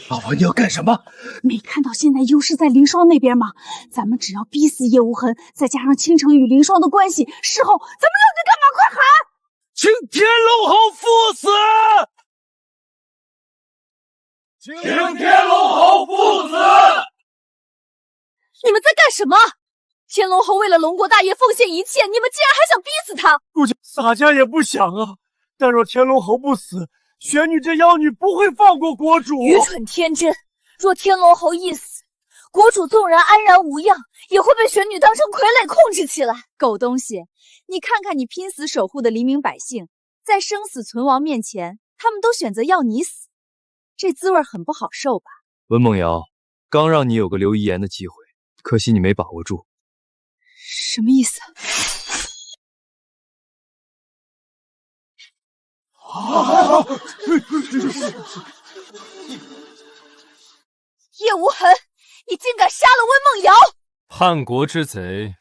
老婆，你要干什么？没看到现在优势在凌霜那边吗？咱们只要逼死叶无痕，再加上倾城与凌霜的关系，事后咱们愣着干嘛？快喊！请天龙侯赴死！请天龙侯赴死！你们在干什么？天龙侯为了龙国大业奉献一切，你们竟然还想逼死他？主家洒家也不想啊，但若天龙侯不死，玄女这妖女不会放过国主。愚蠢天真！若天龙侯一死，国主纵然安然无恙，也会被玄女当成傀儡控制起来。狗东西，你看看你拼死守护的黎民百姓，在生死存亡面前，他们都选择要你死，这滋味很不好受吧？温梦瑶，刚让你有个留遗言的机会，可惜你没把握住。什么意思？叶无痕，你竟敢杀了温梦瑶！叛国之贼，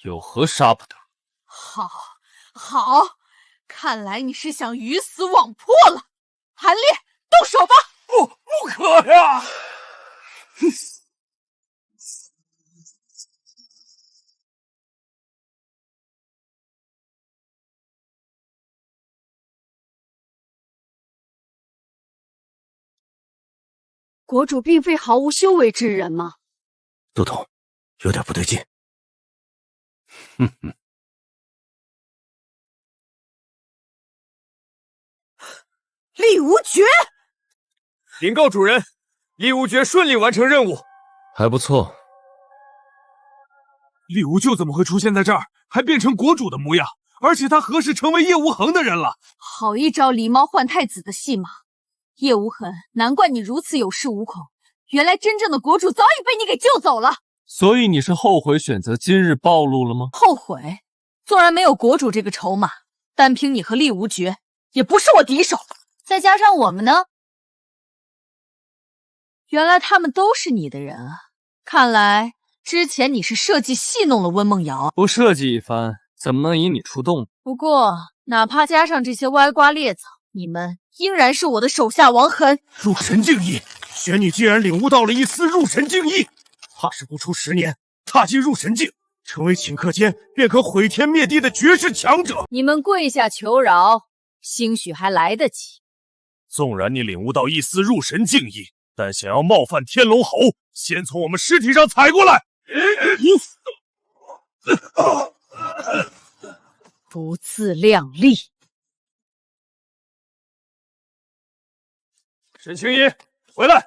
有何杀不得？好，看来你是想鱼死网破了。韩烈，动手吧！不可呀！国主并非毫无修为之人吗？都统，有点不对劲。厉无绝，禀告主人，厉无绝顺利完成任务，还不错。厉无咎怎么会出现在这儿，还变成国主的模样？而且他何时成为叶无痕的人了？好一招狸猫换太子的戏码！叶无痕，难怪你如此有恃无恐，原来真正的国主早已被你给救走了。所以你是后悔选择今日暴露了吗？后悔？纵然没有国主这个筹码，单凭你和厉无绝，也不是我敌手。再加上我们呢？原来他们都是你的人啊！看来之前你是设计戏弄了温梦瑶。不设计一番，怎么能以你出动？不过，哪怕加上这些歪瓜裂枣，你们依然是我的手下亡痕。入神境意，玄女既然领悟到了一丝入神境意，怕是不出10年，踏进入神境，成为顷刻间便可毁天灭地的绝世强者。你们跪下求饶，兴许还来得及。纵然你领悟到一丝入神境意，但想要冒犯天龙侯，先从我们尸体上踩过来。不自量力！沈青衣，回来！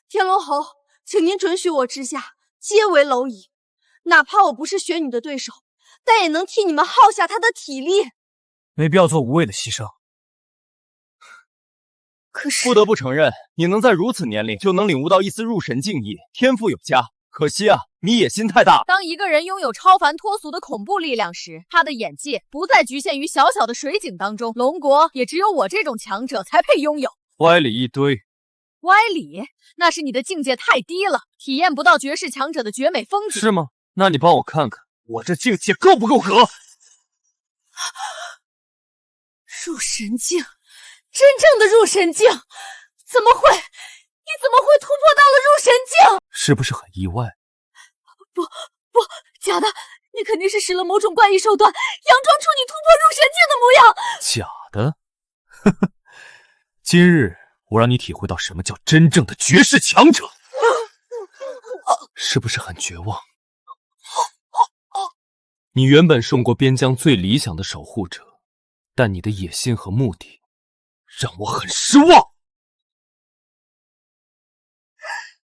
天龙侯，请您准许我之下皆为蝼蚁，哪怕我不是玄女的对手，但也能替你们耗下她的体力。没必要做无谓的牺牲。可是不得不承认，你能在如此年龄就能领悟到一丝入神境意，天赋有加。可惜啊，你野心太大。当一个人拥有超凡脱俗的恐怖力量时，他的眼界不再局限于小小的水井当中。龙国也只有我这种强者才配拥有。歪理一堆。歪理？那是你的境界太低了，体验不到绝世强者的绝美风景。是吗？那你帮我看看，我这境界够不够格？入神境，真正的入神境，怎么会？你怎么会突破到了入神境？是不是很意外？不，假的！你肯定是使了某种怪异手段，佯装出你突破入神境的模样。假的？呵呵，今日我让你体会到什么叫真正的绝世强者，是不是很绝望？你原本是国边疆最理想的守护者，但你的野心和目的让我很失望。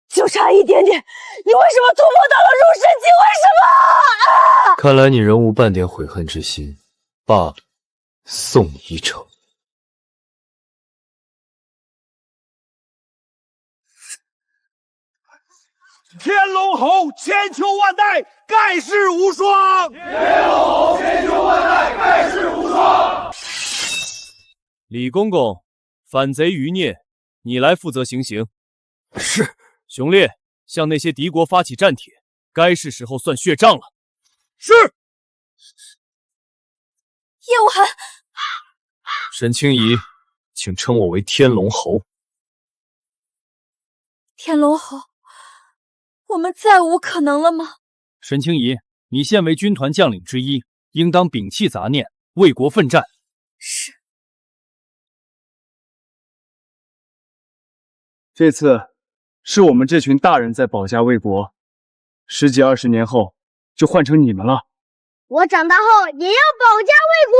就差一点点，你为什么突破到了入神境？为什么？看来你仍无半点悔恨之心，罢了，送你一程。天龙侯千秋万代，盖世无双！天龙侯千秋万代，盖世无双！李公公，反贼余孽，你来负责行刑。是。熊烈，向那些敌国发起战帖，该是时候算血账了。是。叶无痕，沈清怡，请称我为天龙侯。天龙侯，我们再无可能了吗？沈清怡，你现为军团将领之一，应当摒弃杂念，为国奋战。是。这次是我们这群大人在保家卫国，10几20年后就换成你们了。我长大后也要保家卫国。